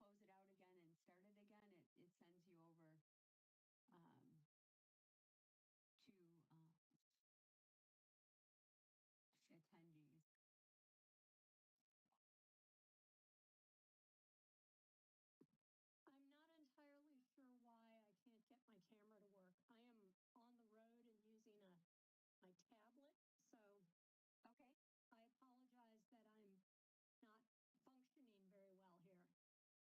close it out again and start it again, it sends you over to attendees. I'm not entirely sure why I can't get my camera to work. I am on the road and using my tablet, so Okay. I apologize that I'm not functioning very well here. Well, there's been a rash of that going around, so my family and DC. I got it. Yeah, I think it was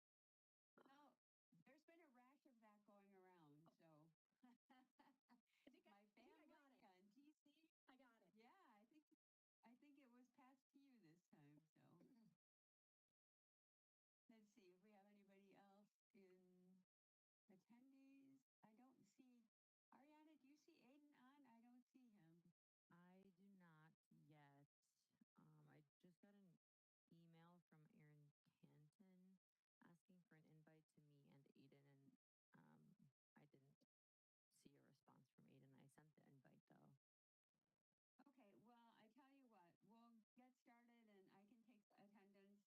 passed to you this time. So let's see if we have anybody else in attendees. I don't see Ariana. Do you see Aiden on? I don't see him. I do not yet. I just got an email from Aaron Canton asking for an invite to me and Aiden, and I didn't see a response from Aiden. I sent the invite though. Okay, well, I tell you what, we'll get started and I can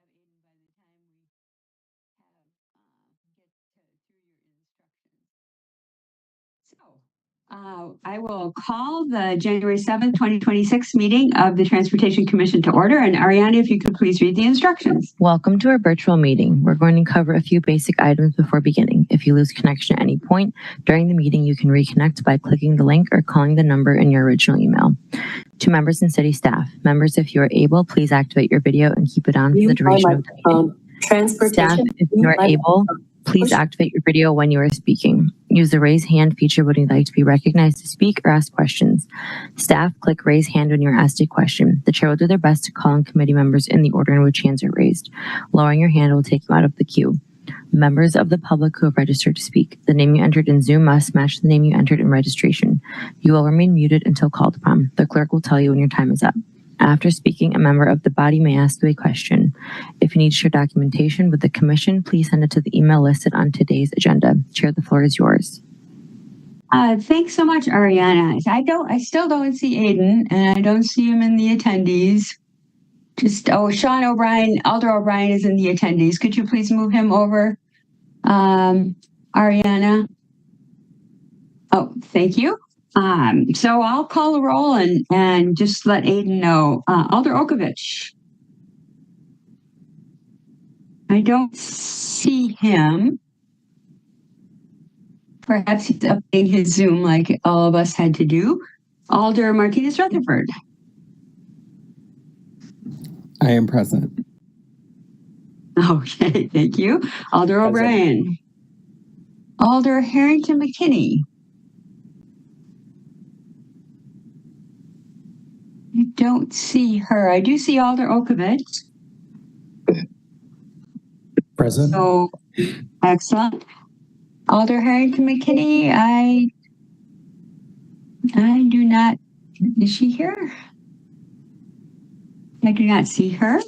take attendance if we don't have Aiden by the time we have get through your instructions. So I will call the January 7th, 2026 meeting of the Transportation Commission to order. And Ariana, if you could please read the instructions. Welcome to our virtual meeting. We're going to cover a few basic items before beginning. If you lose connection at any point during the meeting, you can reconnect by clicking the link or calling the number in your original email. To members and city staff, members, if you are able, please activate your video and keep it on for the duration of the meeting. Staff, if you are able, please activate your video when you are speaking. Use the raise hand feature when you'd like to be recognized to speak or ask questions. Staff, click raise hand when you're asked a question. The chair will do their best to call on committee members in the order in which hands are raised. Lowering your hand will take you out of the queue. Members of the public who have registered to speak, the name you entered in Zoom must match the name you entered in registration. You will remain muted until called upon. The clerk will tell you when your time is up. After speaking, a member of the body may ask you a question. If you need to share documentation with the commission, please send it to the email listed on today's agenda. Chair, the floor is yours. Thanks so much, Ariana. I still don't see Aiden, and I don't see him in the attendees. Sean O'Brien, Alder O'Brien is in the attendees. Could you please move him over, Ariana? Oh, thank you. So I'll call the roll and just let Aiden know. Alder Okovich. I don't see him. Perhaps he's updating his Zoom like all of us had to do. Alder Martinez Rutherford. I am present. Okay, thank you. Alder O'Brien. Alder Harrington McKinney. I don't see her. I do see Alder Okovich. Present. So, excellent. Alder Harrington McKinney, I do not, is she here? I do not see her.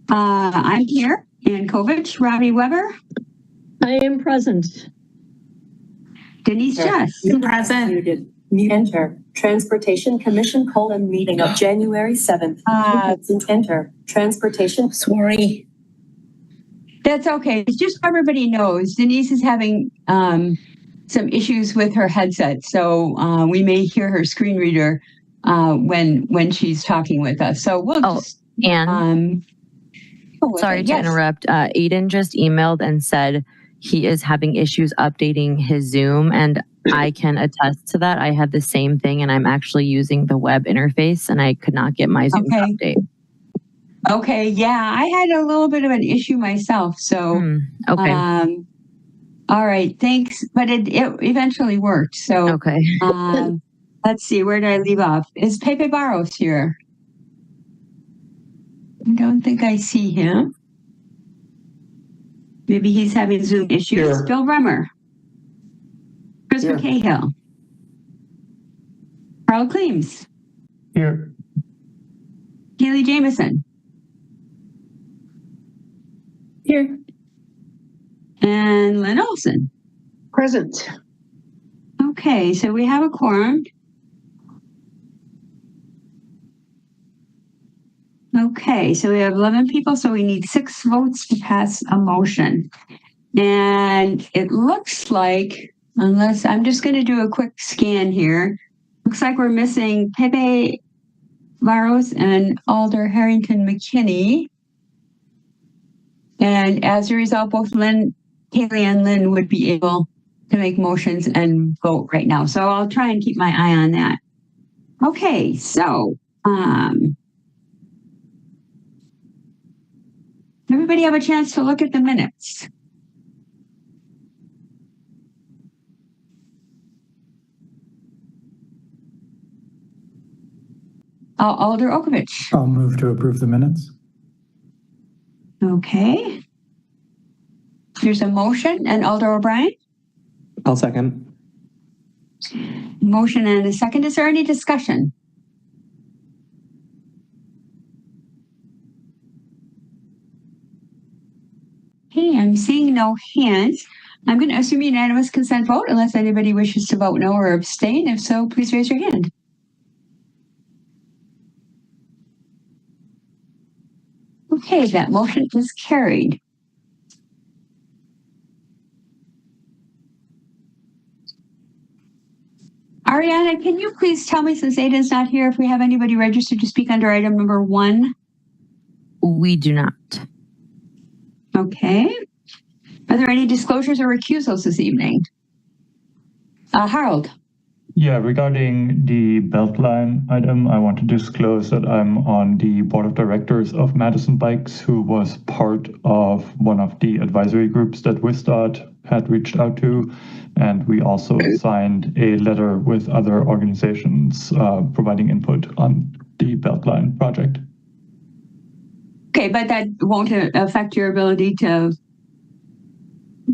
I'm here. Ann Kovich, Robbie Weber. I am present. Denise Jess. Present. Enter. Transportation Commission meeting of January 7th. Enter. Transportation. Sorry. That's okay. It's just so everybody knows Denise is having some issues with her headset. So we may hear her screen reader when she's talking with us. So we'll just... And sorry to interrupt. Aiden just emailed and said he is having issues updating his Zoom, and I can attest to that. I had the same thing, and I'm actually using the web interface, and I could not get my Zoom to update. Okay, yeah, I had a little bit of an issue myself. So, okay. All right, thanks. But it eventually worked. So, okay. Let's see, where did I leave off? Is Pepe Barros here? I don't think I see him. Maybe he's having Zoom issues. Here. Bill Bremer. Chris McCahill. Carl Clemes. Here. Keely Jameson. Here. And Lynn Olson. Present. Okay, so we have a quorum. Okay, so we have 11 people, so we need 6 votes to pass a motion. And it looks like, unless I'm just going to do a quick scan here, looks like we're missing Pepe Varos and Alder Harrington McKinney. And as a result, both Haley and Lynn would be able to make motions and vote right now. So I'll try and keep my eye on that. Okay, so everybody have a chance to look at the minutes. Alder Okovich. I'll move to approve the minutes. Okay. There's a motion, and Alder O'Brien. I'll second. Motion and a second. Is there any discussion? Okay, I'm seeing no hands. I'm going to assume unanimous consent vote unless anybody wishes to vote no or abstain. If so, please raise your hand. Okay, that motion is carried. Ariana, can you please tell me, since Aiden's not here, if we have anybody registered to speak under item number 1? We do not. Okay. Are there any disclosures or recusals this evening? Harold. Yeah, regarding the Beltline item, I want to disclose that I'm on the board of directors of Madison Bikes, who was part of one of the advisory groups that Wisdot had reached out to. And we also signed a letter with other organizations providing input on the Beltline project. Okay, but that won't affect your ability to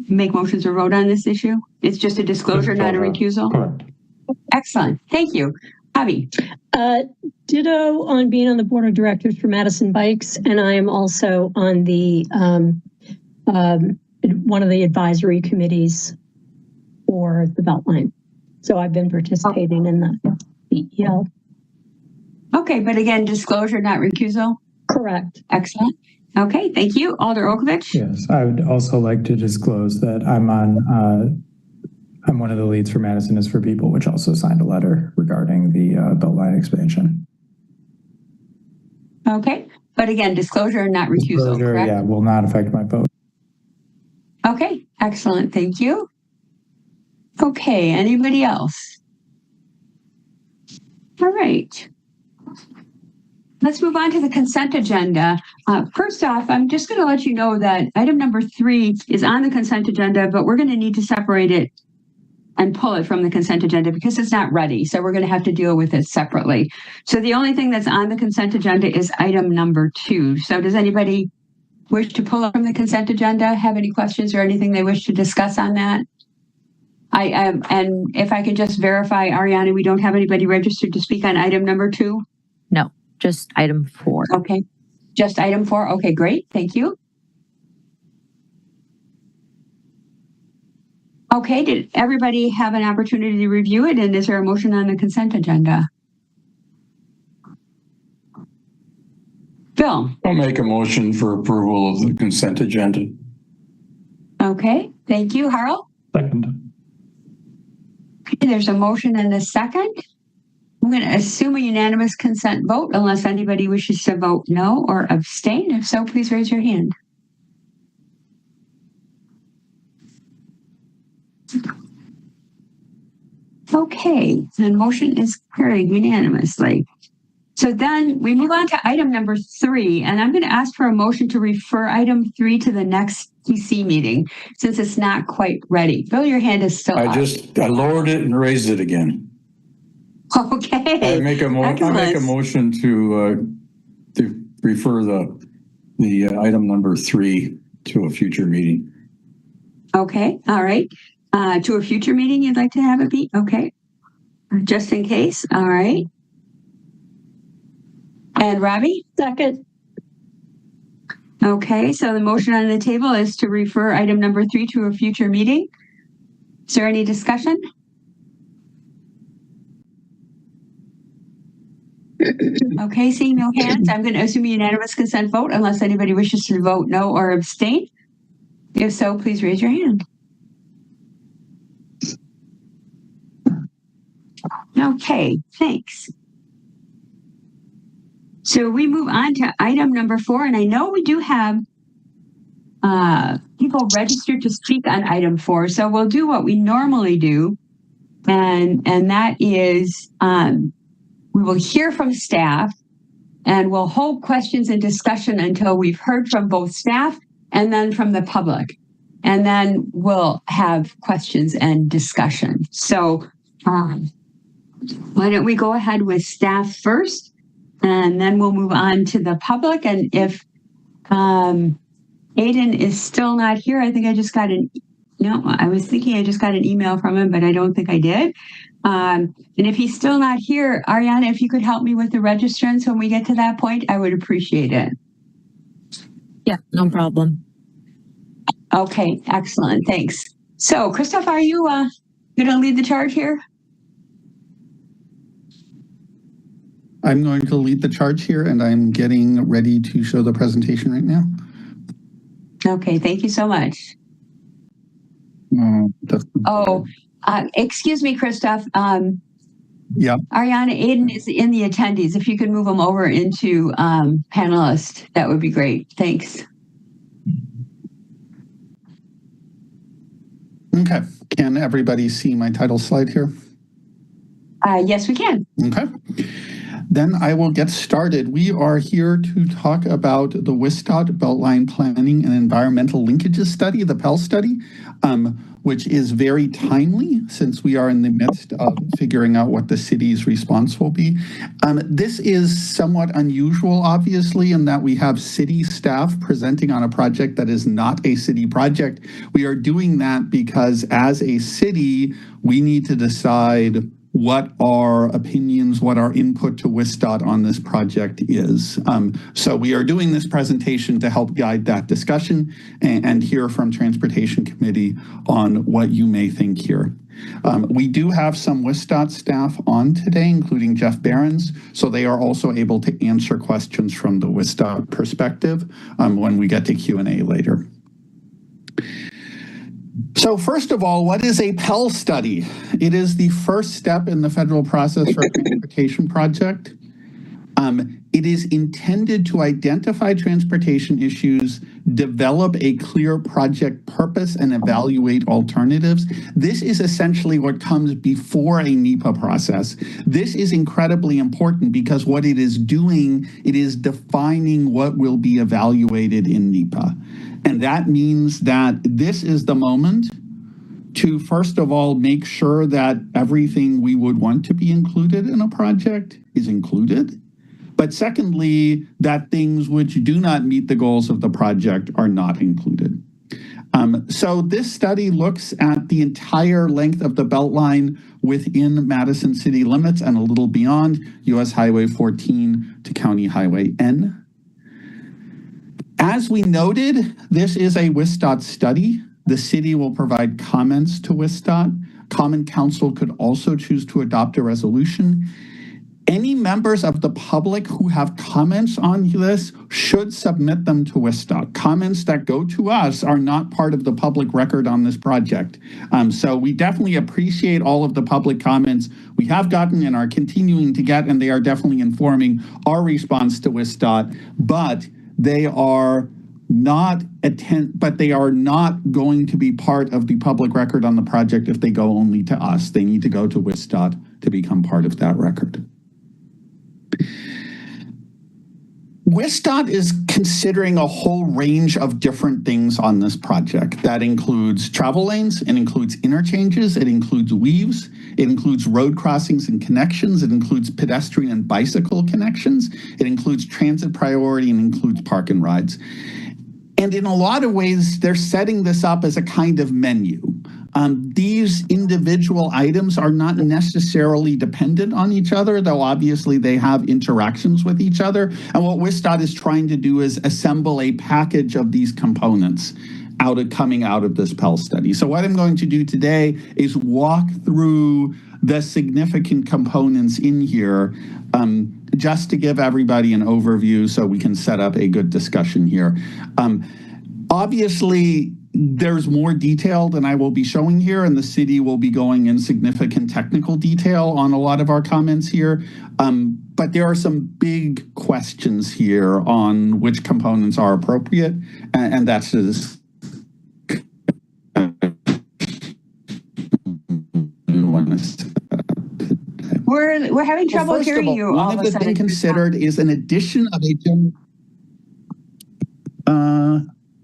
make motions or vote on this issue? It's just a disclosure, not a recusal? Correct. Excellent. Thank you. Abby. Ditto on being on the board of directors for Madison Bikes, and I am also on the one of the advisory committees for the Beltline. So I've been participating in the BEL. Okay, but again, disclosure, not recusal? Correct. Excellent. Okay, thank you. Alder Okovich? Yes, I would also like to disclose that I'm one of the leads for Madison is for People, which also signed a letter regarding the Beltline expansion. Okay, but again, disclosure, not recusal, correct? Yeah, will not affect my vote. Okay, excellent. Thank you. Okay, anybody else? All right. Let's move on to the consent agenda. First off, I'm just going to let you know that item number 3 is on the consent agenda, but we're going to need to separate it and pull it from the consent agenda because it's not ready. So we're going to have to deal with it separately. So the only thing that's on the consent agenda is item number 2. So does anybody wish to pull it from the consent agenda? Have any questions or anything they wish to discuss on that? And if I can just verify, Ariana, we don't have anybody registered to speak on item number 2? No, just item 4. Okay, just item 4. Okay, great. Thank you. Okay, did everybody have an opportunity to review it? And is there a motion on the consent agenda? Bill? I'll make a motion for approval of the consent agenda. Okay, thank you. Harold? Second. Okay, there's a motion and a second. I'm going to assume a unanimous consent vote unless anybody wishes to vote no or abstain. If so, please raise your hand. Okay, the motion is carried unanimously. So then we move on to item number 3, and I'm going to ask for a motion to refer item 3 to the next TC meeting since it's not quite ready. Bill, your hand is still up. I lowered it and raised it again. Okay. I make a motion to refer the item number 3 to a future meeting. Okay, all right. To a future meeting you'd like to have it be? Okay. Just in case. All right. And Robbie? Second. Okay, so the motion on the table is to refer item number 3 to a future meeting. Is there any discussion? Okay, seeing no hands, I'm going to assume a unanimous consent vote unless anybody wishes to vote no or abstain. If so, please raise your hand. Okay, thanks. So we move on to item number 4, and I know we do have people registered to speak on item 4, so we'll do what we normally do, and that is we will hear from staff, and we'll hold questions and discussion until we've heard from both staff and then from the public, and then we'll have questions and discussion. So why don't we go ahead with staff first, and then we'll move on to the public. And if Aiden is still not here, I think I just got I was thinking I just got an email from him, but I don't think I did. And if he's still not here, Ariana, if you could help me with the registrants when we get to that point, I would appreciate it. Yeah, no problem. Okay, excellent. Thanks. So, Christoph, are you going to lead the charge here? I'm going to lead the charge here, and I'm getting ready to show the presentation right now. Okay, thank you so much. Excuse me, Christoph. Yeah. Ariana, Aiden is in the attendees. If you could move them over into panelist, that would be great. Thanks. Okay. Can everybody see my title slide here? Yes, we can. Okay. Then I will get started. We are here to talk about the WSDOT Beltline Planning and Environmental Linkages Study, the PEL study, which is very timely since we are in the midst of figuring out what the city's response will be. This is somewhat unusual, obviously, in that we have city staff presenting on a project that is not a city project. We are doing that because as a city, we need to decide what our opinions, what our input to WSDOT on this project is. So we are doing this presentation to help guide that discussion and hear from Transportation Committee on what you may think here. We do have some WSDOT staff on today, including Jeff Behrens, so they are also able to answer questions from the WSDOT perspective when we get to Q&A later. So first of all, what is a PEL study? It is the first step in the federal process for a transportation project. It is intended to identify transportation issues, develop a clear project purpose, and evaluate alternatives. This is essentially what comes before a NEPA process. This is incredibly important because what it is doing, it is defining what will be evaluated in NEPA. And that means that this is the moment to, first of all, make sure that everything we would want to be included in a project is included. But secondly, that things which do not meet the goals of the project are not included. So this study looks at the entire length of the Beltline within Madison city limits and a little beyond, US Highway 14 to County Highway N. As we noted, this is a WSDOT study. The city will provide comments to WSDOT. Common Council could also choose to adopt a resolution. Any members of the public who have comments on this should submit them to WSDOT. Comments that go to us are not part of the public record on this project. So we definitely appreciate all of the public comments we have gotten and are continuing to get, and they are definitely informing our response to WSDOT, but they are not going to be part of the public record on the project if they go only to us. They need to go to WSDOT to become part of that record. WSDOT is considering a whole range of different things on this project. That includes travel lanes, it includes interchanges, it includes weaves, it includes road crossings and connections, it includes pedestrian and bicycle connections, it includes transit priority, and includes park and rides. And in a lot of ways, they're setting this up as a kind of menu. These individual items are not necessarily dependent on each other, though obviously they have interactions with each other. And what WSDOT is trying to do is assemble a package of these components coming out of this PEL study. So what I'm going to do today is walk through the significant components in here, just to give everybody an overview so we can set up a good discussion here. Obviously, there's more detail than I will be showing here, and the city will be going in significant technical detail on a lot of our comments here. But there are some big questions here on which components are appropriate, and that's just We're having trouble hearing you. One of the things considered is an addition of a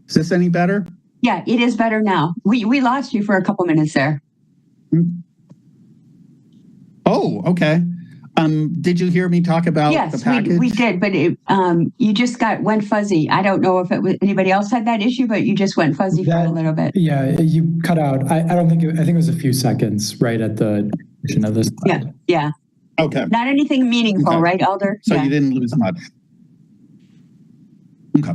is this any better? Yeah, it is better now. We lost you for a couple minutes there. Oh, okay. Did you hear me talk about the package? Yes, we did, but you just went fuzzy. I don't know if it was anybody else had that issue, but you just went fuzzy for a little bit. Yeah, you cut out. I don't think I think it was a few seconds right at the portion of this. Yeah. Okay. Not anything meaningful, right, Alder? So you didn't lose much. Okay.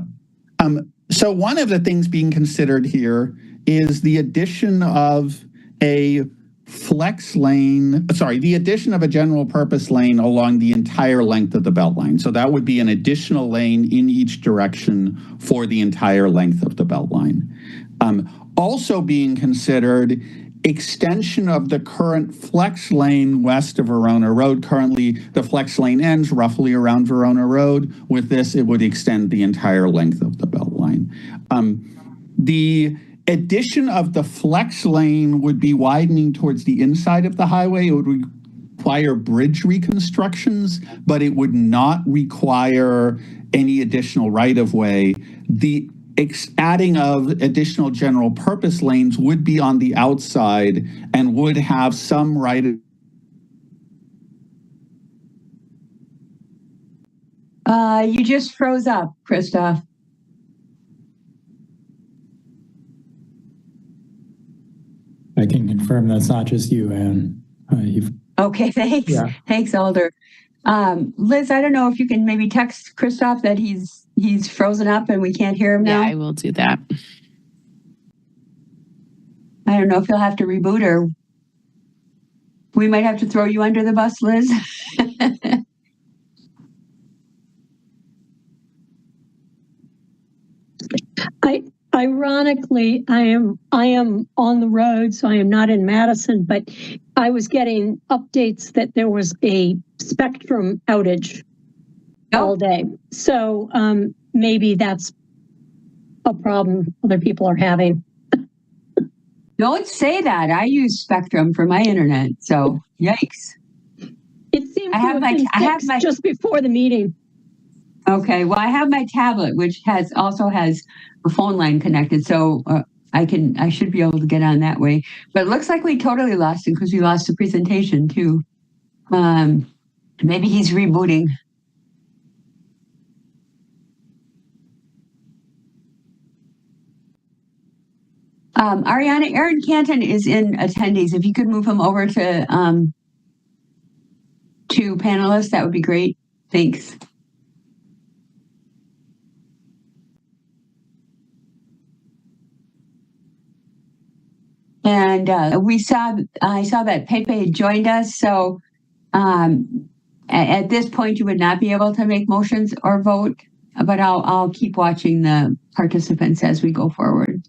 So one of the things being considered here is the addition of a the addition of a general purpose lane along the entire length of the Beltline. So that would be an additional lane in each direction for the entire length of the Beltline. Also being considered, extension of the current flex lane west of Verona Road. Currently, the flex lane ends roughly around Verona Road. With this, it would extend the entire length of the Beltline. The addition of the flex lane would be widening towards the inside of the highway. It would require bridge reconstructions, but it would not require any additional right-of-way. The adding of additional general purpose lanes would be on the outside and would have some right. You just froze up, Christoph. I can confirm that's not just you, Anne. Okay, thanks. Yeah. Thanks, Alder. Liz, I don't know if you can maybe text Christoph that he's frozen up and we can't hear him now. Yeah, I will do that. I don't know if he'll have to reboot or we might have to throw you under the bus, Liz. Ironically, I am on the road, so I am not in Madison, but I was getting updates that there was a Spectrum outage all day. So maybe that's a problem other people are having. Don't say that. I use Spectrum for my internet, so yikes. It seems I have my just before the meeting. Okay, well, I have my tablet, which also has a phone line connected, so I should be able to get on that way. But it looks like we totally lost him because we lost the presentation too. Maybe he's rebooting. Ariana, Aaron Canton is in attendees. If you could move him over to panelists, that would be great. Thanks. And I saw that Pepe joined us. So at this point, you would not be able to make motions or vote, but I'll keep watching the participants as we go forward.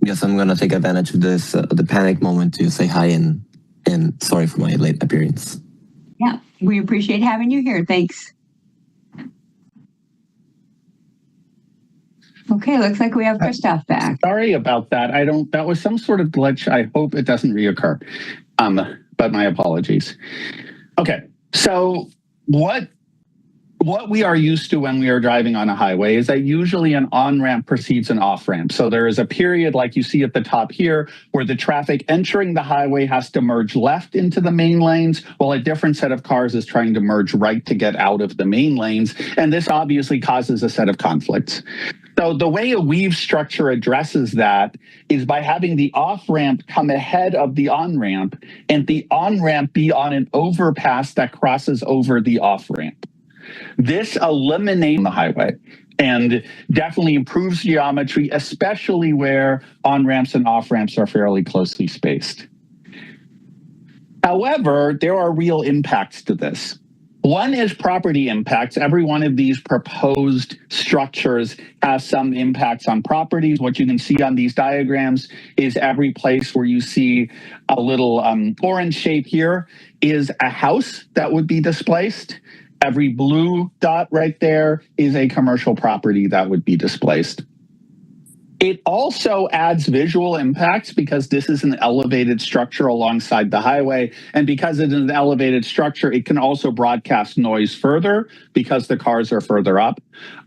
Yes, I'm going to take advantage of this, the panic moment to say hi and sorry for my late appearance. Yeah, we appreciate having you here. Thanks. Okay, looks like we have Christoph back. Sorry about that. That was some sort of glitch. I hope it doesn't reoccur. But my apologies. Okay, so what we are used to when we are driving on a highway is that usually an on-ramp precedes an off-ramp. So there is a period like you see at the top here where the traffic entering the highway has to merge left into the main lanes while a different set of cars is trying to merge right to get out of the main lanes. And this obviously causes a set of conflicts. So the way a weave structure addresses that is by having the off-ramp come ahead of the on-ramp and the on-ramp be on an overpass that crosses over the off-ramp. This eliminates the highway and definitely improves geometry, especially where on-ramps and off-ramps are fairly closely spaced. However, there are real impacts to this. One is property impacts. Every one of these proposed structures has some impacts on properties. What you can see on these diagrams is every place where you see a little orange shape here is a house that would be displaced. Every blue dot right there is a commercial property that would be displaced. It also adds visual impacts because this is an elevated structure alongside the highway. And because it is an elevated structure, it can also broadcast noise further because the cars are further up.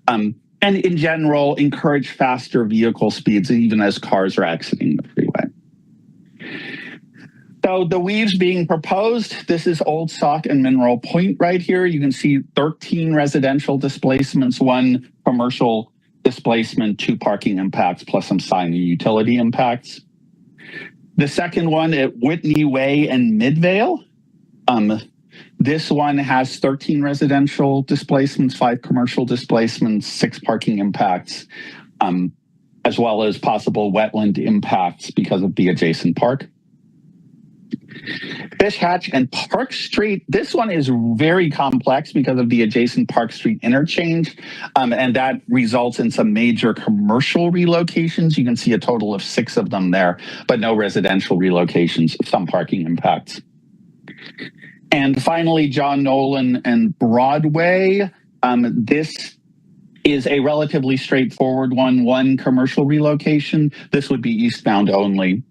And in general, encourage faster vehicle speeds even as cars are exiting the freeway. So the weaves being proposed, this is Old Sauk and Mineral Point right here. You can see 13 residential displacements, 1 commercial displacement, 2 parking impacts, plus some sign and utility impacts. The second one at Whitney Way and Midvale. This one has 13 residential displacements, 5 commercial displacements, 6 parking impacts, as well as possible wetland impacts because of the adjacent park. Fish Hatch and Park Street. This one is very complex because of the adjacent Park Street interchange, and that results in some major commercial relocations. You can see a total of 6 of them there, but no residential relocations, some parking impacts. And finally, John Nolan and Broadway. This is a relatively straightforward one commercial relocation. This would be eastbound only.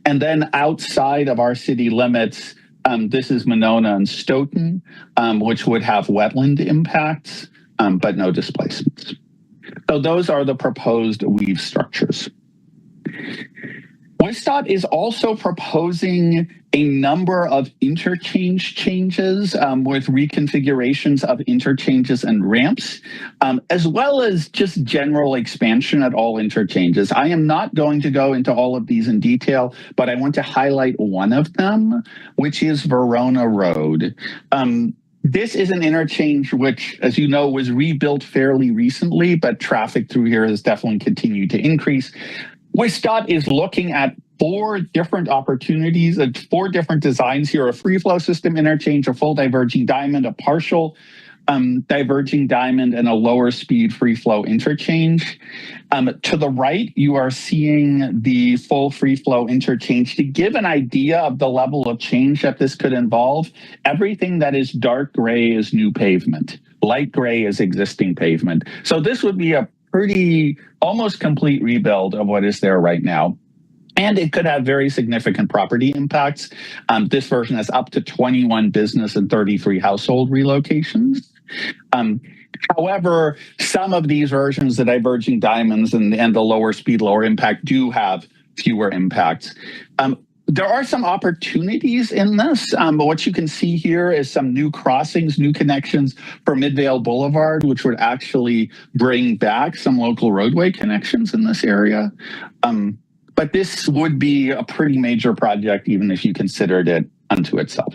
And then outside of our city limits, this is Monona and Stoughton, which would have wetland impacts, but no displacements. So those are the proposed weave structures. WSDOT is also proposing a number of interchange changes with reconfigurations of interchanges and ramps, as well as just general expansion at all interchanges. I am not going to go into all of these in detail, but I want to highlight one of them, which is Verona Road. This is an interchange which, as you know, was rebuilt fairly recently, but traffic through here has definitely continued to increase. WSDOT is looking at 4 different opportunities, 4 different designs here: a free flow system interchange, a full diverging diamond, a partial diverging diamond, and a lower speed free flow interchange. To the right, you are seeing the full free flow interchange. To give an idea of the level of change that this could involve, everything that is dark gray is new pavement. Light gray is existing pavement. So this would be a pretty almost complete rebuild of what is there right now. And it could have very significant property impacts. This version has up to 21 business and 33 household relocations. However, some of these versions, the diverging diamonds and the lower speed, lower impact, do have fewer impacts. There are some opportunities in this. What you can see here is some new crossings, new connections for Midvale Boulevard, which would actually bring back some local roadway connections in this area. But this would be a pretty major project, even if you considered it unto itself.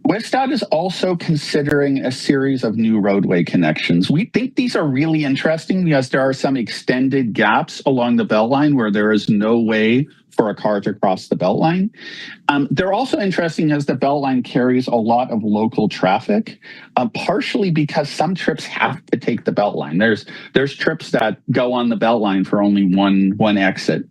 WSDOT is also considering a series of new roadway connections. We think these are really interesting because there are some extended gaps along the Beltline where there is no way for a car to cross the Beltline. They're also interesting as the Beltline carries a lot of local traffic, partially because some trips have to take the Beltline. There's trips that go on the Beltline for only one exit.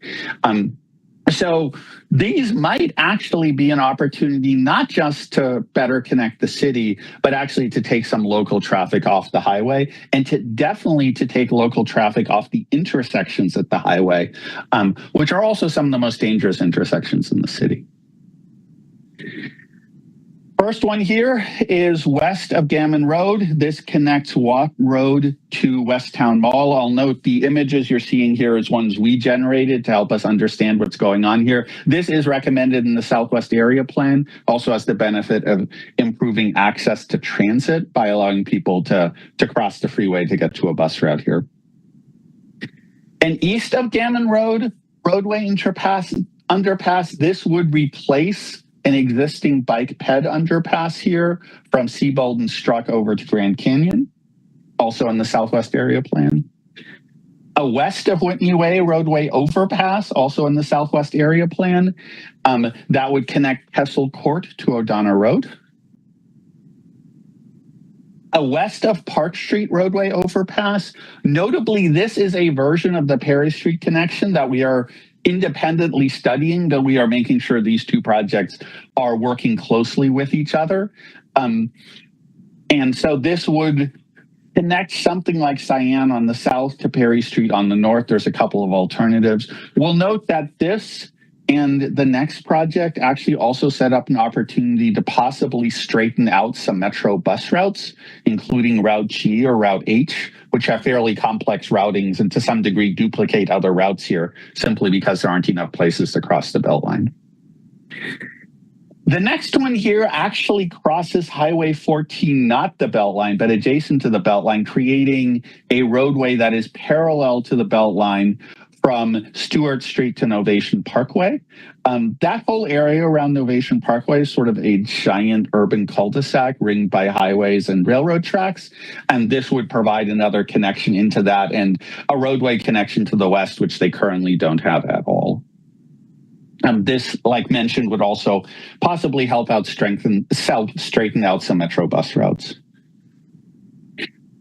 So these might actually be an opportunity not just to better connect the city, but actually to take some local traffic off the highway and to definitely to take local traffic off the intersections at the highway, which are also some of the most dangerous intersections in the city. First one here is west of Gammon Road. This connects Walk Road to West Town Mall. I'll note the images you're seeing here is ones we generated to help us understand what's going on here. This is recommended in the Southwest Area Plan, also has the benefit of improving access to transit by allowing people to cross the freeway to get to a bus route here. And east of Gammon Road, roadway underpass, this would replace an existing bike ped underpass here from Seabold and Struck over to Grand Canyon, also in the Southwest Area Plan. A west of Whitney Way roadway overpass, also in the Southwest Area Plan, that would connect Kessel Court to O'Donnell Road. A west of Park Street roadway overpass. Notably, this is a version of the Perry Street connection that we are independently studying, though we are making sure these two projects are working closely with each other. And so this would connect something like Cyan on the south to Perry Street on the north. There's a couple of alternatives. We'll note that this and the next project actually also set up an opportunity to possibly straighten out some Metro bus routes, including Route G or Route H, which have fairly complex routings and to some degree duplicate other routes here simply because there aren't enough places to cross the Beltline. The next one here actually crosses Highway 14, not the Beltline, but adjacent to the Beltline, creating a roadway that is parallel to the Beltline from Stewart Street to Novation Parkway. That whole area around Novation Parkway is sort of a giant urban cul-de-sac ringed by highways and railroad tracks. And this would provide another connection into that and a roadway connection to the west, which they currently don't have at all. This, like mentioned, would also possibly help out straighten out some Metro bus routes.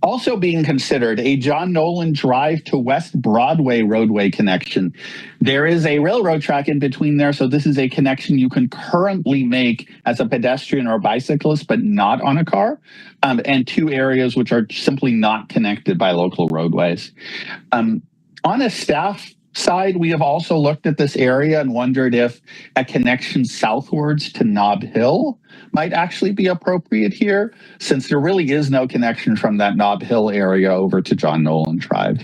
Also being considered, a John Nolan Drive to West Broadway roadway connection. There is a railroad track in between there, so this is a connection you can currently make as a pedestrian or bicyclist, but not on a car, and two areas which are simply not connected by local roadways. On a staff side, we have also looked at this area and wondered if a connection southwards to Nob Hill might actually be appropriate here, since there really is no connection from that Nob Hill area over to John Nolan Drive.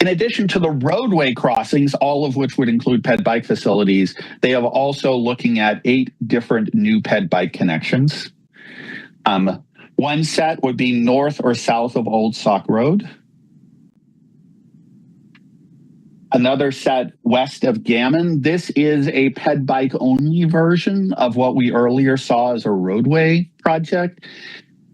In addition to the roadway crossings, all of which would include ped bike facilities, they have also looking at 8 different new ped bike connections. One set would be north or south of Old Sauk Road. Another set west of Gammon. This is a ped bike only version of what we earlier saw as a roadway project.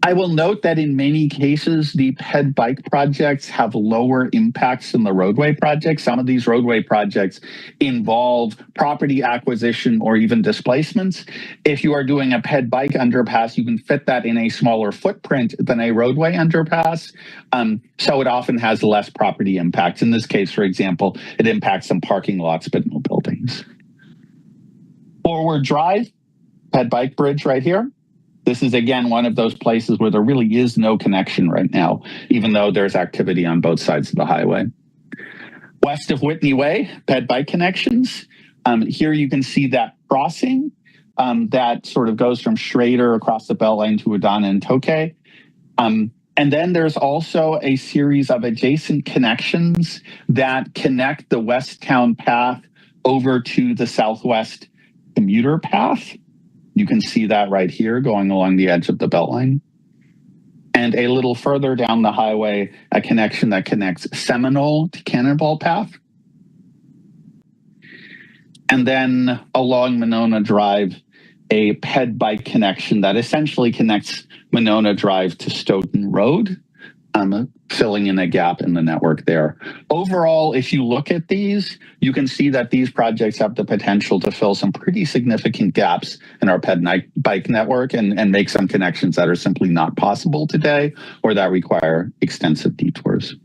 I will note that in many cases, the ped bike projects have lower impacts than the roadway projects. Some of these roadway projects involve property acquisition or even displacements. If you are doing a ped bike underpass, you can fit that in a smaller footprint than a roadway underpass. So it often has less property impacts. In this case, for example, it impacts some parking lots, but no buildings. Forward Drive, ped bike bridge right here. This is, again, one of those places where there really is no connection right now, even though there's activity on both sides of the highway. West of Whitney Way, ped bike connections. Here you can see that crossing that sort of goes from Schrader across the Beltline to Udana and Tokay. And then there's also a series of adjacent connections that connect the West Town Path over to the Southwest Commuter Path. You can see that right here going along the edge of the Beltline. And a little further down the highway, a connection that connects Seminole to Cannonball Path. And then along Monona Drive, a ped bike connection that essentially connects Monona Drive to Stoughton Road, filling in a gap in the network there. Overall, if you look at these, you can see that these projects have the potential to fill some pretty significant gaps in our ped bike network and make some connections that are simply not possible today or that require extensive detours.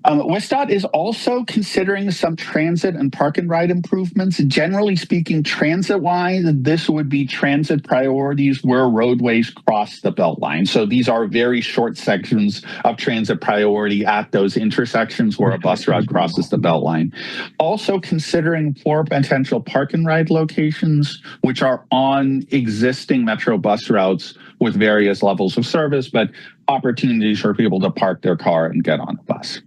WSDOT is also considering some transit and park and ride improvements. Generally speaking, transit-wise, this would be transit priorities where roadways cross the Beltline. So these are very short sections of transit priority at those intersections where a bus route crosses the Beltline. Also considering 4 potential park and ride locations, which are on existing Metro bus routes with various levels of service, but opportunities for people to park their car and get on a bus.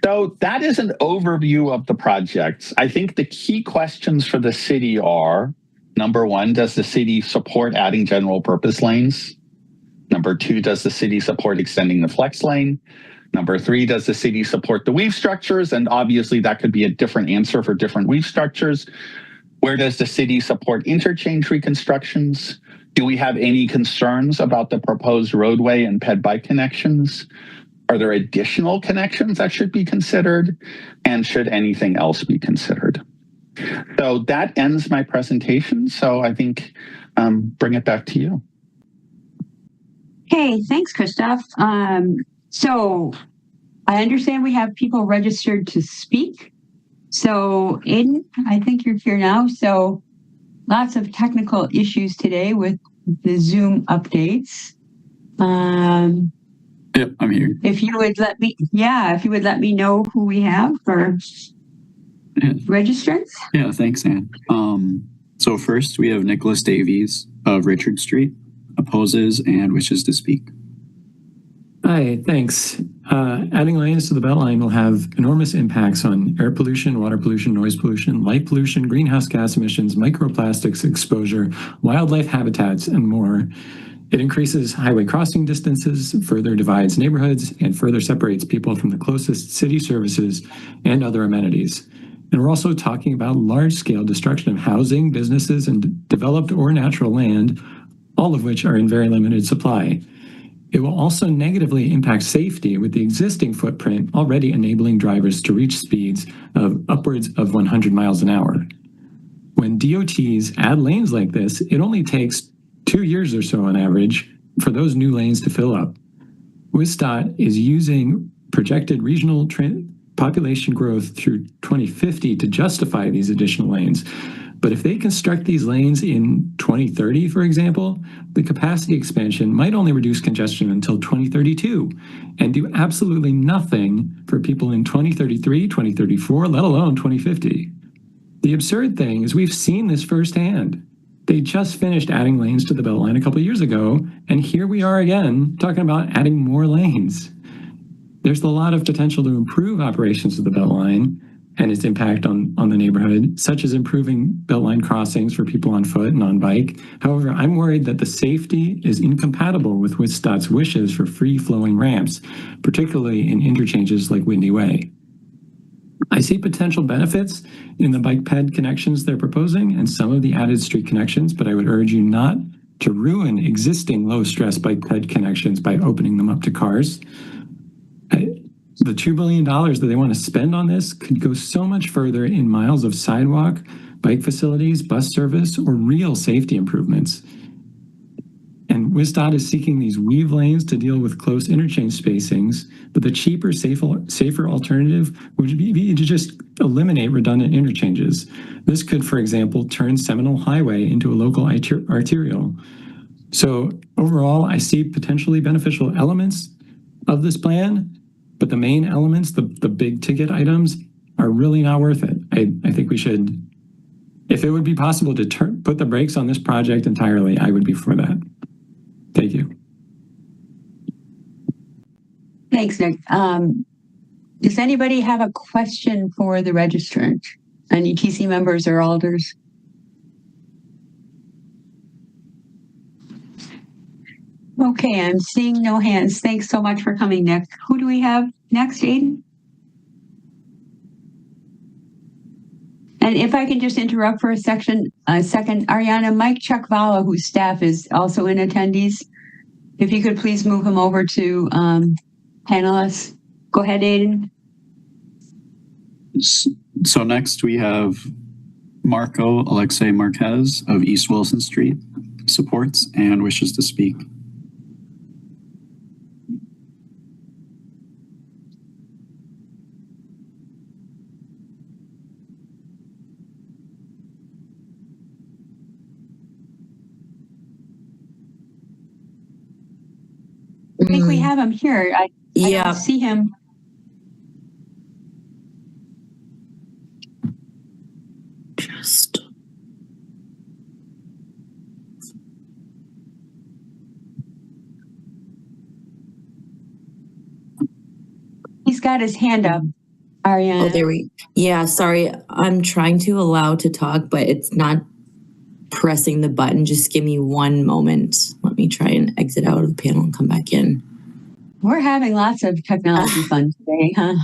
So that is an overview of the projects. I think the key questions for the city are, number 1, does the city support adding general purpose lanes? Number 2, does the city support extending the flex lane? Number 3, does the city support the weave structures? And obviously that could be a different answer for different weave structures. Where does the city support interchange reconstructions? Do we have any concerns about the proposed roadway and ped bike connections? Are there additional connections that should be considered? And should anything else be considered? So that ends my presentation. So I think bring it back to you. Okay, thanks, Christoph. So I understand we have people registered to speak. So Aiden, I think you're here now. So lots of technical issues today with the Zoom updates. Yep, I'm here. If you would let me know who we have for registrants. Yeah, thanks, Ann. So first we have Nicholas Davies of Richard Street, opposes and wishes to speak. Hi, thanks. Adding lanes to the Beltline will have enormous impacts on air pollution, water pollution, noise pollution, light pollution, greenhouse gas emissions, microplastics exposure, wildlife habitats, and more. It increases highway crossing distances, further divides neighborhoods, and further separates people from the closest city services and other amenities. And we're also talking about large-scale destruction of housing, businesses, and developed or natural land, all of which are in very limited supply. It will also negatively impact safety with the existing footprint already enabling drivers to reach speeds of upwards of 100 miles an hour. When DOTs add lanes like this, it only takes 2 years or so on average for those new lanes to fill up. WSDOT is using projected regional population growth through 2050 to justify these additional lanes. But if they construct these lanes in 2030, for example, the capacity expansion might only reduce congestion until 2032 and do absolutely nothing for people in 2033, 2034, let alone 2050. The absurd thing is we've seen this firsthand. They just finished adding lanes to the Beltline a couple of years ago, and here we are again talking about adding more lanes. There's a lot of potential to improve operations of the Beltline and its impact on the neighborhood, such as improving Beltline crossings for people on foot and on bike. However, I'm worried that the safety is incompatible with WSDOT's wishes for free-flowing ramps, particularly in interchanges like Windy Way. I see potential benefits in the bike ped connections they're proposing and some of the added street connections, but I would urge you not to ruin existing low-stress bike ped connections by opening them up to cars. The $2 billion that they want to spend on this could go so much further in miles of sidewalk, bike facilities, bus service, or real safety improvements. And WSDOT is seeking these weave lanes to deal with close interchange spacings, but the cheaper, safer alternative would be to just eliminate redundant interchanges. This could, for example, turn Seminole Highway into a local arterial. So overall, I see potentially beneficial elements of this plan, but the main elements, the big ticket items, are really not worth it. I think we should, if it would be possible to put the brakes on this project entirely, I would be for that. Thank you. Thanks, Nick. Does anybody have a question for the registrant? Any TC members or alders? Okay, I'm seeing no hands. Thanks so much for coming, Nick. Who do we have next, Aiden? And if I can just interrupt for a second, Ariana, Mike Chakvala, whose staff is also in attendees, if you could please move him over to panelists. Go ahead, Aiden. So next we have Marco Alexei Marquez of East Wilson Street, supports and wishes to speak. I think we have him here. I don't see him. He's got his hand up, Ariana. Oh, there we. Yeah, sorry. I'm trying to allow to talk, but it's not pressing the button. Just give me one moment. Let me try and exit out of the panel and come back in. We're having lots of technology fun today, huh?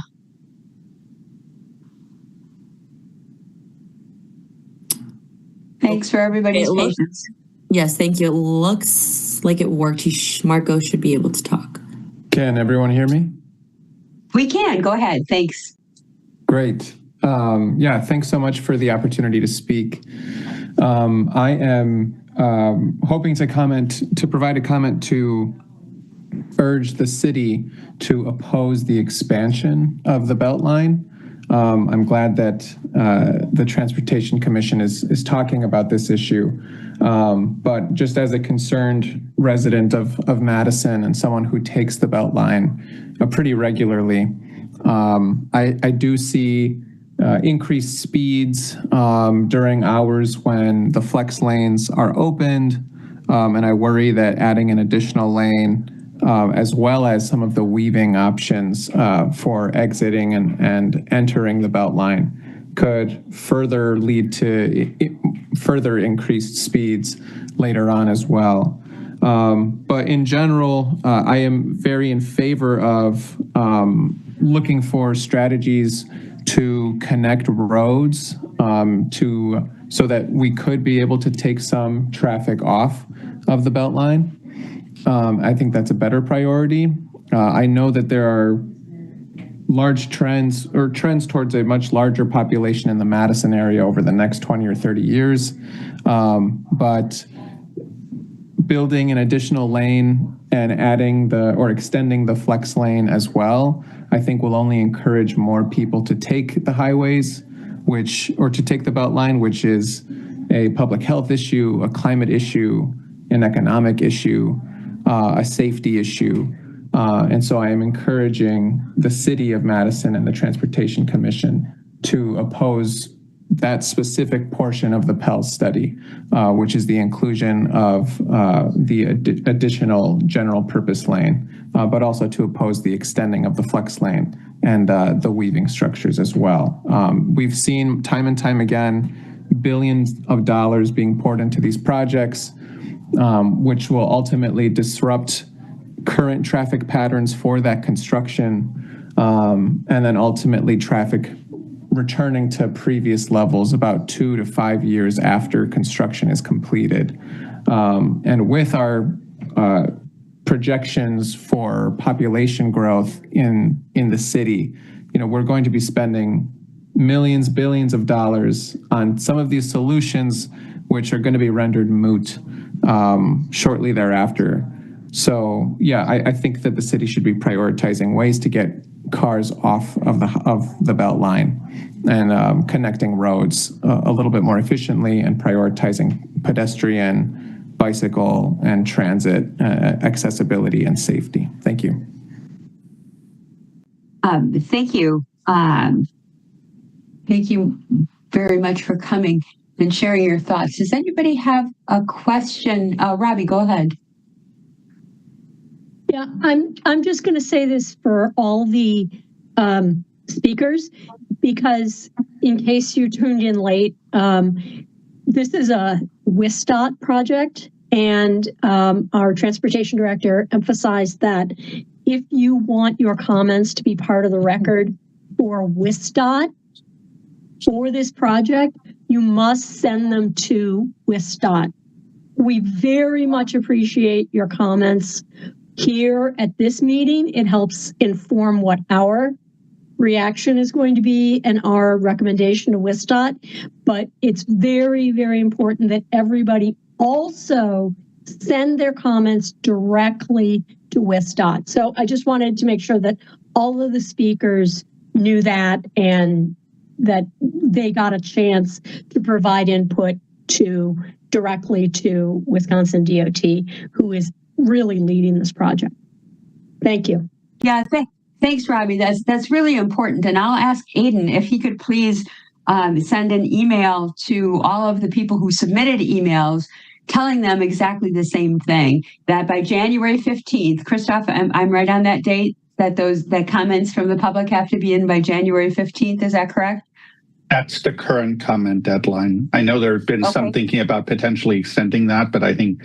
Thanks for everybody's patience. Yes, thank you. It looks like it worked. Marco should be able to talk. Can everyone hear me? We can. Go ahead. Thanks. Great. Yeah, thanks so much for the opportunity to speak. I am hoping to provide a comment to urge the city to oppose the expansion of the Beltline. I'm glad that the Transportation Commission is talking about this issue. But just as a concerned resident of Madison and someone who takes the Beltline pretty regularly, I do see increased speeds during hours when the flex lanes are opened. And I worry that adding an additional lane as well as some of the weaving options for exiting and entering the Beltline could further lead to further increased speeds later on as well. But in general, I am very in favor of looking for strategies to connect roads so that we could be able to take some traffic off of the Beltline. I think that's a better priority. I know that there are large trends towards a much larger population in the Madison area over the next 20 or 30 years. But building an additional lane and adding or extending the flex lane as well, I think will only encourage more people to take the highways, or to take the Beltline, which is a public health issue, a climate issue, an economic issue, a safety issue. And so I am encouraging the city of Madison and the Transportation Commission to oppose that specific portion of the PELS study, which is the inclusion of the additional general purpose lane, but also to oppose the extending of the flex lane and the weaving structures as well. We've seen time and time again, billions of dollars being poured into these projects, which will ultimately disrupt current traffic patterns for that construction, and then ultimately traffic returning to previous levels about 2 to 5 years after construction is completed. And with our projections for population growth in the city, we're going to be spending millions, billions of dollars on some of these solutions, which are going to be rendered moot shortly thereafter. So yeah, I think that the city should be prioritizing ways to get cars off of the Beltline and connecting roads a little bit more efficiently and prioritizing pedestrian, bicycle, and transit accessibility and safety. Thank you. Thank you. Thank you very much for coming and sharing your thoughts. Does anybody have a question? Robbie, go ahead. Yeah, I'm just going to say this for all the speakers, because in case you tuned in late, this is a WSDOT project, and our transportation director emphasized that if you want your comments to be part of the record for WSDOT for this project, you must send them to WSDOT. We very much appreciate your comments here at this meeting. It helps inform what our reaction is going to be and our recommendation to WSDOT. But it's very, very important that everybody also send their comments directly to WSDOT. So I just wanted to make sure that all of the speakers knew that and that they got a chance to provide input directly to Wisconsin DOT, who is really leading this project. Thank you. Yeah, thanks, Robbie. That's really important. And I'll ask Aiden if he could please send an email to all of the people who submitted emails telling them exactly the same thing, that by January 15th, Christoph, I'm right on that date, that comments from the public have to be in by January 15th. Is that correct? That's the current comment deadline. I know there have been some thinking about potentially extending that, but I think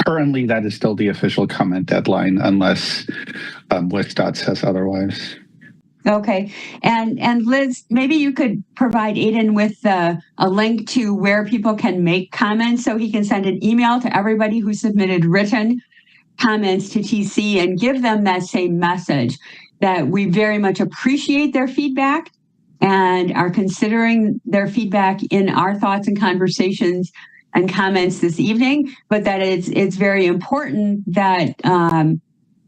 currently that is still the official comment deadline unless WSDOT says otherwise. Okay. And Liz, maybe you could provide Aiden with a link to where people can make comments so he can send an email to everybody who submitted written comments to TC and give them that same message that we very much appreciate their feedback and are considering their feedback in our thoughts and conversations and comments this evening, but that it's very important that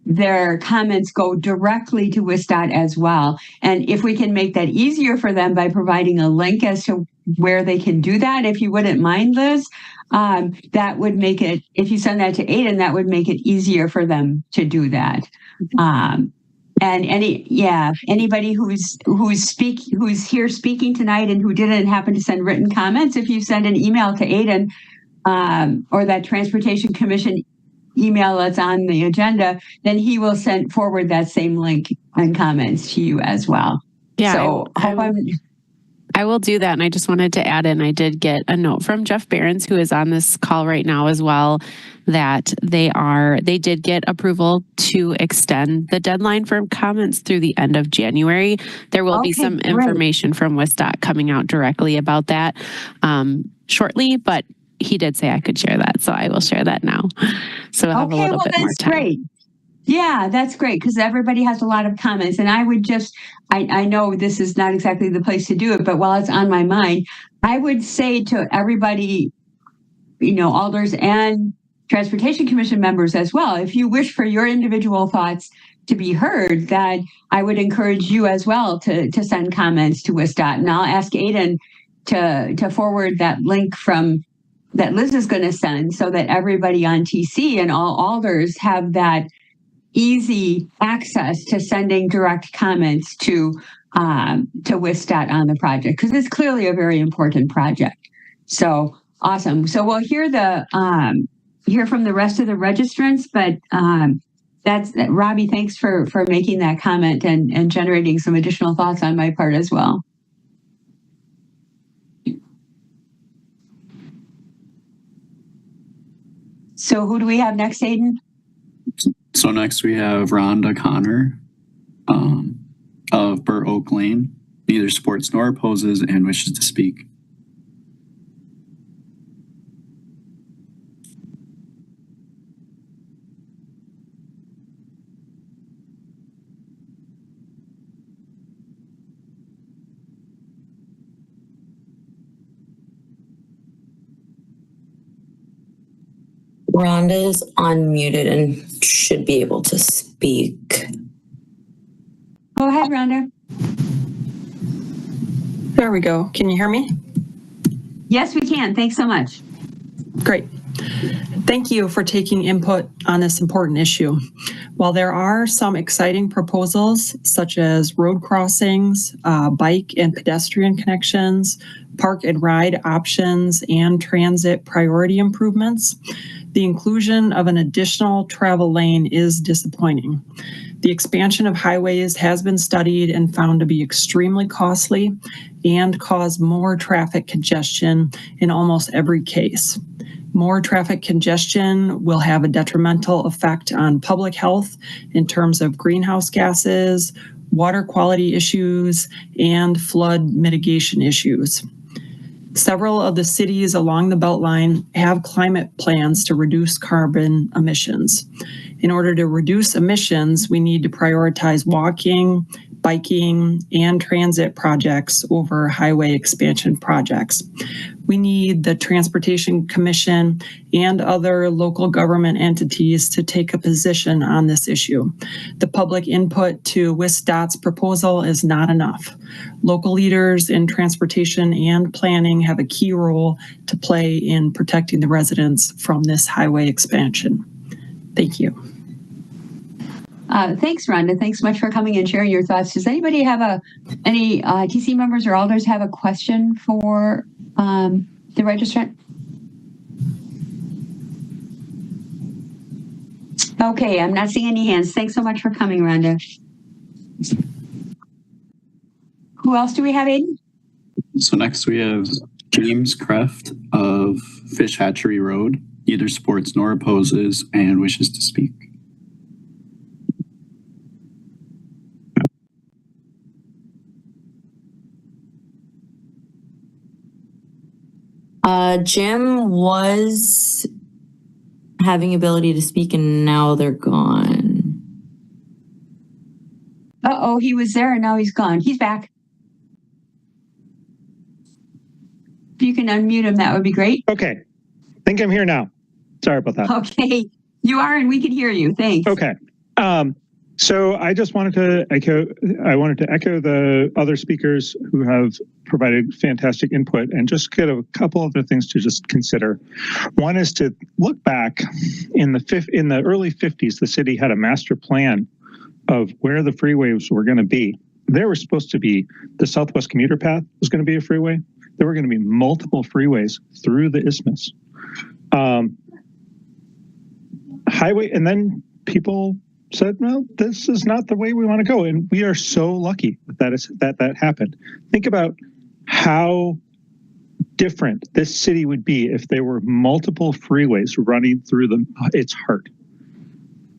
their comments go directly to WSDOT as well. And if we can make that easier for them by providing a link as to where they can do that, if you wouldn't mind, Liz, that would make it, if you send that to Aiden, that would make it easier for them to do that. And anybody who's here speaking tonight and who didn't happen to send written comments, if you send an email to Aiden or that Transportation Commission email that's on the agenda, then he will send forward that same link and comments to you as well. Yeah, so I will do that. And I just wanted to add in, I did get a note from Jeff Behrens, who is on this call right now as well, that they did get approval to extend the deadline for comments through the end of January. There will be some information from WSDOT coming out directly about that shortly, but he did say I could share that. So I will share that now. So we'll have a little bit more time. Great. Yeah, that's great because everybody has a lot of comments. And I would just, I know this is not exactly the place to do it, but while it's on my mind, I would say to everybody, alders and Transportation Commission members as well, if you wish for your individual thoughts to be heard, that I would encourage you as well to send comments to WSDOT. And I'll ask Aiden to forward that link that Liz is going to send so that everybody on TC and all alders have that easy access to sending direct comments to WSDOT on the project, because it's clearly a very important project. So awesome. So we'll hear from the rest of the registrants, but that's Robbie. Thanks for making that comment and generating some additional thoughts on my part as well. So who do we have next, Aiden? So next we have Rhonda Connor of Burr Oak Lane, neither supports nor opposes and wishes to speak. Rhonda's unmuted and should be able to speak. Go ahead, Rhonda. There we go. Can you hear me? Yes, we can. Thanks so much. Great. Thank you for taking input on this important issue. While there are some exciting proposals, such as road crossings, bike and pedestrian connections, park and ride options, and transit priority improvements, the inclusion of an additional travel lane is disappointing. The expansion of highways has been studied and found to be extremely costly and cause more traffic congestion in almost every case. More traffic congestion will have a detrimental effect on public health in terms of greenhouse gases, water quality issues, and flood mitigation issues. Several of the cities along the Beltline have climate plans to reduce carbon emissions. In order to reduce emissions, we need to prioritize walking, biking, and transit projects over highway expansion projects. We need the Transportation Commission and other local government entities to take a position on this issue. The public input to WSDOT's proposal is not enough. Local leaders in transportation and planning have a key role to play in protecting the residents from this highway expansion. Thank you. Thanks, Rhonda. Thanks so much for coming and sharing your thoughts. Does anybody have any TC members or alders have a question for the registrant? Okay, I'm not seeing any hands. Thanks so much for coming, Rhonda. Who else do we have, Aiden? So next we have James Kreft of Fish Hatchery Road, neither supports nor opposes and wishes to speak. Jim was having ability to speak and now they're gone. Uh-oh, he was there and now he's gone. He's back. If you can unmute him, that would be great. Okay. I think I'm here now. Sorry about that. Okay. You are, and we can hear you. Thanks. Okay. So I just wanted to echo the other speakers who have provided fantastic input and just get a couple other things to just consider. One is to look back in the early 50s, the city had a master plan of where the freeways were going to be. There were supposed to be the Southwest Commuter Path was going to be a freeway. There were going to be multiple freeways through the isthmus. Highway, and then people said, no, this is not the way we want to go. And we are so lucky that happened. Think about how different this city would be if there were multiple freeways running through its heart.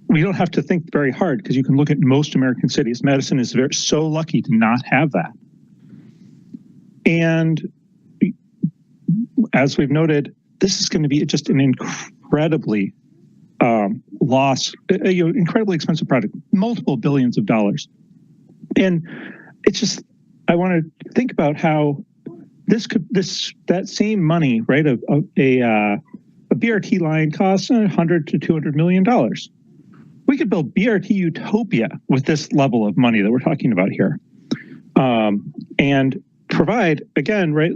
We don't have to think very hard because you can look at most American cities. Madison is so lucky to not have that. And as we've noted, this is going to be just an incredibly incredibly expensive project, multiple billions of dollars. And it's just, I want to think about how that same money, right, a BRT line costs $100 to $200 million. We could build BRT utopia with this level of money that we're talking about here. And provide, again, right,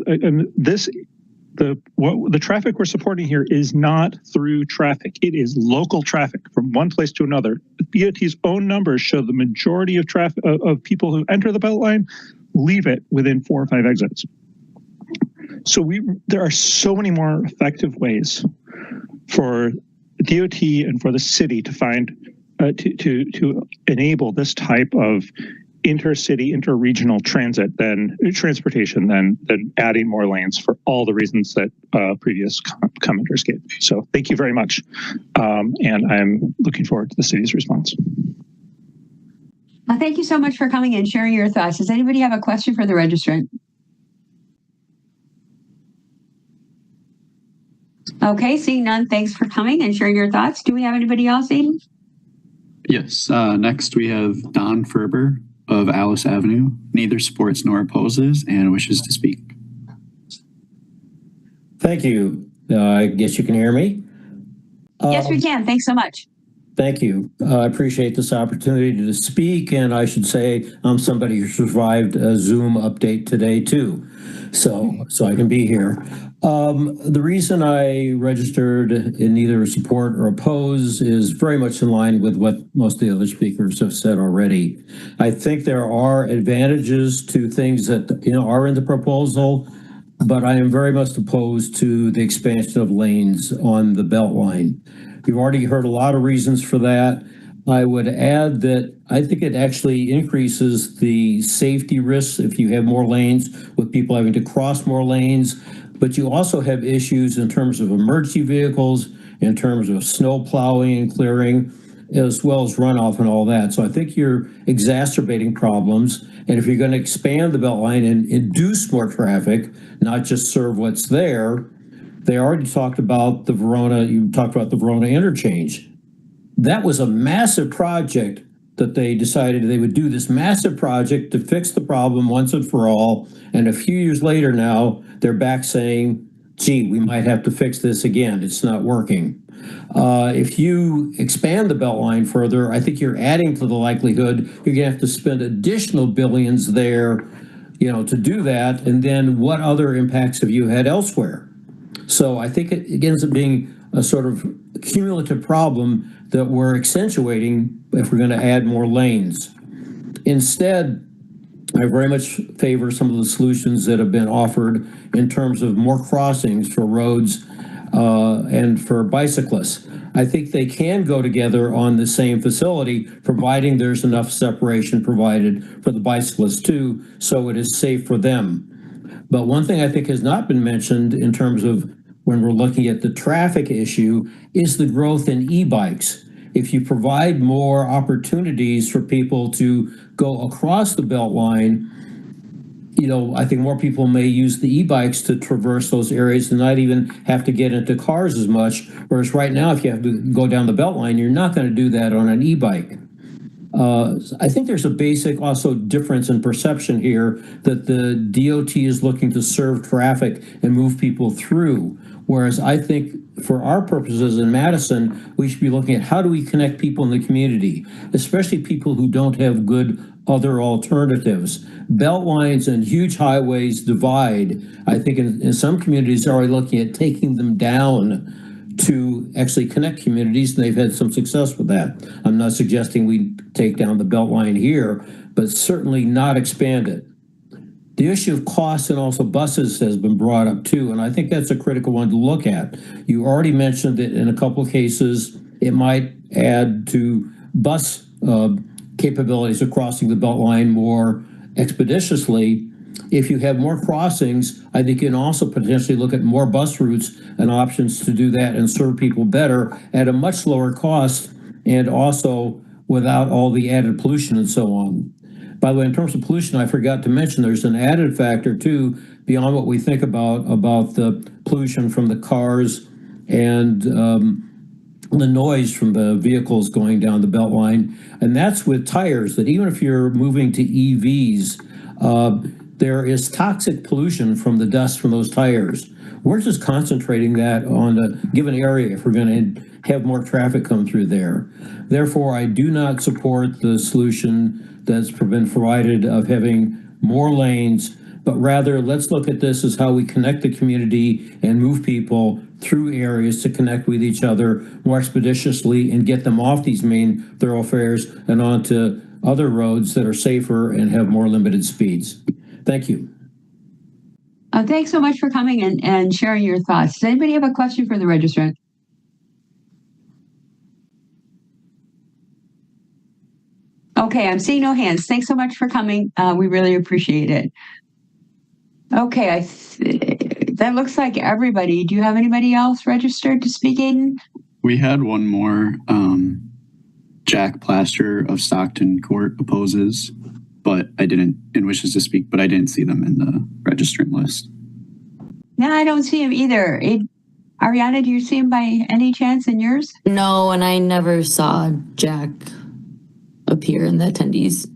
the traffic we're supporting here is not through traffic. It is local traffic from one place to another. BOT's own numbers show the majority of traffic of people who enter the Beltline leave it within 4 or 5 exits. So there are so many more effective ways for DOT and for the city to find to enable this type of intercity, interregional transportation than adding more lanes for all the reasons that previous commenters gave. So thank you very much. And I'm looking forward to the city's response. Thank you so much for coming and sharing your thoughts. Does anybody have a question for the registrant? Okay, seeing none, thanks for coming and sharing your thoughts. Do we have anybody else, Aiden? Yes. Next, we have Don Ferber of Alice Avenue, neither supports nor opposes, and wishes to speak. Thank you. I guess you can hear me? Yes, we can. Thanks so much. Thank you. I appreciate this opportunity to speak, and I should say I'm somebody who survived a Zoom update today too, so I can be here. The reason I registered in neither support or oppose is very much in line with what most of the other speakers have said already. I think there are advantages to things that are in the proposal, but I am very much opposed to the expansion of lanes on the Beltline. You've already heard a lot of reasons for that. I would add that I think it actually increases the safety risks if you have more lanes with people having to cross more lanes, but you also have issues in terms of emergency vehicles, in terms of snow plowing and clearing, as well as runoff and all that. So I think you're exacerbating problems. And if you're going to expand the Beltline and induce more traffic, not just serve what's there, they already talked about the Verona interchange. That was a massive project that they decided they would do, this massive project to fix the problem once and for all. And a few years later now, they're back saying, gee, we might have to fix this again. It's not working. If you expand the Beltline further, I think you're adding to the likelihood you're going to have to spend additional billions there, to do that. And then what other impacts have you had elsewhere? So I think it ends up being a sort of cumulative problem that we're accentuating if we're going to add more lanes. Instead, I very much favor some of the solutions that have been offered in terms of more crossings for roads and for bicyclists. I think they can go together on the same facility, providing there's enough separation provided for the bicyclists too, so it is safe for them. But one thing I think has not been mentioned in terms of when we're looking at the traffic issue is the growth in e-bikes. If you provide more opportunities for people to go across the Beltline, I think more people may use the e-bikes to traverse those areas and not even have to get into cars as much. Whereas right now, if you have to go down the Beltline, you're not going to do that on an e-bike. I think there's a basic also difference in perception here that the DOT is looking to serve traffic and move people through. Whereas I think for our purposes in Madison, we should be looking at how do we connect people in the community, especially people who don't have good other alternatives. Beltlines and huge highways divide. I think in some communities are already looking at taking them down to actually connect communities, and they've had some success with that. I'm not suggesting we take down the Beltline here, but certainly not expand it. The issue of costs and also buses has been brought up too, and I think that's a critical one to look at. You already mentioned that in a couple of cases, it might add to bus capabilities of crossing the Beltline more expeditiously. If you have more crossings, I think you can also potentially look at more bus routes and options to do that and serve people better at a much lower cost and also without all the added pollution and so on. By the way, in terms of pollution, I forgot to mention there's an added factor too, beyond what we think about the pollution from the cars and the noise from the vehicles going down the Beltline. And that's with tires, that even if you're moving to EVs, there is toxic pollution from the dust from those tires. We're just concentrating that on a given area if we're going to have more traffic come through there. Therefore, I do not support the solution that's been provided of having more lanes, but rather let's look at this as how we connect the community and move people through areas to connect with each other more expeditiously and get them off these main thoroughfares and onto other roads that are safer and have more limited speeds. Thank you. Thanks so much for coming and sharing your thoughts. Does anybody have a question for the registrant? Okay, I'm seeing no hands. Thanks so much for coming. We really appreciate it. Okay, that looks like everybody. Do you have anybody else registered to speak, Aiden? We had one more. Jack Plaster of Stockton Court opposes, but I didn't, and wishes to speak, but I didn't see them in the registrant list. No, I don't see him either. Ariana, do you see him by any chance in yours? No, and I never saw Jack appear in the attendees.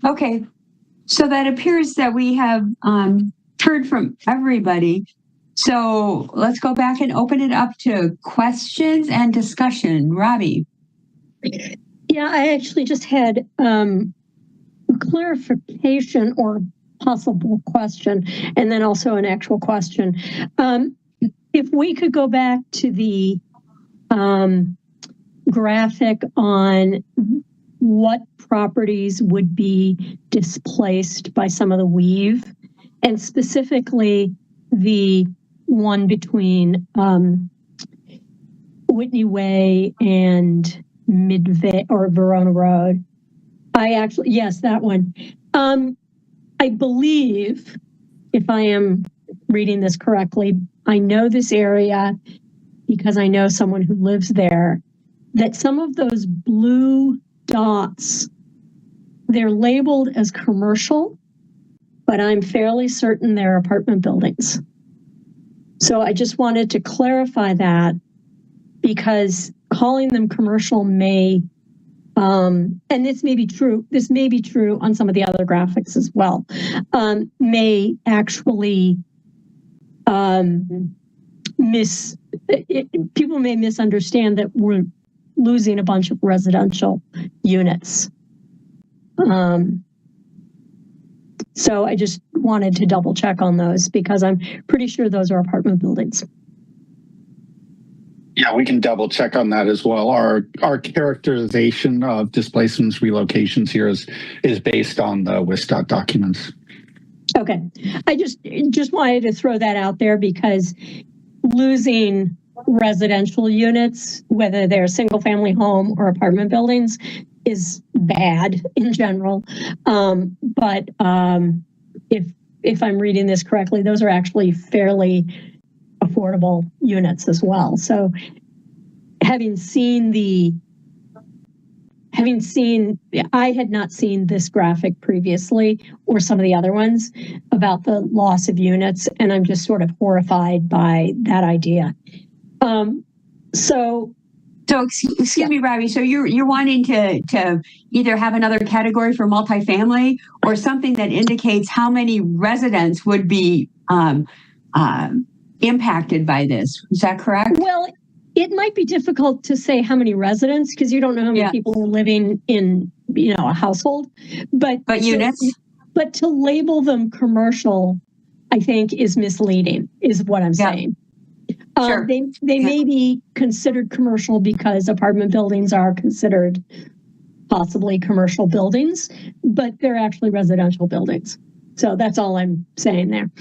Okay, so that appears that we have heard from everybody. So let's go back and open it up to questions and discussion. Robbie. Yeah, I actually just had a clarification or possible question, and then also an actual question. If we could go back to the graphic on what properties would be displaced by some of the weave, and specifically the one between Whitney Way and Midway or Verona Road. Yes, that one. I believe, if I am reading this correctly, I know this area because I know someone who lives there, that some of those blue dots, they're labeled as commercial, but I'm fairly certain they're apartment buildings. So I just wanted to clarify that, because calling them commercial may, and this may be true on some of the other graphics as well, may actually people may misunderstand that we're losing a bunch of residential units. So I just wanted to double check on those, because I'm pretty sure those are apartment buildings. Yeah, we can double check on that as well. Our characterization of displacements, relocations here is based on the WSDOT documents. Okay, I just wanted to throw that out there, because losing residential units, whether they're single family home or apartment buildings, is bad in general. But if I'm reading this correctly, those are actually fairly affordable units as well. So having seen the having seen, I had not seen this graphic previously or some of the other ones about the loss of units, and I'm just sort of horrified by that idea. So excuse me, Robbie. So you're wanting to either have another category for multifamily or something that indicates how many residents would be impacted by this. Is that correct? Well, it might be difficult to say how many residents because you don't know how many people are living in, a household. But units. But to label them commercial, I think is misleading. Is what I'm saying. Sure. They may be considered commercial because apartment buildings are considered possibly commercial buildings, but they're actually residential buildings. So that's all I'm saying there.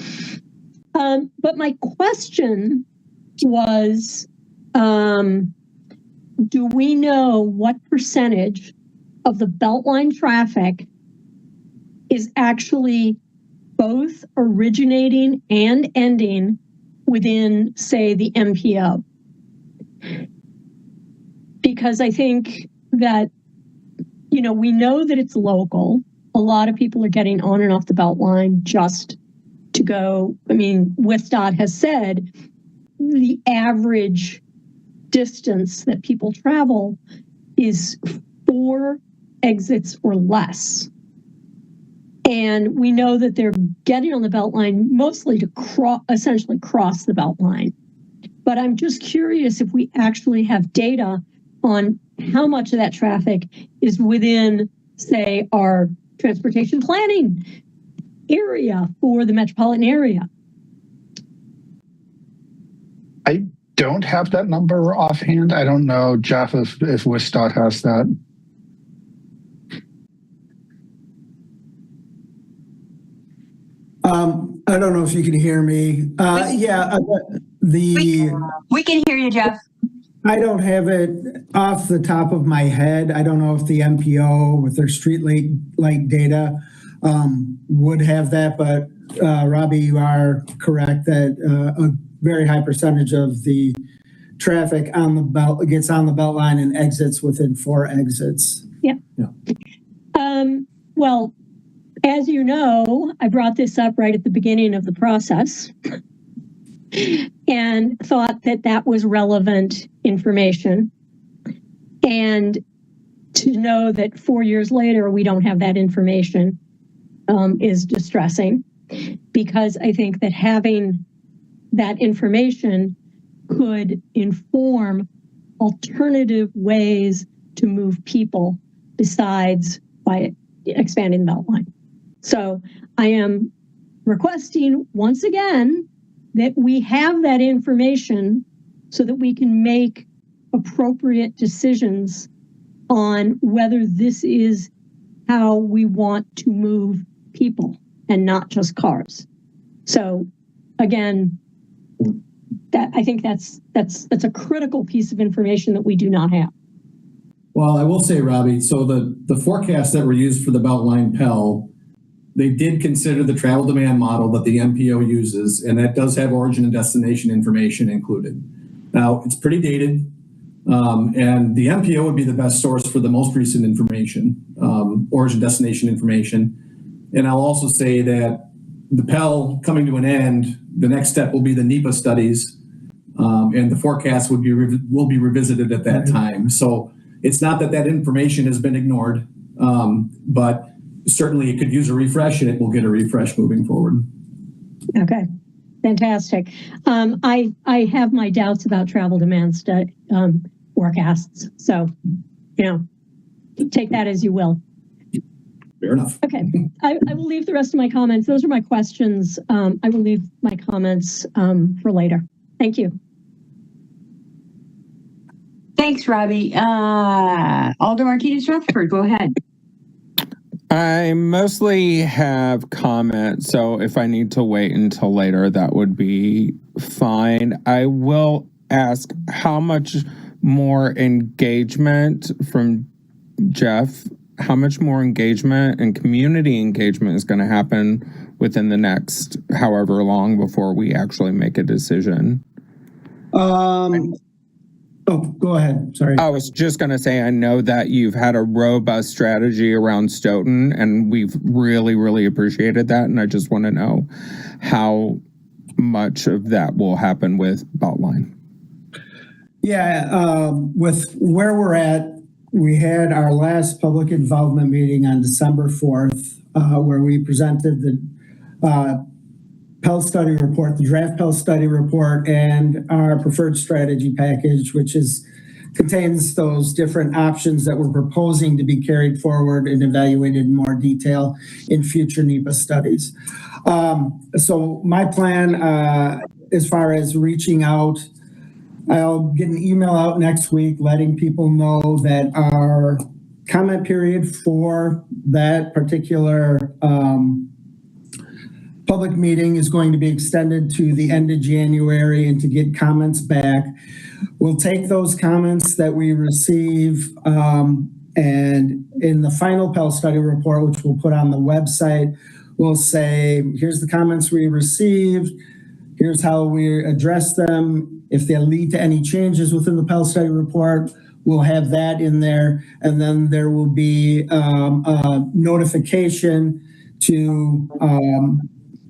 But my question was, do we know what percentage of the Beltline traffic is actually both originating and ending within, say, the MPO? Because I think that, we know that it's local. A lot of people are getting on and off the Beltline just to go. I mean, WSDOT has said the average distance that people travel is 4 exits or less. And we know that they're getting on the Beltline mostly to essentially cross the Beltline. But I'm just curious if we actually have data on how much of that traffic is within, say, our transportation planning area for the metropolitan area. I don't have that number offhand. I don't know, Jeff, if WSDOT has that. I don't know if you can hear me. We can hear you, Jeff. I don't have it off the top of my head. I don't know if the MPO with their street light data would have that, but Robbie, you are correct that a very high percentage of the traffic on the belt gets on the Beltline and exits within 4 exits. Yep. Well, as you know, I brought this up right at the beginning of the process and thought that that was relevant information. And to know that 4 years later, we don't have that information is distressing, because I think that having that information could inform alternative ways to move people besides by expanding the Beltline. So I am requesting once again that we have that information so that we can make appropriate decisions on whether this is how we want to move people and not just cars. So again, that I think that's a critical piece of information that we do not have. Well, I will say, Robbie, so the forecasts that were used for the Beltline Pell, they did consider the travel demand model that the MPO uses, and that does have origin and destination information included. Now, it's pretty dated, and the MPO would be the best source for the most recent information, origin destination information. And I'll also say that the Pell coming to an end, the next step will be the NEPA studies, and the forecast will be revisited at that time. So it's not that information has been ignored, but certainly it could use a refresh, and it will get a refresh moving forward. Okay, fantastic. I have my doubts about travel demand forecasts. So, take that as you will. Fair enough. Okay, I will leave the rest of my comments. Those are my questions. I will leave my comments for later. Thank you. Thanks, Robbie. Alder Martinez-Rutherford, go ahead. I mostly have comments, so if I need to wait until later, that would be fine. I will ask how much more engagement from Jeff, how much more engagement and community engagement is going to happen within the next however long before we actually make a decision? Oh, go ahead. Sorry. I was just going to say, I know that you've had a robust strategy around Stoughton, and we've really, really appreciated that. And I just want to know how much of that will happen with Beltline. Yeah, with where we're at, we had our last public involvement meeting on December 4th, where we presented the Pell study report, the draft Pell study report, and our preferred strategy package, which contains those different options that we're proposing to be carried forward and evaluated in more detail in future NEPA studies. So my plan, as far as reaching out, I'll get an email out next week letting people know that our comment period for that particular public meeting is going to be extended to the end of January, and to get comments back. We'll take those comments that we receive, and in the final Pell study report, which we'll put on the website, we'll say, here's the comments we received, here's how we address them. If they lead to any changes within the Pell study report, we'll have that in there. And then there will be a notification to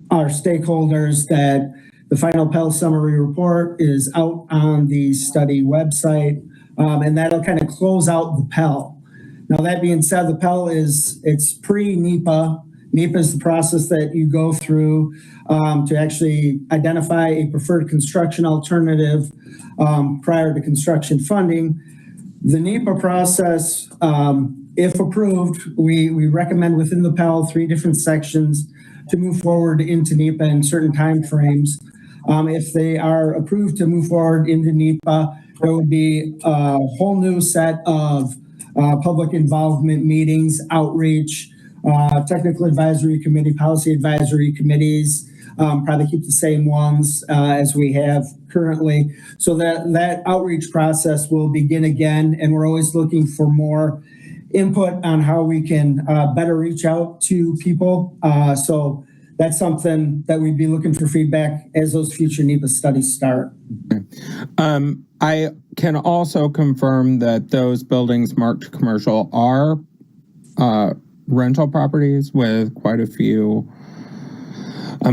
our stakeholders that the final Pell summary report is out on the study website, and that'll kind of close out the Pell. Now, that being said, the Pell it's pre-NEPA. NEPA is the process that you go through to actually identify a preferred construction alternative prior to construction funding. The NEPA process, if approved, we recommend within the Pell 3 different sections to move forward into NEPA in certain timeframes. If they are approved to move forward into NEPA, there would be a whole new set of public involvement meetings, outreach, technical advisory committee, policy advisory committees, probably keep the same ones as we have currently. So that outreach process will begin again, and we're always looking for more input on how we can better reach out to people. So that's something that we'd be looking for feedback as those future NEPA studies start. I can also confirm that those buildings marked commercial are rental properties with quite a few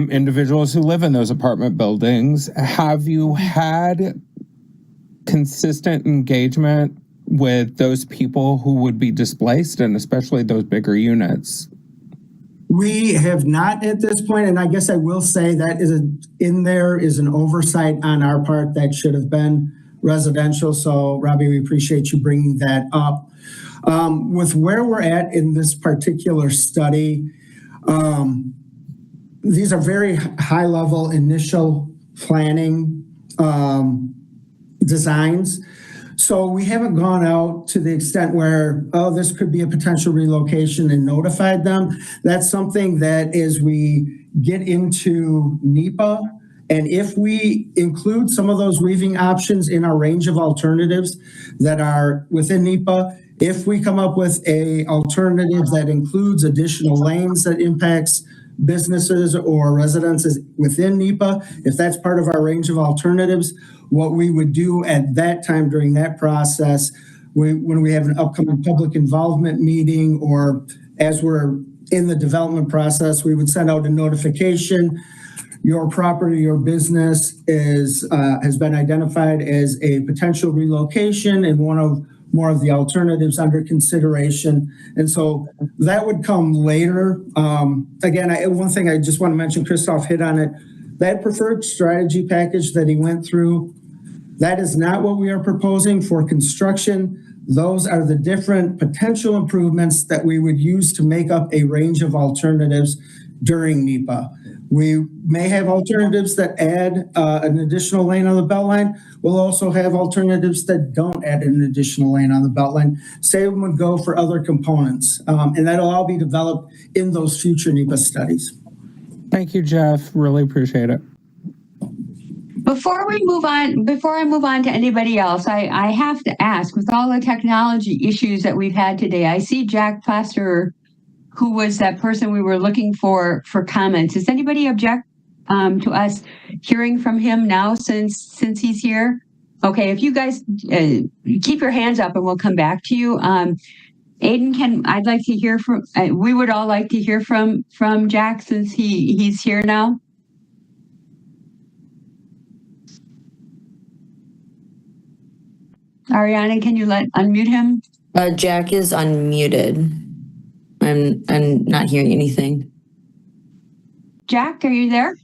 individuals who live in those apartment buildings. Have you had consistent engagement with those people who would be displaced, and especially those bigger units? We have not at this point, and I guess I will say that is an oversight on our part. That should have been residential. So, Robbie, we appreciate you bringing that up. With where we're at in this particular study, these are very high-level initial planning designs. So we haven't gone out to the extent where, this could be a potential relocation and notified them. That's something that as we get into NEPA, and if we include some of those weaving options in our range of alternatives that are within NEPA, if we come up with a alternative that includes additional lanes that impacts businesses or residences within NEPA, if that's part of our range of alternatives, what we would do at that time during that process, when we have an upcoming public involvement meeting, or as we're in the development process, we would send out a notification. Your property, your business has been identified as a potential relocation and one of more of the alternatives under consideration. And so that would come later. Again, one thing I just want to mention, Christoph hit on it, that preferred strategy package that he went through, that is not what we are proposing for construction. Those are the different potential improvements that we would use to make up a range of alternatives during NEPA. We may have alternatives that add an additional lane on the Beltline. We'll also have alternatives that don't add an additional lane on the Beltline. Same would go for other components. And that'll all be developed in those future NEPA studies. Thank you, Jeff. Really appreciate it. Before I move on to anybody else, I have to ask, with all the technology issues that we've had today, I see Jack Plaster, who was that person we were looking for comments. Does anybody object to us hearing from him now since he's here? Okay, if you guys keep your hands up and we'll come back to you. Aiden, I'd like to hear from, we would all like to hear from Jack since he's here now. Ariana, can you unmute him? Jack is unmuted. I'm not hearing anything. Jack, are you there?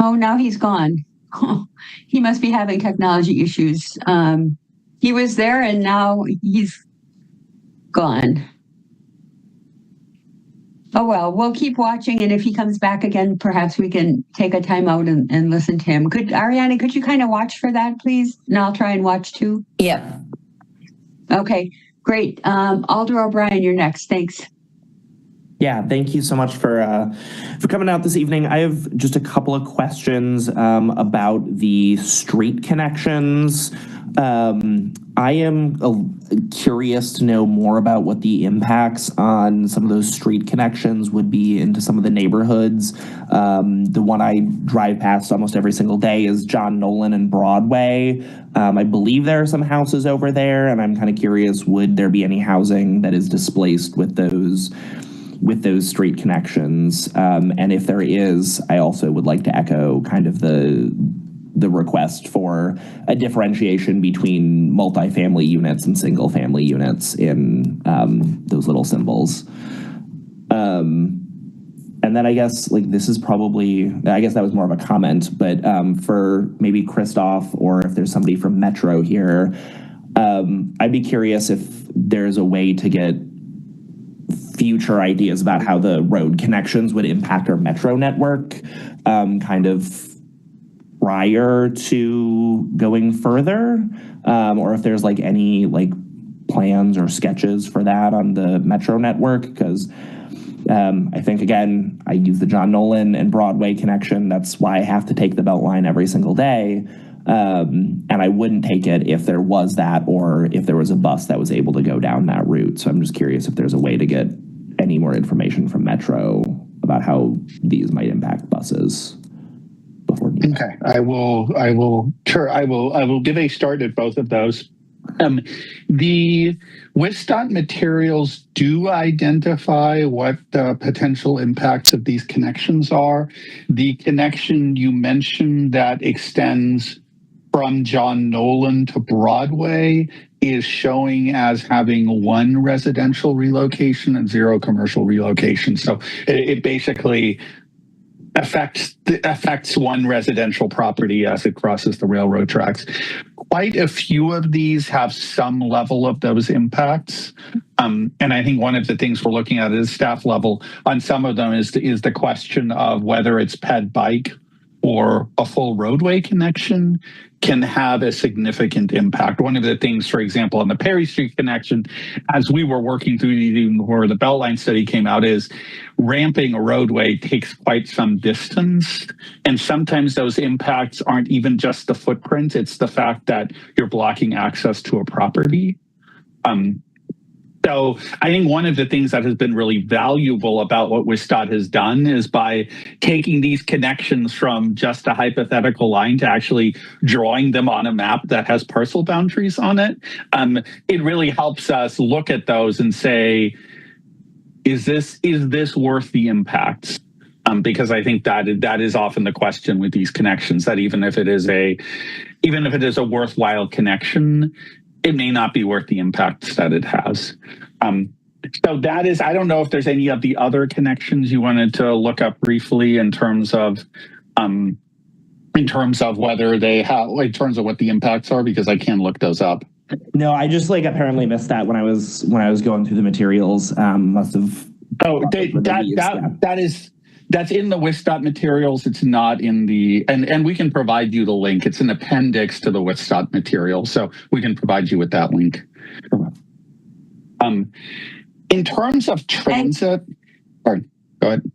Oh, now he's gone. He must be having technology issues. He was there and now he's gone. Oh, well, we'll keep watching. And if he comes back again, perhaps we can take a time out and listen to him. Ariana, could you kind of watch for that, please? And I'll try and watch too. Yep. Okay, great. Alder O'Brien, you're next. Thanks. Yeah, thank you so much for coming out this evening. I have just a couple of questions about the street connections. I am curious to know more about what the impacts on some of those street connections would be into some of the neighborhoods. The one I drive past almost every single day is John Nolan and Broadway. I believe there are some houses over there, and I'm kind of curious, would there be any housing that is displaced with those street connections? And if there is, I also would like to echo kind of the request for a differentiation between multifamily units and single family units in those little symbols. And then I guess this is probably, I guess that was more of a comment, but for maybe Christoph or if there's somebody from Metro here, I'd be curious if there's a way to get future ideas about how the road connections would impact our metro network, kind of prior to going further, or if there's any plans or sketches for that on the metro network, because I think, again, I use the John Nolan and Broadway connection. That's why I have to take the Beltline every single day. And I wouldn't take it if there was that, or if there was a bus that was able to go down that route. So I'm just curious if there's a way to get any more information from Metro about how these might impact buses. Okay, I will give a start at both of those. The WISDOT materials do identify what the potential impacts of these connections are. The connection you mentioned that extends from John Nolan to Broadway is showing as having 1 residential relocation and 0 commercial relocation. So it basically affects 1 residential property as it crosses the railroad tracks. Quite a few of these have some level of those impacts. And I think one of the things we're looking at is staff level on some of them is the question of whether it's ped bike or a full roadway connection can have a significant impact. One of the things, for example, on the Perry Street connection, as we were working through where the Beltline study came out, is ramping a roadway takes quite some distance. And sometimes those impacts aren't even just the footprint, it's the fact that you're blocking access to a property. So I think one of the things that has been really valuable about what WISDOT has done is by taking these connections from just a hypothetical line to actually drawing them on a map that has parcel boundaries on it. It really helps us look at those and say, is this worth the impacts? Because I think that is often the question with these connections, that even if it is a worthwhile connection, it may not be worth the impacts that it has. So that is, I don't know if there's any of the other connections you wanted to look up briefly in terms of whether they have, in terms of what the impacts are, because I can look those up. No, I just apparently missed that when I was going through the materials. Must have. Oh, that's in the WISDOT materials. It's not in the, and we can provide you the link. It's an appendix to the WISDOT material, so we can provide you with that link. In terms of transit, go ahead.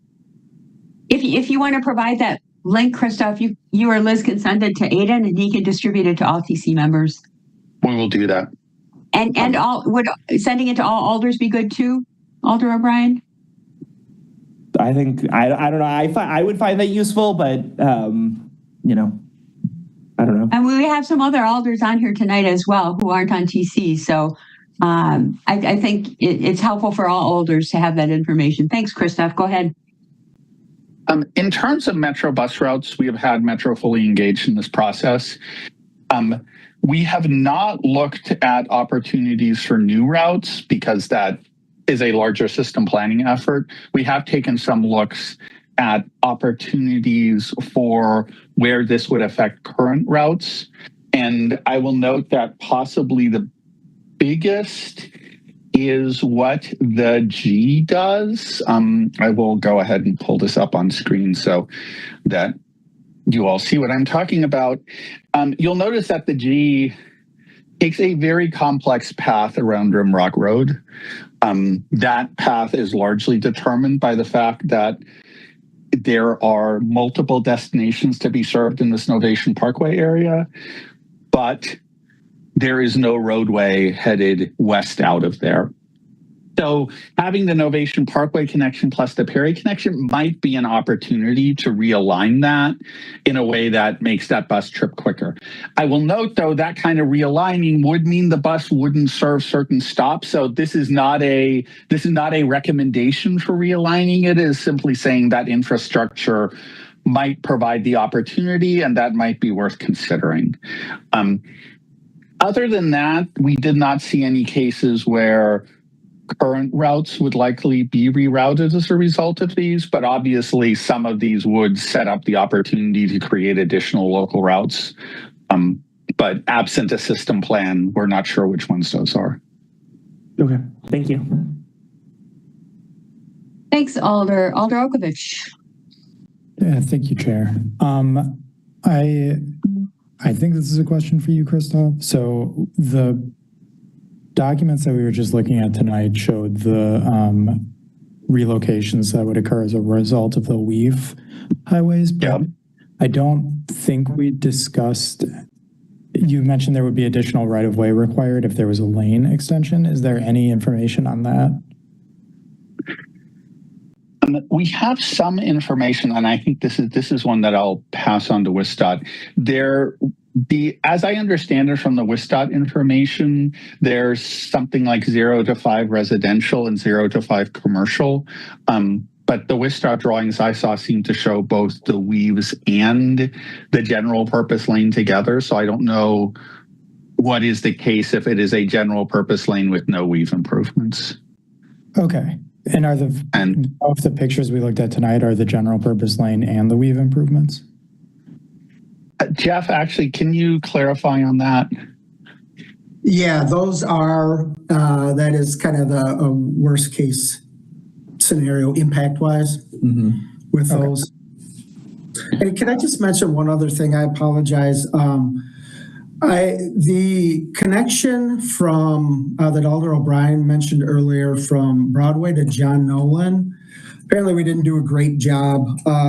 If you want to provide that link, Christoph, you or Liz can send it to Aiden and he can distribute it to all TC members. We will do that. And would sending it to all alders be good too, Alder O'Brien? I think, I don't know, I would find that useful, but, you know, I don't know. And we have some other alders on here tonight as well who aren't on TC. So I think it's helpful for all alders to have that information. Thanks, Christoph. Go ahead. In terms of Metro bus routes, we have had Metro fully engaged in this process. We have not looked at opportunities for new routes because that is a larger system planning effort. We have taken some looks at opportunities for where this would affect current routes. And I will note that possibly the biggest is what the G does. I will go ahead and pull this up on screen so that you all see what I'm talking about. You'll notice that the G takes a very complex path around Rimrock Road. That path is largely determined by the fact that there are multiple destinations to be served in this Novation Parkway area, but there is no roadway headed west out of there. So having the Novation Parkway connection plus the Perry connection might be an opportunity to realign that in a way that makes that bus trip quicker. I will note, though, that kind of realigning would mean the bus wouldn't serve certain stops. So this is not a recommendation for realigning. It is simply saying that infrastructure might provide the opportunity, and that might be worth considering. Other than that, we did not see any cases where current routes would likely be rerouted as a result of these, but obviously some of these would set up the opportunity to create additional local routes. But absent a system plan, we're not sure which ones those are. Okay, thank you. Thanks, Alder Okovich. Yeah, thank you, Chair. I think this is a question for you, Christoph. So the documents that we were just looking at tonight showed the relocations that would occur as a result of the weave highways, but I don't think we discussed, you mentioned there would be additional right-of-way required if there was a lane extension. Is there any information on that? We have some information, and I think this is one that I'll pass on to WSDOT. As I understand it from the WSDOT information, there's something like 0 to 5 residential and 0 to 5 commercial. But the WSDOT drawings I saw seem to show both the weaves and the general purpose lane together. So I don't know what is the case if it is a general purpose lane with no weave improvements. Okay. And of the pictures we looked at tonight, are the general purpose lane and the weave improvements? Jeff, actually, can you clarify on that? Yeah, those are, that is kind of the worst case scenario impact wise with those. And can I just mention one other thing? I apologize. The connection from that Alder O'Brien mentioned earlier from Broadway to John Nolan, apparently we didn't do a great job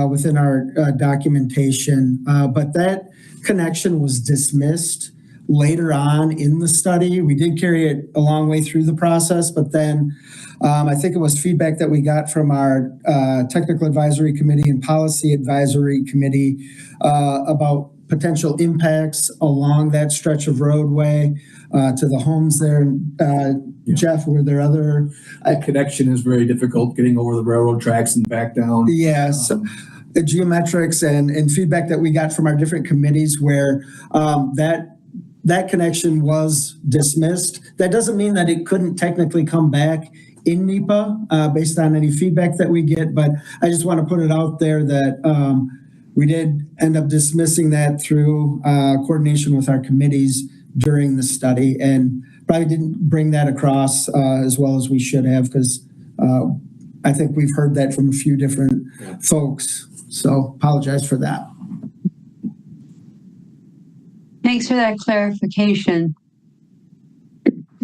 within our documentation, but that connection was dismissed later on in the study. We did carry it a long way through the process, but then I think it was feedback that we got from our Technical Advisory Committee and Policy Advisory Committee about potential impacts along that stretch of roadway to the homes there. Jeff, were there other? That connection is very difficult, getting over the railroad tracks and back down. Yes. The geometrics and feedback that we got from our different committees where that connection was dismissed. That doesn't mean that it couldn't technically come back in NEPA based on any feedback that we get, but I just want to put it out there that we did end up dismissing that through coordination with our committees during the study, and probably didn't bring that across as well as we should have, because I think we've heard that from a few different folks. So apologize for that. Thanks for that clarification.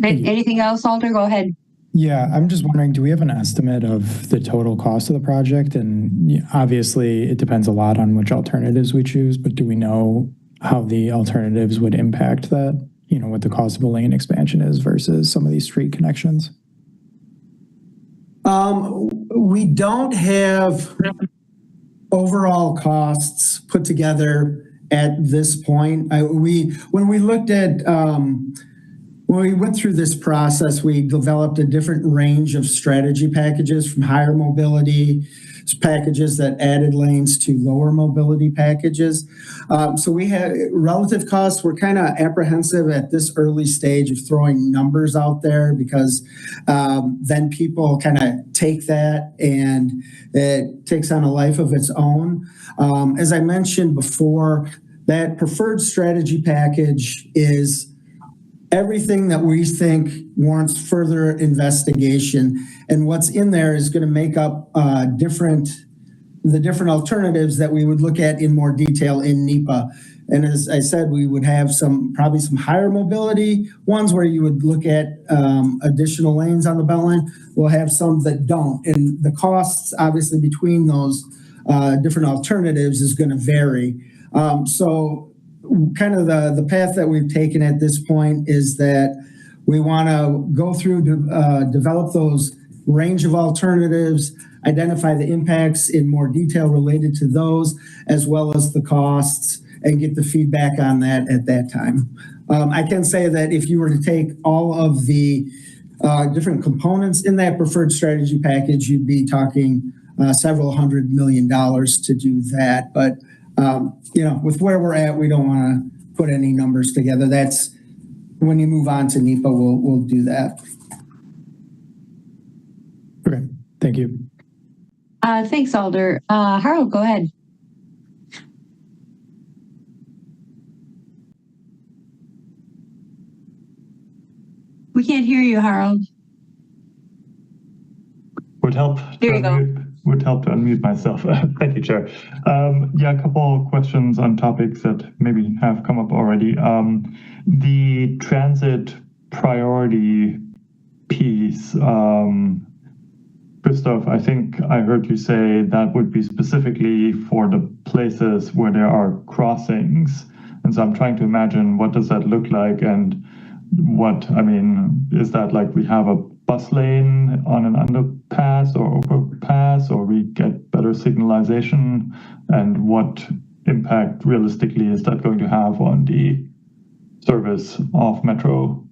Anything else, Alder? Go ahead. Yeah, I'm just wondering, do we have an estimate of the total cost of the project? And obviously it depends a lot on which alternatives we choose, but do we know how the alternatives would impact that? You know, what the cost of a lane expansion is versus some of these street connections? We don't have overall costs put together at this point. When we looked at, when we went through this process, we developed a different range of strategy packages, from higher mobility packages that added lanes to lower mobility packages. So we had relative costs. We're kind of apprehensive at this early stage of throwing numbers out there, because then people kind of take that and it takes on a life of its own. As I mentioned before, that preferred strategy package is everything that we think warrants further investigation. And what's in there is going to make up the different alternatives that we would look at in more detail in NEPA. And as I said, we would have probably some higher mobility ones where you would look at additional lanes on the Beltline. We'll have some that don't. And the costs, obviously, between those different alternatives is going to vary. So kind of the path that we've taken at this point is that we want to go through, develop those range of alternatives, identify the impacts in more detail related to those, as well as the costs, and get the feedback on that at that time. I can say that if you were to take all of the different components in that preferred strategy package, you'd be talking several $100 million to do that. But with where we're at, we don't want to put any numbers together. That's when you move on to NEPA, we'll do that. Okay, thank you. Thanks, Alder. Harold, go ahead. We can't hear you, Harold. Would help. There you go. Would help to unmute myself. Thank you, Chair. A couple of questions on topics that maybe have come up already. The transit priority piece, Christoph, I think I heard you say that would be specifically for the places where there are crossings. And so I'm trying to imagine, what does that look like? And is that like we have a bus lane on an underpass or overpass, or we get better signalization? And what impact realistically is that going to have on the service of Metro?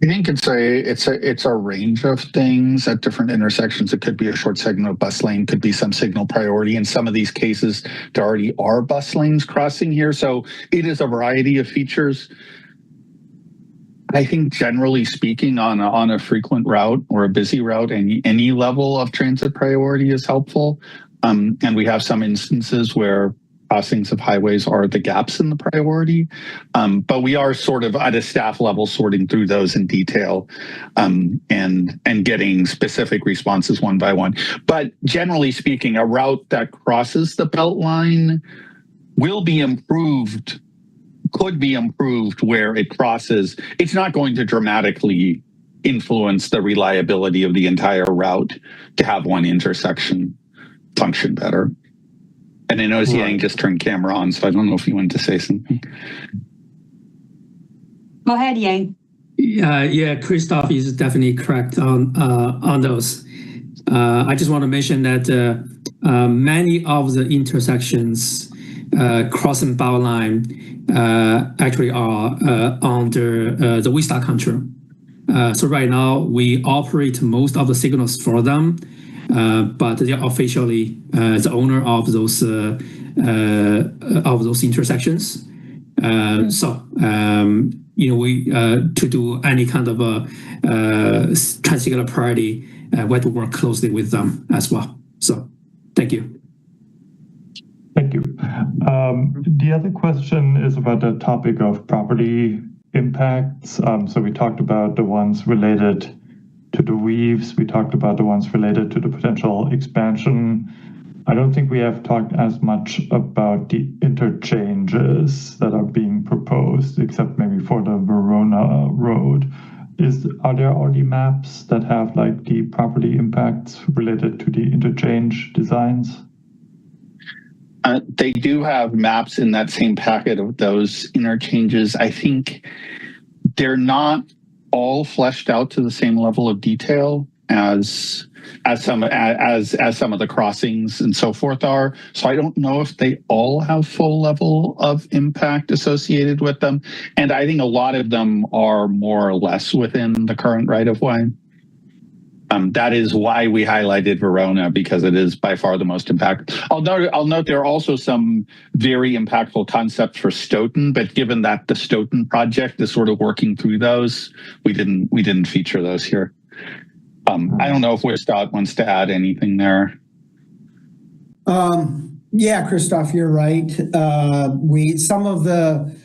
I think it's a range of things at different intersections. It could be a short segment of bus lane, could be some signal priority. In some of these cases, there already are bus lanes crossing here. So it is a variety of features. I think generally speaking, on a frequent route or a busy route, any level of transit priority is helpful. And we have some instances where crossings of highways are the gaps in the priority. But we are sort of at a staff level sorting through those in detail and getting specific responses one by one. But generally speaking, a route that crosses the Beltline will be improved, could be improved where it crosses. It's not going to dramatically influence the reliability of the entire route to have one intersection function better. And I noticed Yang just turned camera on, so I don't know if you wanted to say something. Go ahead, Yang. Yeah, Christoph is definitely correct on those. I just want to mention that many of the intersections crossing Beltline actually are under the VSTAR control. So right now we operate most of the signals for them, but they are officially the owner of those intersections. We to do any kind of a transit priority, we have to work closely with them as well. So thank you. Thank you. The other question is about the topic of property impacts. So we talked about the ones related to the weaves. We talked about the ones related to the potential expansion. I don't think we have talked as much about the interchanges that are being proposed, except maybe for the Verona Road. Are there already maps that have like the property impacts related to the interchange designs? They do have maps in that same packet of those interchanges. I think they're not all fleshed out to the same level of detail as some of the crossings and so forth are. So I don't know if they all have full level of impact associated with them. And I think a lot of them are more or less within the current right of way. That is why we highlighted Verona, because it is by far the most impactful. I'll note there are also some very impactful concepts for Stoughton, but given that the Stoughton project is sort of working through those, we didn't feature those here. I don't know if Wisdot wants to add anything there. Yeah, Christoph, you're right. Some of the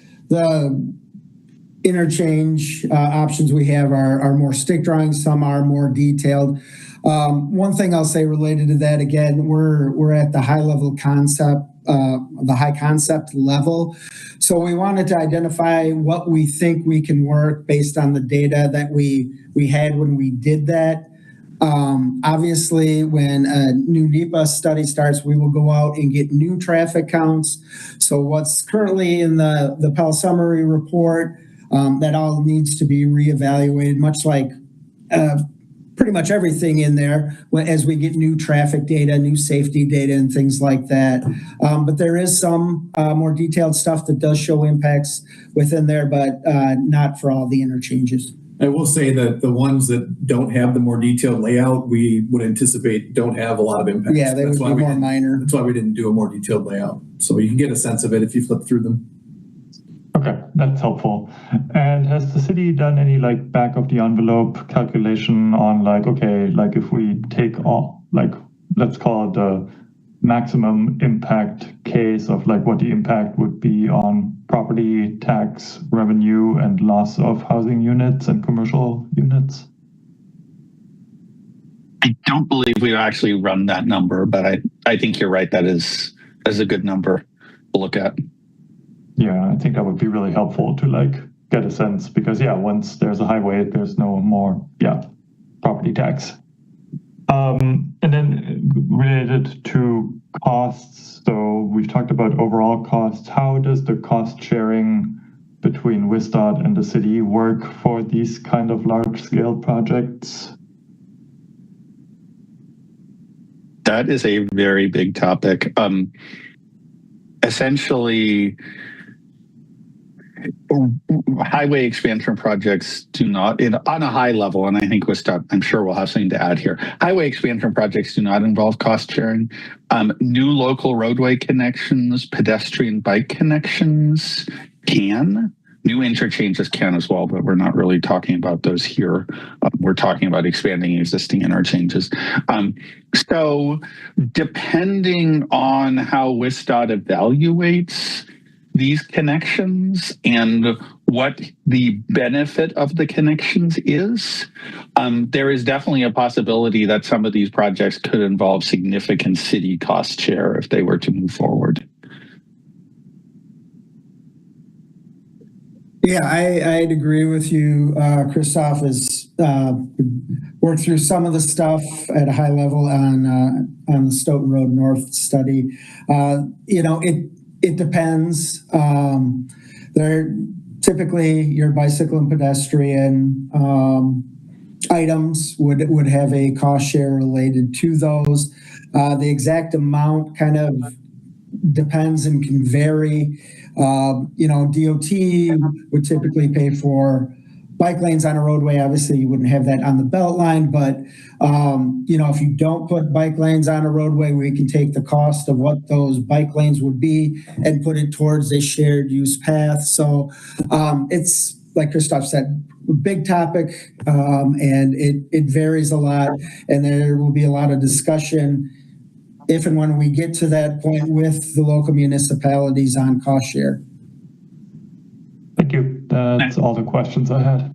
interchange options we have are more stick drawings, some are more detailed. One thing I'll say related to that, again, we're at the high level concept, the high concept level. So we wanted to identify what we think we can work based on the data that we had when we did that. Obviously, when a new NEPA study starts, we will go out and get new traffic counts. So what's currently in the Pell summary report, that all needs to be reevaluated, much like pretty much everything in there as we get new traffic data, new safety data, and things like that. But there is some more detailed stuff that does show impacts within there, but not for all the interchanges. I will say that the ones that don't have the more detailed layout, we would anticipate don't have a lot of impact. Yeah, they would be more minor. That's why we didn't do a more detailed layout. So you can get a sense of it if you flip through them. Okay, that's helpful. And has the city done any like back of the envelope calculation on like, okay, like if we take all, like, let's call it the maximum impact case of like what the impact would be on property tax revenue and loss of housing units and commercial units? I don't believe we've actually run that number, but I think you're right. That is a good number to look at. Yeah, I think that would be really helpful to like get a sense because once there's a highway, there's no more property tax. And then related to costs, so we've talked about overall costs. How does the cost sharing between Wisdot and the city work for these kind of large scale projects? That is a very big topic. Essentially, highway expansion projects do not, on a high level, and I think I'm sure we'll have something to add here. Highway expansion projects do not involve cost sharing. New local roadway connections, pedestrian bike connections can. New interchanges can as well, but we're not really talking about those here. We're talking about expanding existing interchanges. So depending on how Wisdot evaluates these connections and what the benefit of the connections is, there is definitely a possibility that some of these projects could involve significant city cost share if they were to move forward. Yeah, I'd agree with you. Christoph has worked through some of the stuff at a high level on the Stoughton Road North study. It depends. They're typically your bicycle and pedestrian items would have a cost share related to those. The exact amount kind of depends and can vary. DOT would typically pay for bike lanes on a roadway. Obviously, you wouldn't have that on the Beltline, but if you don't put bike lanes on a roadway, we can take the cost of what those bike lanes would be and put it towards a shared use path. So it's, like Christoph said, a big topic, and it varies a lot, and there will be a lot of discussion if and when we get to that point with the local municipalities on cost share. Thank you. That's all the questions I had.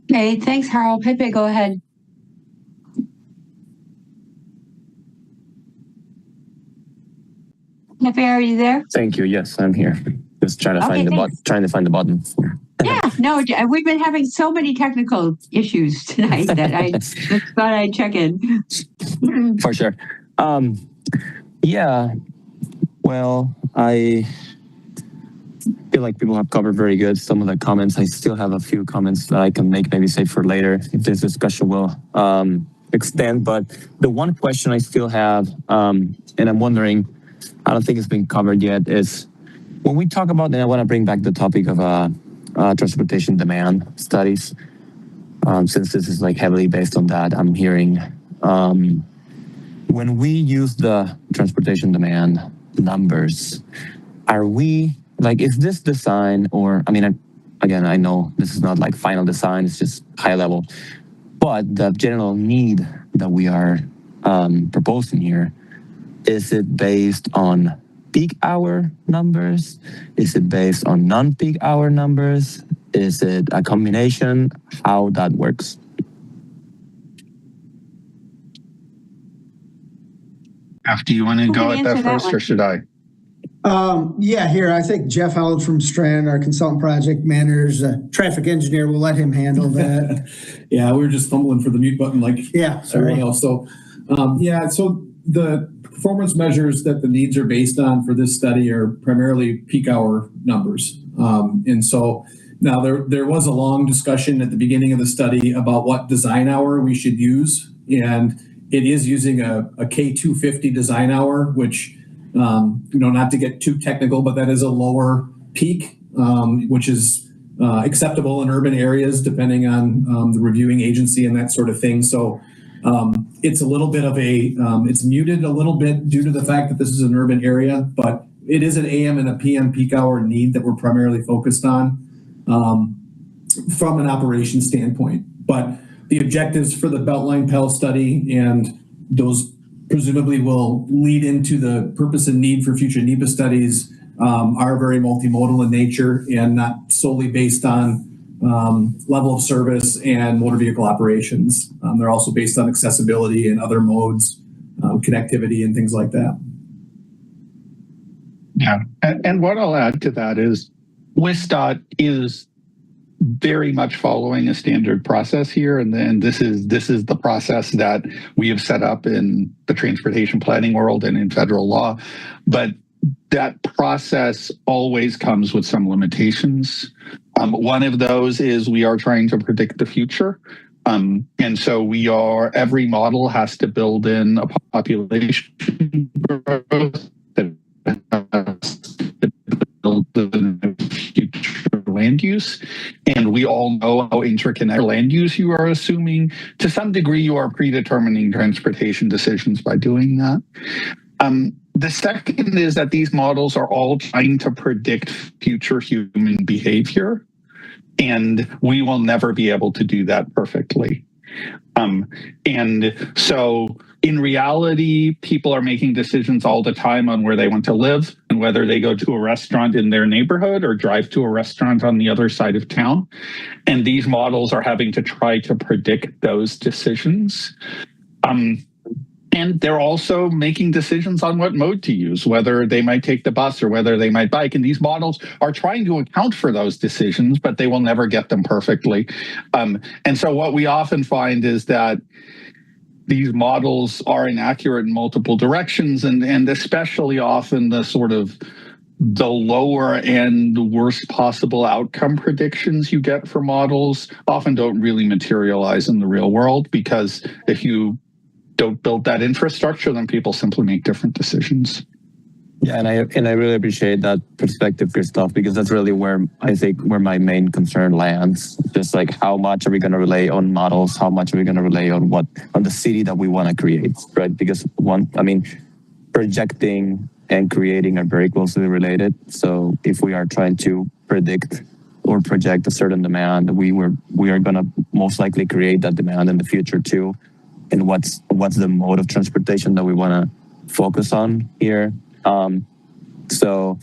Okay, thanks, Harold. Pepe, go ahead. Pepe, are you there? Thank you. Yes, I'm here. Just trying to find the button. Trying to find the button. Yeah, no, we've been having so many technical issues tonight that I just thought I'd check in. For sure. Well, feel like people have covered very good some of the comments. I still have a few comments that I can make, maybe save for later if this discussion will extend. But the one question I still have, and I'm wondering, I don't think it's been covered yet, is when we talk about, and I want to bring back the topic of transportation demand studies, since this is like heavily based on that, I'm hearing when we use the transportation demand numbers, are we like, is this design, or I mean, again, I know this is not like final design, it's just high level, but the general need that we are proposing here, is it based on peak hour numbers? Is it based on non-peak hour numbers? Is it a combination? How that works? Do you want to go at that first, or should I? Yeah, here, I think Jeff Howland from Strand, our consultant project manager, traffic engineer, will let him handle that. Yeah, we were just fumbling for the mute button like everyone else. So, so the performance measures that the needs are based on for this study are primarily peak hour numbers. And so now there was a long discussion at the beginning of the study about what design hour we should use. And it is using a K250 design hour, which, not to get too technical, but that is a lower peak, which is acceptable in urban areas, depending on the reviewing agency and that sort of thing. So it's a little bit of it's muted a little bit due to the fact that this is an urban area, but it is an AM and a PM peak hour need that we're primarily focused on from an operations standpoint. But the objectives for the Beltline Pell study, and those presumably will lead into the purpose and need for future NEPA studies, are very multimodal in nature and not solely based on level of service and motor vehicle operations. They're also based on accessibility and other modes, connectivity and things like that. Yeah, and what I'll add to that is WSDOT is very much following a standard process here, and then this is the process that we have set up in the transportation planning world and in federal law. But that process always comes with some limitations. One of those is we are trying to predict the future. And so every model has to build in a population growth that has to build the future land use. And we all know how interconnected land use you are assuming. To some degree, you are predetermining transportation decisions by doing that. The second is that these models are all trying to predict future human behavior, and we will never be able to do that perfectly. And so in reality, people are making decisions all the time on where they want to live and whether they go to a restaurant in their neighborhood or drive to a restaurant on the other side of town. And these models are having to try to predict those decisions. And they're also making decisions on what mode to use, whether they might take the bus or whether they might bike. And these models are trying to account for those decisions, but they will never get them perfectly. And so what we often find is that these models are inaccurate in multiple directions, and especially often the lower and worst possible outcome predictions you get for models often don't really materialize in the real world, because if you don't build that infrastructure, then people simply make different decisions. Yeah, and I really appreciate that perspective, Christoph, because that's really where I think where my main concern lands. Just like, how much are we going to rely on models? How much are we going to rely on the city that we want to create, right? Because projecting and creating are very closely related. So if we are trying to predict or project a certain demand, we are going to most likely create that demand in the future too. And what's the mode of transportation that we want to focus on here? So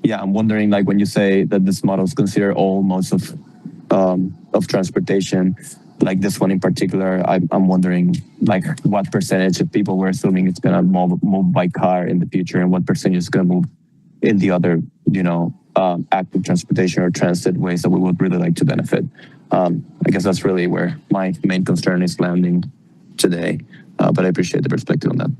yeah, I'm wondering, like, when you say that this model is consider all modes of transportation, like this one in particular, I'm wondering, like, what percentage of people we're assuming it's going to move by car in the future, and what percentage is going to move in the other, active transportation or transit ways that we would really like to benefit. I guess that's really where my main concern is landing today, but I appreciate the perspective on that.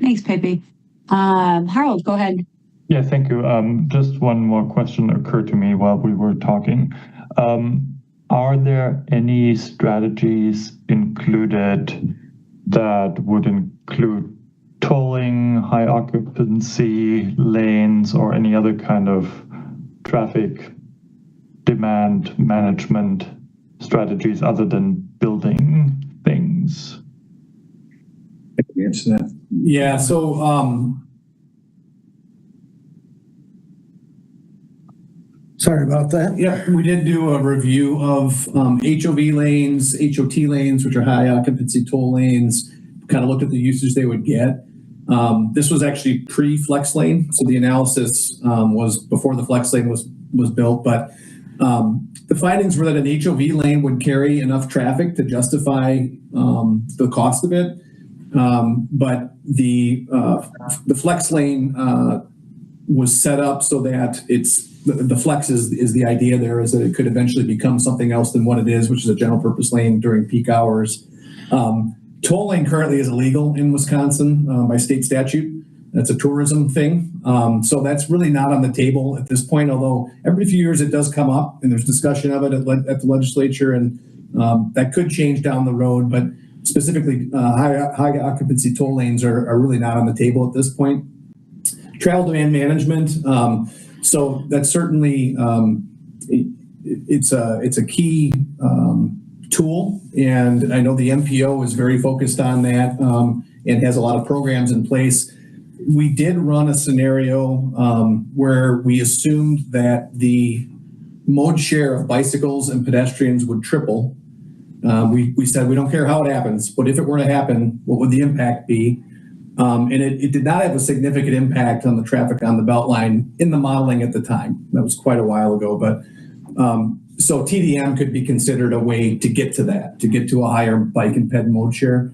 Thanks, Pepe. Harold, go ahead. Yeah, thank you. Just one more question occurred to me while we were talking. Are there any strategies included that would include tolling, high occupancy lanes, or any other kind of traffic demand management strategies other than building things? I can answer that. Yeah, so sorry about that. Yeah, we did do a review of HOV lanes, HOT lanes, which are high occupancy toll lanes, kind of looked at the usage they would get. This was actually pre-flex lane, so the analysis was before the flex lane was built, but the findings were that an HOV lane would carry enough traffic to justify the cost of it, but the flex lane was set up so that the flex is the idea there is that it could eventually become something else than what it is, which is a general purpose lane during peak hours. Tolling currently is illegal in Wisconsin by state statute. That's a tourism thing. So that's really not on the table at this point, although every few years it does come up and there's discussion of it at the legislature, and that could change down the road, but specifically high occupancy toll lanes are really not on the table at this point. Travel demand management. So that's certainly, it's a key tool, and I know the MPO is very focused on that and has a lot of programs in place. We did run a scenario where we assumed that the mode share of bicycles and pedestrians would triple. We said we don't care how it happens, but if it were to happen, what would the impact be? And it did not have a significant impact on the traffic on the Beltline in the modeling at the time. That was quite a while ago, but so TDM could be considered a way to get to that, to get to a higher bike and ped mode share.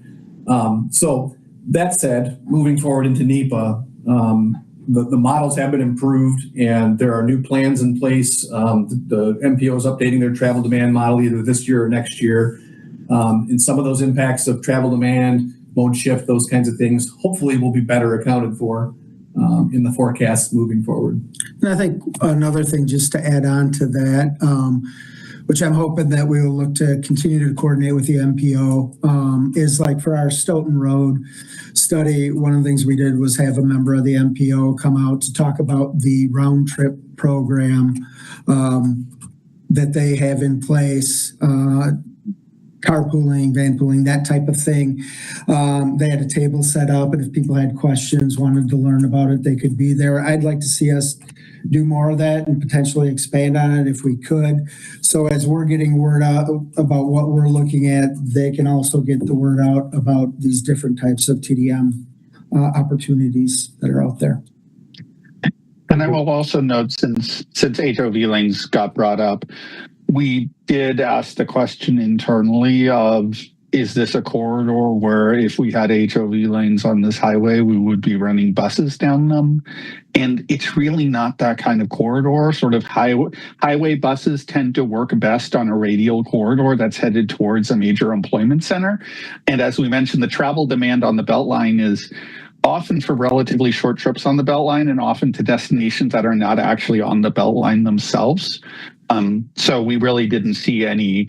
So that said, moving forward into NEPA, the models have been improved and there are new plans in place. The MPO is updating their travel demand model either this year or next year. And some of those impacts of travel demand, mode shift, those kinds of things, hopefully will be better accounted for in the forecast moving forward. And I think another thing just to add on to that, which I'm hoping that we will look to continue to coordinate with the MPO, is like for our Stoughton Road study, one of the things we did was have a member of the MPO come out to talk about the round trip program that they have in place, carpooling, vanpooling, that type of thing. They had a table set up, and if people had questions, wanted to learn about it, they could be there. I'd like to see us do more of that and potentially expand on it if we could. So as we're getting word out about what we're looking at, they can also get the word out about these different types of TDM opportunities that are out there. And I will also note, since HOV lanes got brought up, we did ask the question internally of, is this a corridor where if we had HOV lanes on this highway, we would be running buses down them? And it's really not that kind of corridor. Sort of highway buses tend to work best on a radial corridor that's headed towards a major employment center. And as we mentioned, the travel demand on the Beltline is often for relatively short trips on the Beltline and often to destinations that are not actually on the Beltline themselves. So we really didn't see any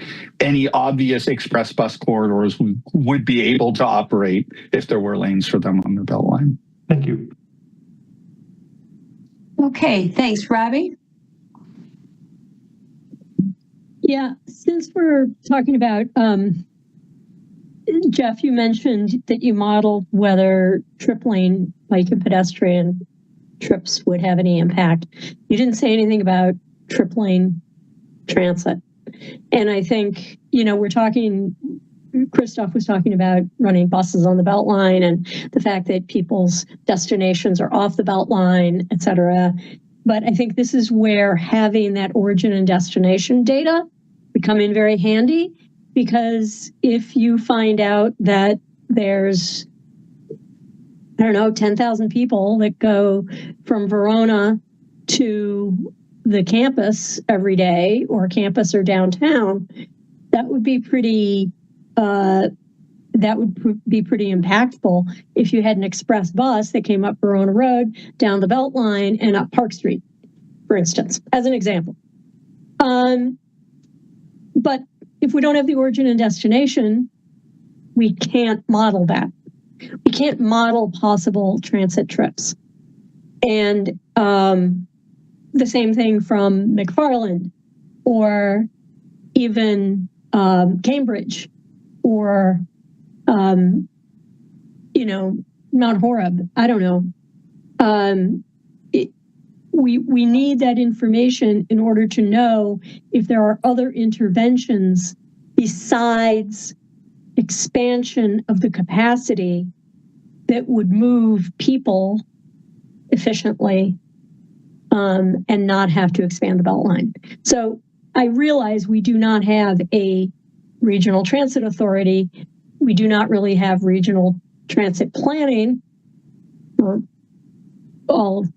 obvious express bus corridors we would be able to operate if there were lanes for them on the Beltline. Thank you. Okay, thanks, Robbie. Yeah, since we're talking about, Jeff, you mentioned that you modeled whether trip lane bike and pedestrian trips would have any impact. You didn't say anything about trip lane transit. And I think, we're talking, Christoph was talking about running buses on the Beltline and the fact that people's destinations are off the Beltline, et cetera. But I think this is where having that origin and destination data would come in very handy, because if you find out that there's, 10,000 people that go from Verona to the campus every day, or campus or downtown, that would be pretty, that would be pretty impactful if you had an express bus that came up Verona Road, down the Beltline, and up Park Street, for instance, as an example. But if we don't have the origin and destination, we can't model that. We can't model possible transit trips. And the same thing from McFarland, or even Cambridge, or Mount Horeb. I don't know. We need that information in order to know if there are other interventions besides expansion of the capacity that would move people efficiently and not have to expand the Beltline. So I realize we do not have a regional transit authority. We do not really have regional transit planning for all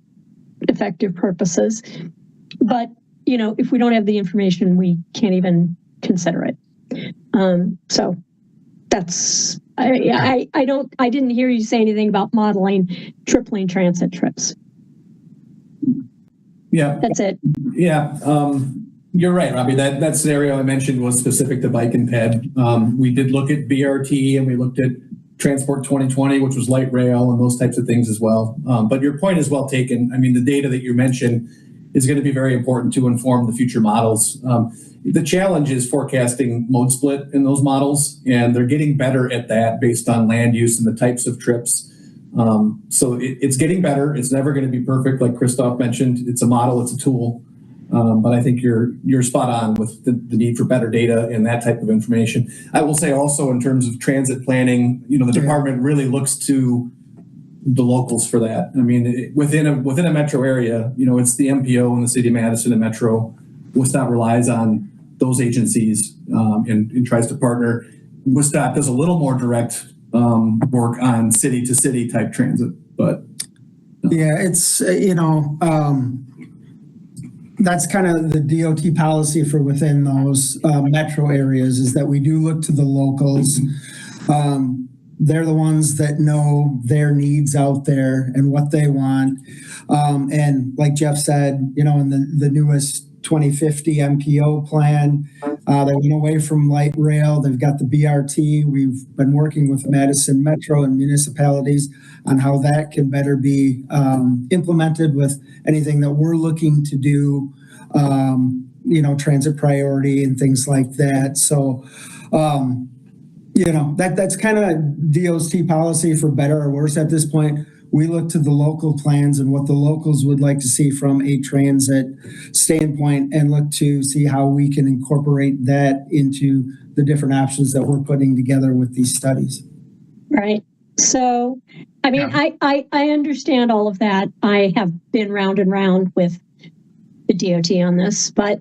effective purposes. But, if we don't have the information, we can't even consider it. So that's, I didn't hear you say anything about modeling tripling transit trips. Yeah. That's it. Yeah. You're right, Robbie. That scenario I mentioned was specific to bike and ped. We did look at BRT, and we looked at Transport 2020, which was light rail and those types of things as well. But your point is well taken. I mean, the data that you mentioned is going to be very important to inform the future models. The challenge is forecasting mode split in those models, and they're getting better at that based on land use and the types of trips. So it's getting better. It's never going to be perfect, like Christoph mentioned. It's a model, it's a tool. But I think you're spot on with the need for better data and that type of information. I will say also, in terms of transit planning, the department really looks to the locals for that. I mean, within a metro area, it's the MPO and the City of Madison and Metro. WSDOT relies on those agencies and tries to partner. WSDOT does a little more direct work on city to city type transit, but yeah, it's that's kind of the DOT policy for within those metro areas, is that we do look to the locals. They're the ones that know their needs out there and what they want. And like Jeff said, in the newest 2050 MPO plan, they went away from light rail. They've got the BRT. We've been working with Madison Metro and municipalities on how that can better be implemented with anything that we're looking to do, transit priority and things like that. So, that's kind of DOT policy for better or worse at this point. We look to the local plans and what the locals would like to see from a transit standpoint, and look to see how we can incorporate that into the different options that we're putting together with these studies. Right. So, I mean, yeah. I understand all of that. I have been round and round with the DOT on this, but,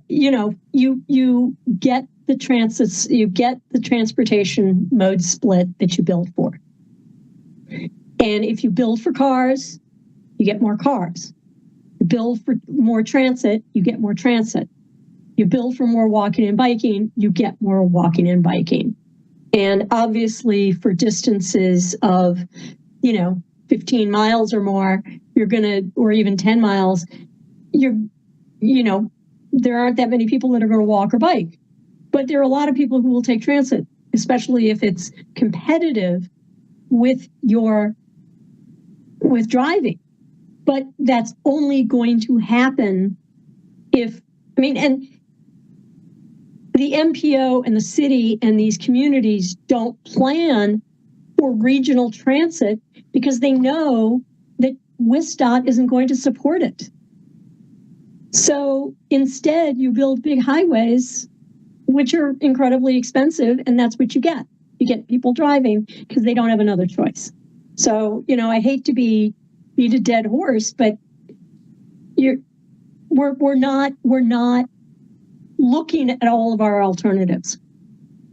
you get the transits, you get the transportation mode split that you build for. And if you build for cars, you get more cars. You build for more transit, you get more transit. You build for more walking and biking, you get more walking and biking. And obviously for distances of, 15 miles or more, or even 10 miles, there aren't that many people that are going to walk or bike. But there are a lot of people who will take transit, especially if it's competitive with driving. But that's only going to happen and the MPO and the city and these communities don't plan for regional transit because they know that WSDOT isn't going to support it. So instead, you build big highways, which are incredibly expensive, and that's what you get. You get people driving because they don't have another choice. So, I hate to beat a dead horse, but we're not looking at all of our alternatives.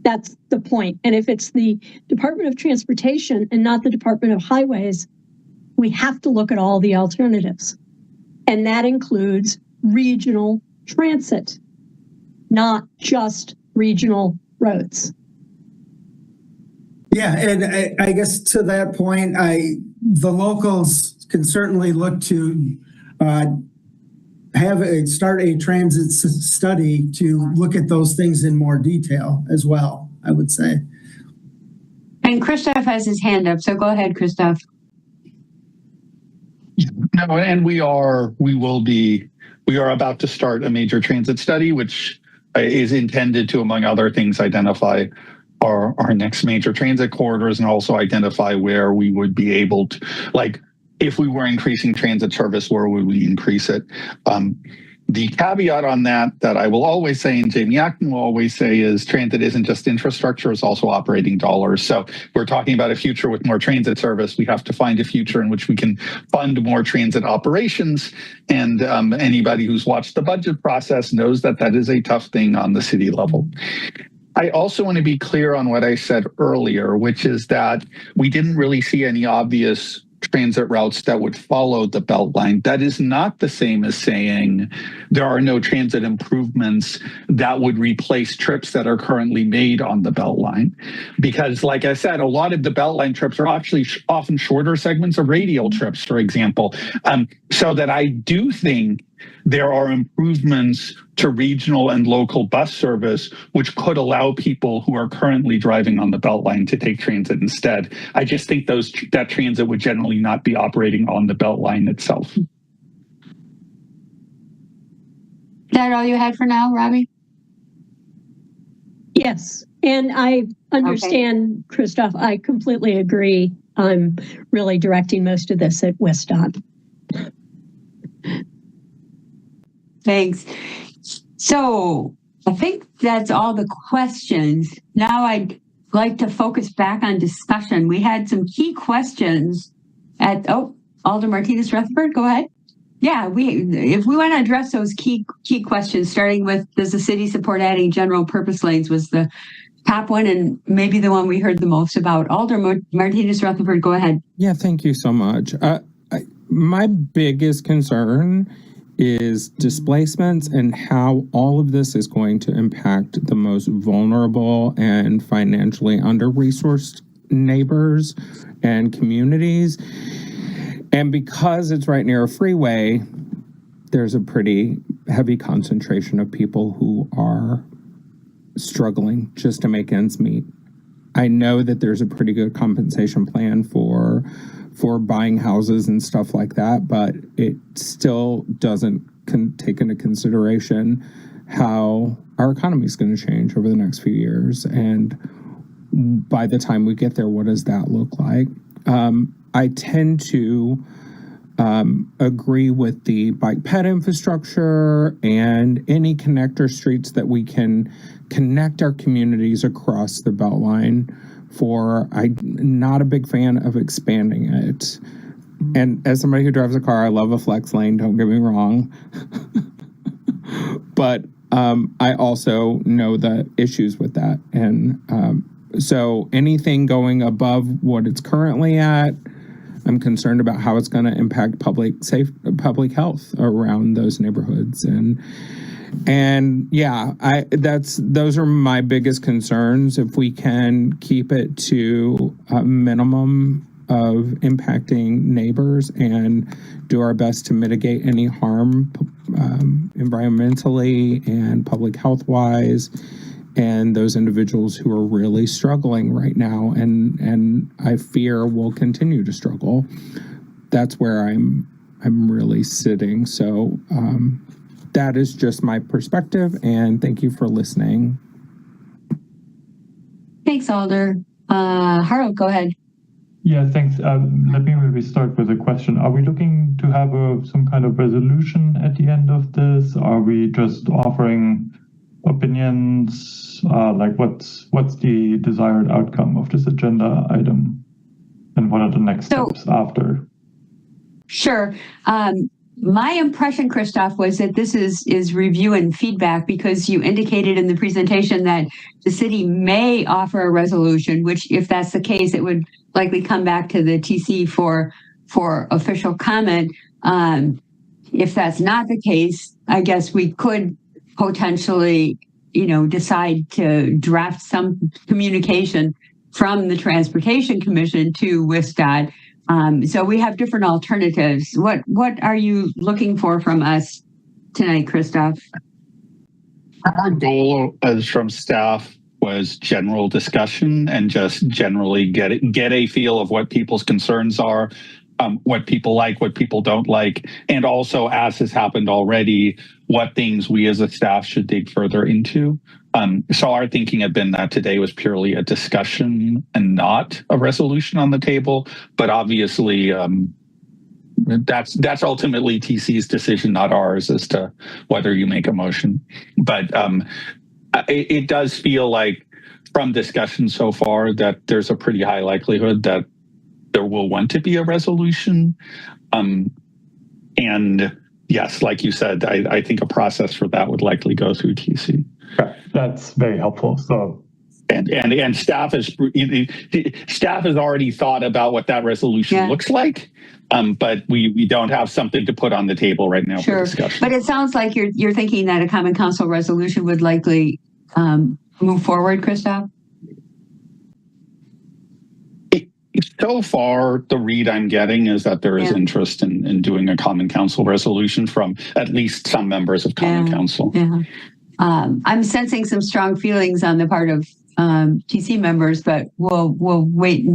That's the point. And if it's the Department of Transportation and not the Department of Highways, we have to look at all the alternatives. And that includes regional transit, not just regional roads. Yeah, and I guess to that point, the locals can certainly look to start a transit study to look at those things in more detail as well, I would say. And Christoph has his hand up, so go ahead, Christoph. No, and we are about to start a major transit study, which is intended to, among other things, identify our next major transit corridors and also identify where we would be able to, like, if we were increasing transit service, where would we increase it? The caveat on that I will always say, and Jamie Acton will always say, is transit isn't just infrastructure, it's also operating dollars. So we're talking about a future with more transit service. We have to find a future in which we can fund more transit operations. And anybody who's watched the budget process knows that that is a tough thing on the city level. I also want to be clear on what I said earlier, which is that we didn't really see any obvious transit routes that would follow the Beltline. That is not the same as saying there are no transit improvements that would replace trips that are currently made on the Beltline. Because like I said, a lot of the Beltline trips are actually often shorter segments of radial trips, for example. So that I do think there are improvements to regional and local bus service, which could allow people who are currently driving on the Beltline to take transit instead. I just think that transit would generally not be operating on the Beltline itself. Is that all you had for now, Robbie? Yes, and I understand, okay. Christoph, I completely agree. I'm really directing most of this at WestDOT. Thanks. So I think that's all the questions. Now I'd like to focus back on discussion. We had some key questions Alder Martinez Rutherford, go ahead. Yeah, if we want to address those key questions, starting with, does the city support adding general purpose lanes, was the top one and maybe the one we heard the most about. Alder Martinez Rutherford, go ahead. Yeah, thank you so much. My biggest concern is displacements and how all of this is going to impact the most vulnerable and financially under-resourced neighbors and communities. And because it's right near a freeway, there's a pretty heavy concentration of people who are struggling just to make ends meet. I know that there's a pretty good compensation plan for buying houses and stuff like that, but it still doesn't take into consideration how our economy is going to change over the next few years. And by the time we get there, what does that look like? I tend to agree with the bike ped infrastructure and any connector streets that we can connect our communities across the Beltline. I'm not a big fan of expanding it. And as somebody who drives a car, I love a flex lane, don't get me wrong. But I also know the issues with that. And so anything going above what it's currently at, I'm concerned about how it's going to impact public health around those neighborhoods. And yeah, those are my biggest concerns. If we can keep it to a minimum of impacting neighbors and do our best to mitigate any harm environmentally and public health wise, and those individuals who are really struggling right now and I fear will continue to struggle. That's where I'm really sitting. So that is just my perspective, and thank you for listening. Thanks, Alder. Harold, go ahead. Yeah, thanks. Let me maybe start with a question. Are we looking to have some kind of resolution at the end of this? Are we just offering opinions? Like what's the desired outcome of this agenda item? And what are the next steps after? Sure. My impression, Christoph, was that this is review and feedback, because you indicated in the presentation that the city may offer a resolution, which if that's the case, it would likely come back to the TC for official comment. If that's not the case, I guess we could potentially, decide to draft some communication from the Transportation Commission to WSDOT. So we have different alternatives. What are you looking for from us tonight, Christoph? Our goal as from staff was general discussion and just generally get a feel of what people's concerns are, what people like, what people don't like, and also, as has happened already, what things we as a staff should dig further into. So our thinking had been that today was purely a discussion and not a resolution on the table, but obviously that's ultimately TC's decision, not ours, as to whether you make a motion. But it does feel like from discussion so far that there's a pretty high likelihood that there will want to be a resolution. And yes, like you said, I think a process for that would likely go through TC. That's very helpful. So, and staff has already thought about what that resolution looks like, but we don't have something to put on the table right now for discussion. But it sounds like you're thinking that a Common Council resolution would likely move forward, Christoph? So far, the read I'm getting is that there is interest in doing a Common Council resolution from at least some members of Common Council. Yeah. I'm sensing some strong feelings on the part of TC members, but we'll wait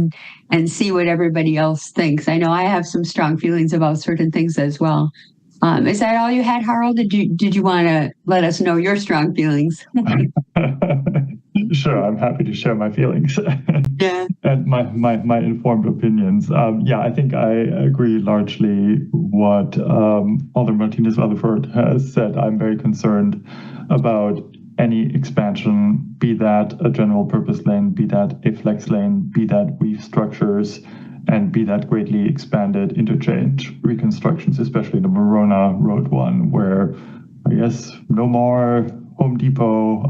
and see what everybody else thinks. I know I have some strong feelings about certain things as well. Is that all you had, Harold? Did you want to let us know your strong feelings? Sure, I'm happy to share my feelings. Yeah. And my informed opinions. I think I agree largely what Alder Martinez Rutherford has said. I'm very concerned about any expansion, be that a general purpose lane, be that a flex lane, be that weave structures, and be that greatly expanded interchange reconstructions, especially the Morona Road one, where I guess no more Home Depot.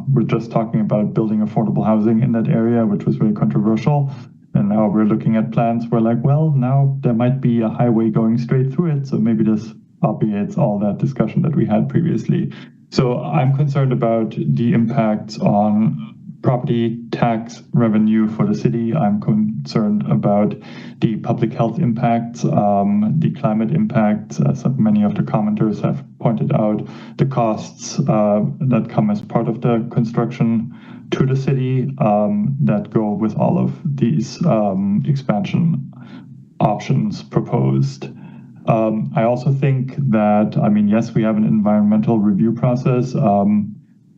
We're just talking about building affordable housing in that area, which was very controversial. And now we're looking at plans where now there might be a highway going straight through it. So maybe this obviates all that discussion that we had previously. So I'm concerned about the impacts on property tax revenue for the city. I'm concerned about the public health impacts, the climate impacts, as many of the commenters have pointed out, the costs that come as part of the construction to the city that go with all of these expansion options proposed. I also think that, yes, we have an environmental review process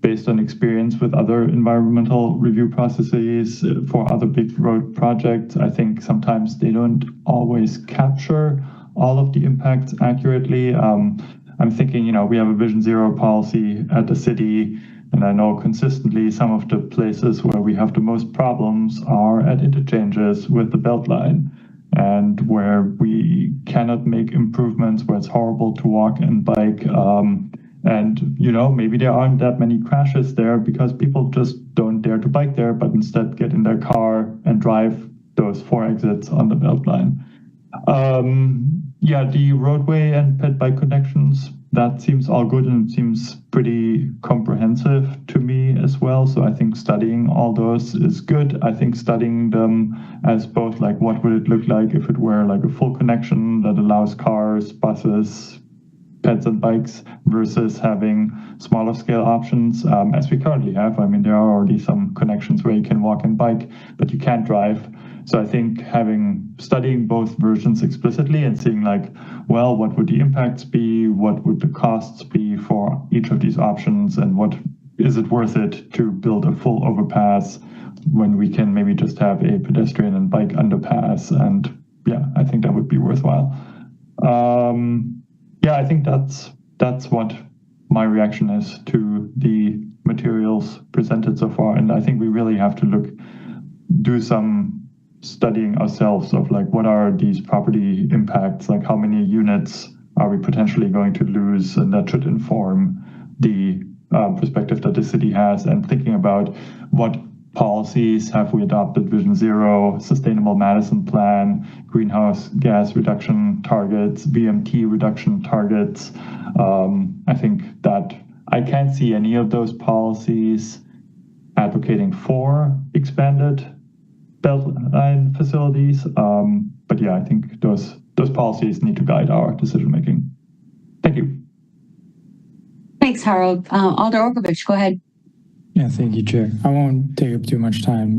based on experience with other environmental review processes for other big road projects. I think sometimes they don't always capture all of the impacts accurately. I'm thinking, we have a Vision Zero policy at the city, and I know consistently some of the places where we have the most problems are at interchanges with the Beltline, and where we cannot make improvements, where it's horrible to walk and bike. And, maybe there aren't that many crashes there because people just don't dare to bike there, but instead get in their car and drive those 4 exits on the Beltline. The roadway and ped bike connections, that seems all good and seems pretty comprehensive to me as well. So I think studying all those is good. I think studying them as both what would it look like if it were a full connection that allows cars, buses, peds and bikes versus having smaller scale options as we currently have. There are already some connections where you can walk and bike, but you can't drive. So I think studying both versions explicitly and seeing what would the impacts be, what would the costs be for each of these options, and what is it worth it to build a full overpass when we can maybe just have a pedestrian and bike underpass. And I think that would be worthwhile. I think that's what my reaction is to the materials presented so far. And I think we really have to do some studying ourselves of what are these property impacts, how many units are we potentially going to lose, and that should inform the perspective that the city has, and thinking about what policies have we adopted: Vision Zero, Sustainable Madison Plan, greenhouse gas reduction targets, VMT reduction targets. I think that I can't see any of those policies advocating for expanded Beltline facilities. But yeah, I think those policies need to guide our decision making. Thank you. Thanks, Harold. Alder Orkovich, go ahead. Yeah, thank you, Chair. I won't take up too much time.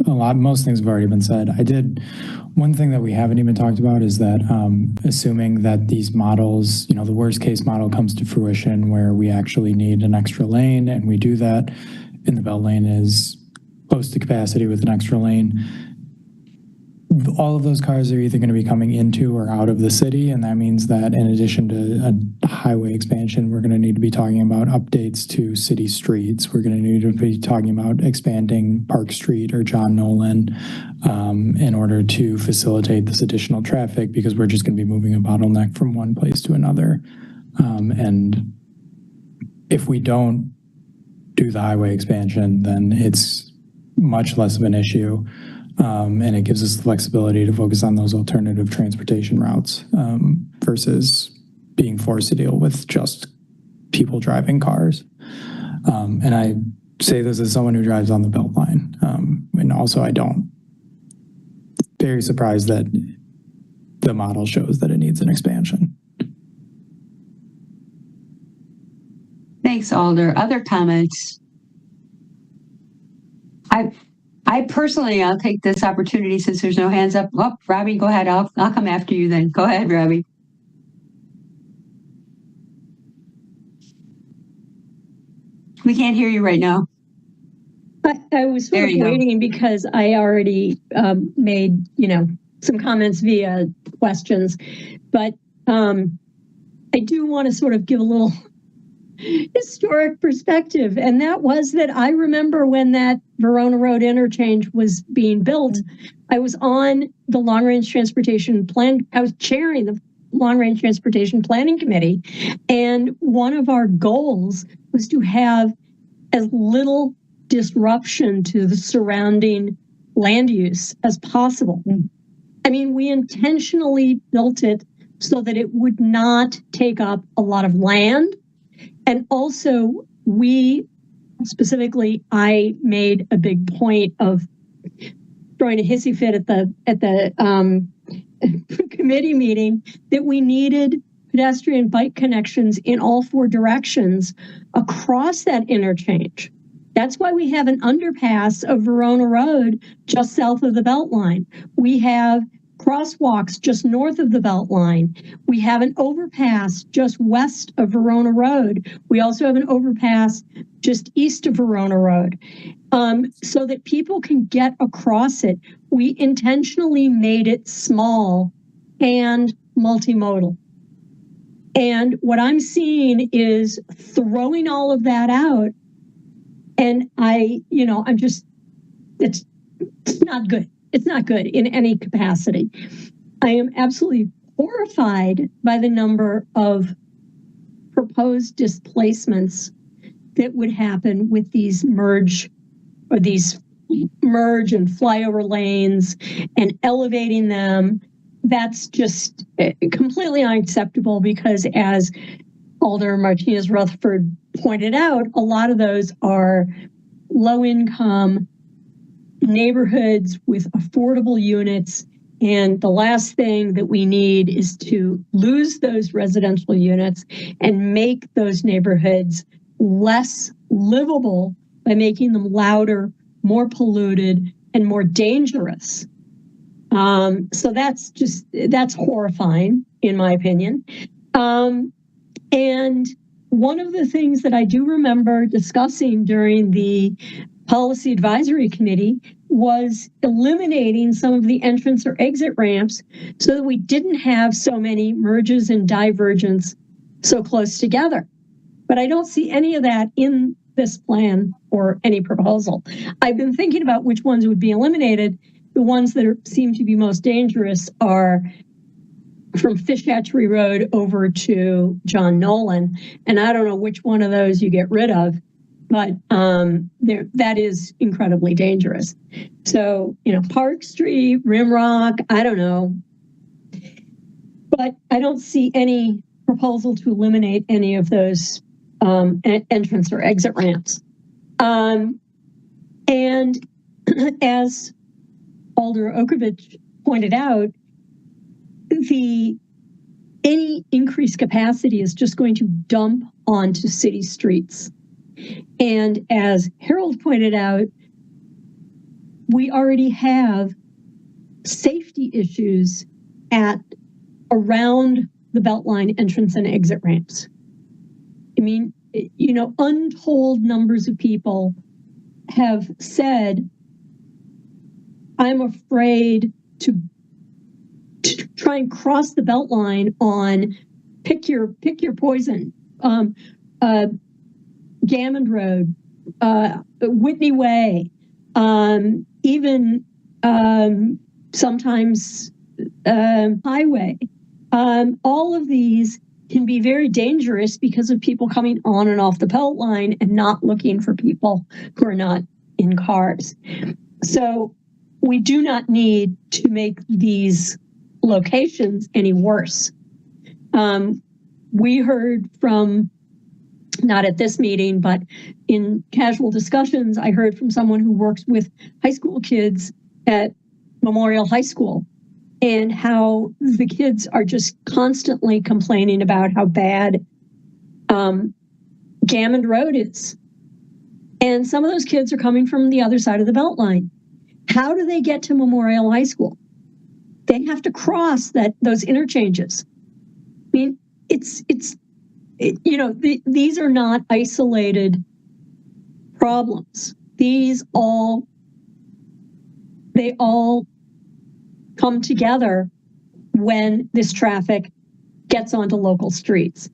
Most things have already been said. One thing that we haven't even talked about is that assuming that these models, the worst case model comes to fruition where we actually need an extra lane and we do that and the belt lane is close to capacity with an extra lane, all of those cars are either going to be coming into or out of the city. And that means that in addition to a highway expansion, we're going to need to be talking about updates to city streets. We're going to need to be talking about expanding Park Street or John Nolan in order to facilitate this additional traffic, because we're just going to be moving a bottleneck from one place to another. And if we don't do the highway expansion, then it's much less of an issue. And it gives us the flexibility to focus on those alternative transportation routes versus being forced to deal with just people driving cars. And I say this as someone who drives on the Beltline. And also I don't. Very surprised that the model shows that it needs an expansion. Thanks, Alder. Other comments? I personally, I'll take this opportunity since there's no hands up. Oh, Robbie, go ahead. I'll come after you then. Go ahead, Robbie. We can't hear you right now. I was sort of waiting because I already made, some comments via questions, but I do want to sort of give a little historic perspective. And that was that I remember when that Verona Road interchange was being built, I was on the long range transportation plan. I was chairing the long range transportation planning committee. And one of our goals was to have as little disruption to the surrounding land use as possible. I mean, we intentionally built it so that it would not take up a lot of land. And also, I made a big point of throwing a hissy fit at the committee meeting that we needed pedestrian bike connections in all four directions across that interchange. That's why we have an underpass of Verona Road just south of the Beltline. We have crosswalks just north of the Beltline. We have an overpass just west of Verona Road. We also have an overpass just east of Verona Road, so that people can get across it. We intentionally made it small and multimodal. And what I'm seeing is throwing all of that out. And it's not good. It's not good in any capacity. I am absolutely horrified by the number of proposed displacements that would happen with these merge and flyover lanes and elevating them. That's just completely unacceptable because, as Alder Martinez Rutherford pointed out, a lot of those are low-income neighborhoods with affordable units. And the last thing that we need is to lose those residential units and make those neighborhoods less livable by making them louder, more polluted, and more dangerous. So that's horrifying, in my opinion. And one of the things that I do remember discussing during the Policy Advisory Committee was eliminating some of the entrance or exit ramps so that we didn't have so many merges and divergence so close together. But I don't see any of that in this plan or any proposal. I've been thinking about which ones would be eliminated. The ones that seem to be most dangerous are from Fish Hatchery Road over to John Nolan. And I don't know which one of those you get rid of, but that is incredibly dangerous. So, Park Street, Rimrock, I don't know. But I don't see any proposal to eliminate any of those entrance or exit ramps. And as Alder Okovich pointed out, any increased capacity is just going to dump onto city streets. And as Harold pointed out, we already have safety issues around the Beltline entrance and exit ramps. I mean, you know, untold numbers of people have said, I'm afraid to try and cross the Beltline on pick your poison, Gammond Road, Whitney Way, even sometimes Highway. All of these can be very dangerous because of people coming on and off the Beltline and not looking for people who are not in cars. So we do not need to make these locations any worse. We heard from, not at this meeting, but in casual discussions, I heard from someone who works with high school kids at Memorial High School, and how the kids are just constantly complaining about how bad Gammond Road is. And some of those kids are coming from the other side of the Beltline. How do they get to Memorial High School? They have to cross those interchanges. I mean, these are not isolated problems. They all come together when this traffic gets onto local streets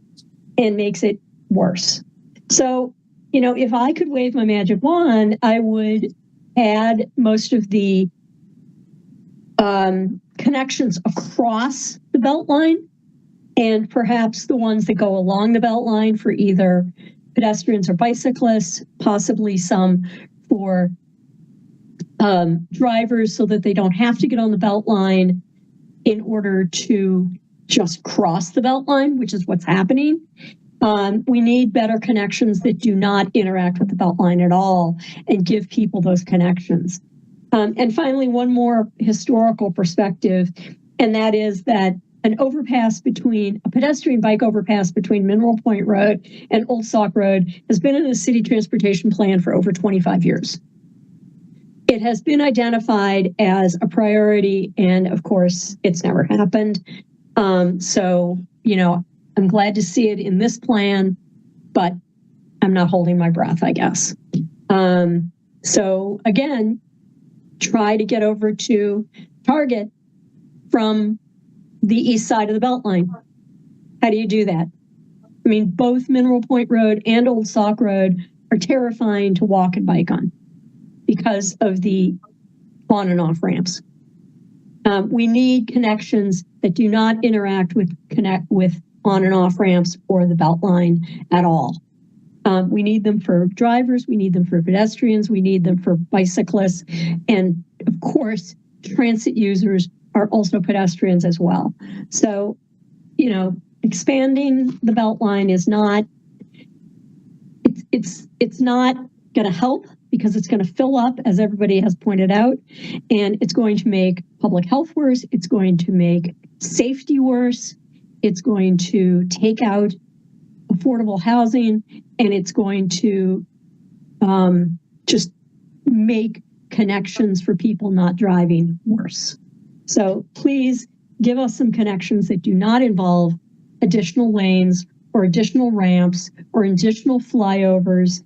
and makes it worse. So, you know, if I could wave my magic wand, I would add most of the connections across the Beltline, and perhaps the ones that go along the Beltline for either pedestrians or bicyclists, possibly some for drivers so that they don't have to get on the Beltline in order to just cross the Beltline, which is what's happening. We need better connections that do not interact with the Beltline at all and give people those connections. And finally, one more historical perspective, and that is that a pedestrian bike overpass between Mineral Point Road and Old Sauk Road has been in the city transportation plan for over 25 years. It has been identified as a priority, and of course, it's never happened. So, you know, I'm glad to see it in this plan, but I'm not holding my breath, I guess. So again, try to get over to Target from the east side of the Beltline. How do you do that? I mean, both Mineral Point Road and Old Sauk Road are terrifying to walk and bike on because of the on and off ramps. We need connections that do not interact with on and off ramps or the Beltline at all. We need them for drivers, we need them for pedestrians, we need them for bicyclists, and of course, transit users are also pedestrians as well. So, you know, expanding the Beltline is not, it's not going to help because it's going to fill up, as everybody has pointed out, and it's going to make public health worse. It's going to make safety worse. It's going to take out affordable housing, and it's going to just make connections for people not driving worse. So please give us some connections that do not involve additional lanes or additional ramps or additional flyovers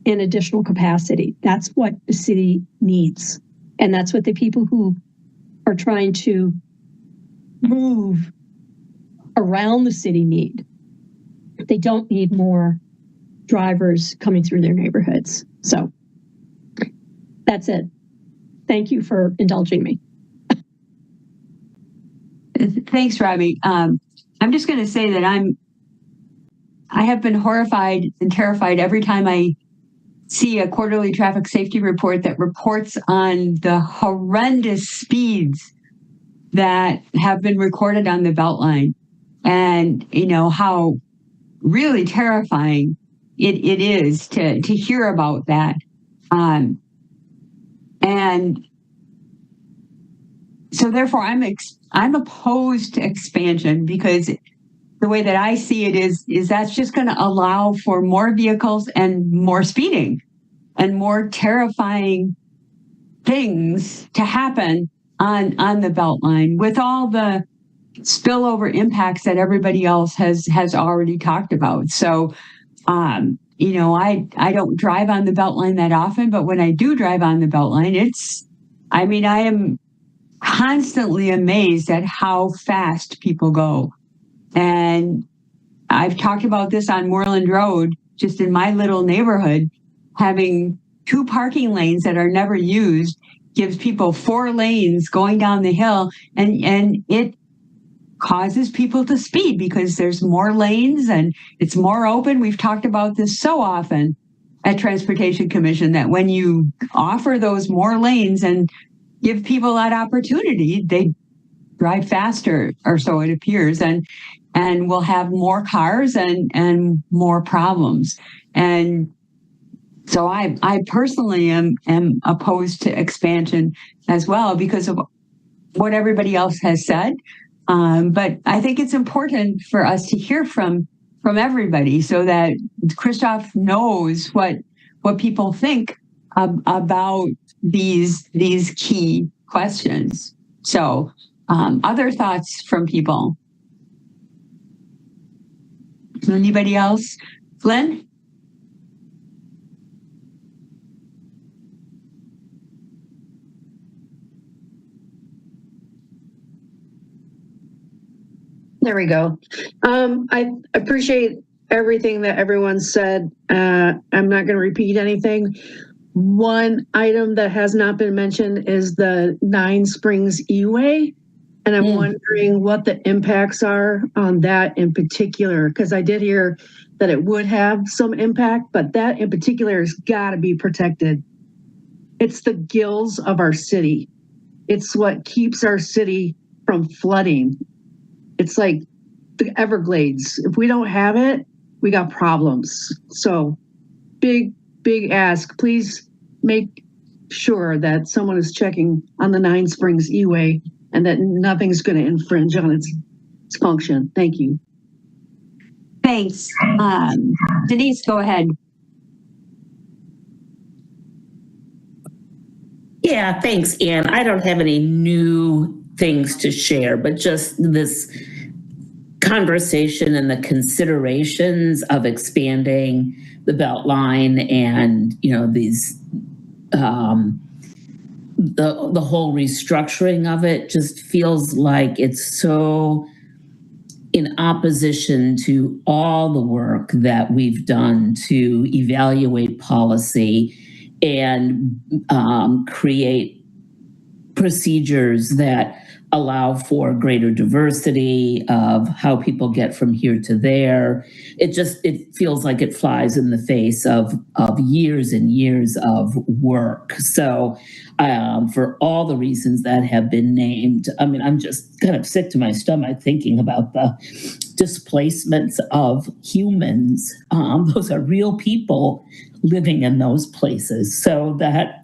and additional capacity. That's what the city needs. And that's what the people who are trying to move around the city need. They don't need more drivers coming through their neighborhoods. So that's it. Thank you for indulging me. Thanks, Robbie. I'm just going to say that I have been horrified and terrified every time I see a quarterly traffic safety report that reports on the horrendous speeds that have been recorded on the Beltline, and you know how really terrifying it is to hear about that. And so therefore I'm opposed to expansion, because the way that I see it is that's just going to allow for more vehicles and more speeding and more terrifying things to happen on the Beltline, with all the spillover impacts that everybody else has already talked about. So, you know, I don't drive on the Beltline that often, but when I do drive on the Beltline, I am constantly amazed at how fast people go. And I've talked about this on Moreland Road, just in my little neighborhood, having 2 parking lanes that are never used gives people 4 lanes going down the hill, and it causes people to speed because there's more lanes and it's more open. We've talked about this so often at Transportation Commission, that when you offer those more lanes and give people that opportunity, they drive faster, or so it appears, and we'll have more cars and more problems. And so I personally am opposed to expansion as well, because of what everybody else has said. But I think it's important for us to hear from everybody, so that Christoph knows what people think about these key questions. So other thoughts from people? Anybody else? Glenn? There we go. I appreciate everything that everyone said. I'm not going to repeat anything. One item that has not been mentioned is the Nine Springs E-Way. And I'm wondering what the impacts are on that in particular, because I did hear that it would have some impact, but that in particular has got to be protected. It's the gills of our city. It's what keeps our city from flooding. It's like the Everglades. If we don't have it, we got problems. So big ask. Please make sure that someone is checking on the Nine Springs E-Way and that nothing's going to infringe on its function. Thank you. Thanks. Denise, go ahead. Yeah, thanks, Ann. I don't have any new things to share, but just this conversation and the considerations of expanding the Beltline and, you know, these the whole restructuring of it just feels like it's so in opposition to all the work that we've done to evaluate policy and create procedures that allow for greater diversity of how people get from here to there. It feels like it flies in the face of years and years of work. So for all the reasons that have been named, I mean, I'm just kind of sick to my stomach thinking about the displacements of humans. Those are real people living in those places. So that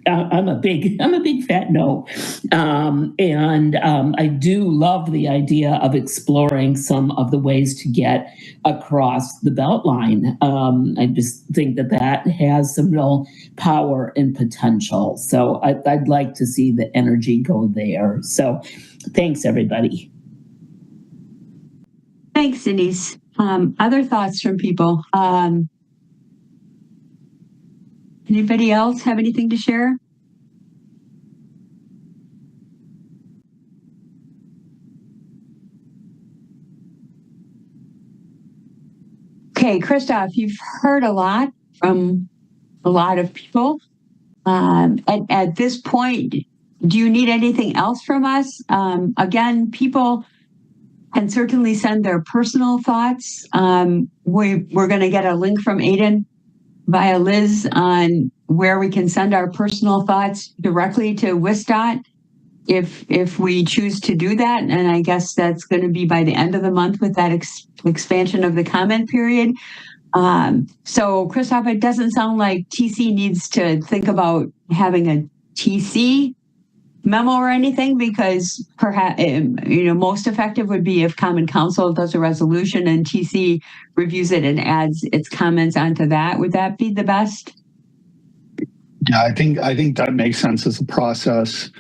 I'm a big fat no. And I do love the idea of exploring some of the ways to get across the Beltline. I just think that has some real power and potential. So I'd like to see the energy go there. So thanks, everybody. Thanks, Denise. Other thoughts from people? Anybody else have anything to share? Okay, Christoph, you've heard a lot from a lot of people. At this point, do you need anything else from us? Again, people can certainly send their personal thoughts. We're going to get a link from Aiden via Liz on where we can send our personal thoughts directly to WSDOT if we choose to do that. And I guess that's going to be by the end of the month with that expansion of the comment period. So Christoph, it doesn't sound like TC needs to think about having a TC memo or anything, because perhaps, most effective would be if Common Council does a resolution and TC reviews it and adds its comments onto that. Would that be the best? Yeah, I think that makes sense as a process.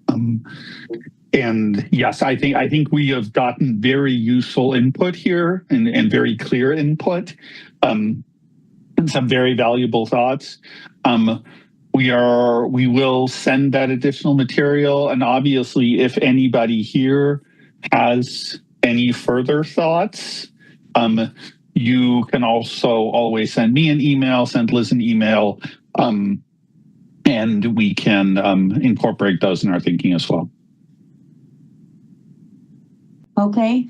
And yes, I think we have gotten very useful input here and very clear input, and some very valuable thoughts. We will send that additional material, and obviously if anybody here has any further thoughts, you can also always send me an email, send Liz an email, and we can incorporate those in our thinking as well. Okay.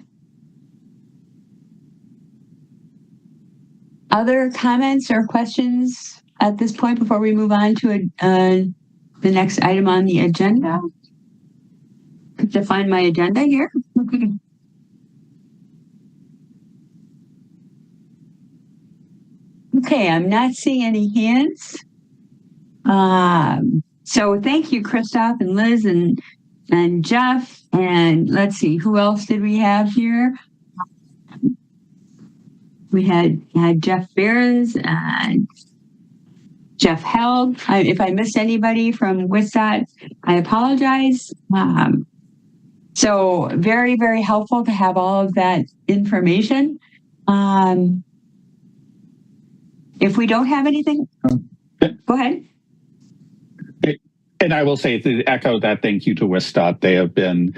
Other comments or questions at this point before we move on to the next item on the agenda? I have to find my agenda here. Okay, I'm not seeing any hands. So thank you, Christoph and Liz and Jeff. And let's see, who else did we have here? We had Jeff Behrens and Jeff Held. If I missed anybody from WISDOT, I apologize. So very, very helpful to have all of that information. If we don't have anything, go ahead. And I will say, to echo that, thank you to WISDOT. They have been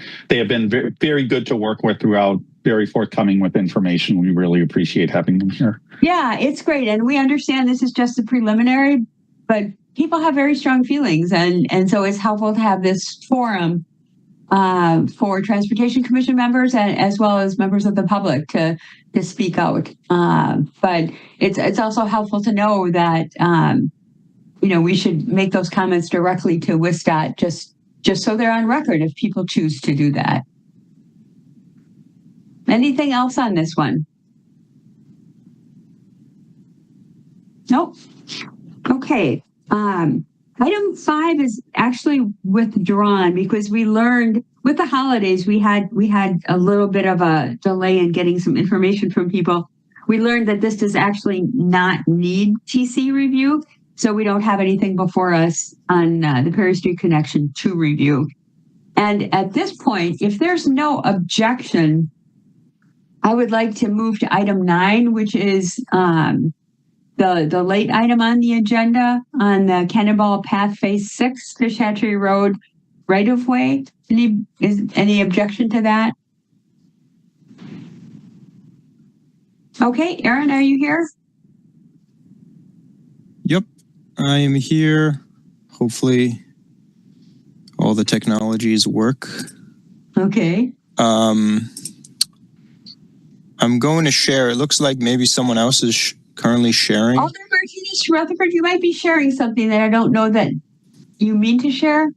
very, very good to work with throughout, very forthcoming with information. We really appreciate having them here. Yeah, it's great. And we understand this is just a preliminary, but people have very strong feelings. And so it's helpful to have this forum for Transportation Commission members and as well as members of the public to speak out. But it's also helpful to know that we should make those comments directly to WISDOT just so they're on record if people choose to do that. Anything else on this one? Nope. Okay. Item 5 is actually withdrawn because we learned with the holidays, we had a little bit of a delay in getting some information from people. We learned that this does actually not need TC review. So we don't have anything before us on the Perry Street Connection to review. And at this point, if there's no objection, I would like to move to item 9, which is the late item on the agenda on the Cannonball Path Phase 6 Fish Hatchery Road right-of-way. Any objection to that? Okay, Aaron, are you here? Yep. I am here. Hopefully all the technologies work. Okay. I'm going to share. It looks like maybe someone else is currently sharing. Alder Martinez Rutherford, you might be sharing something that I don't know that you mean to share.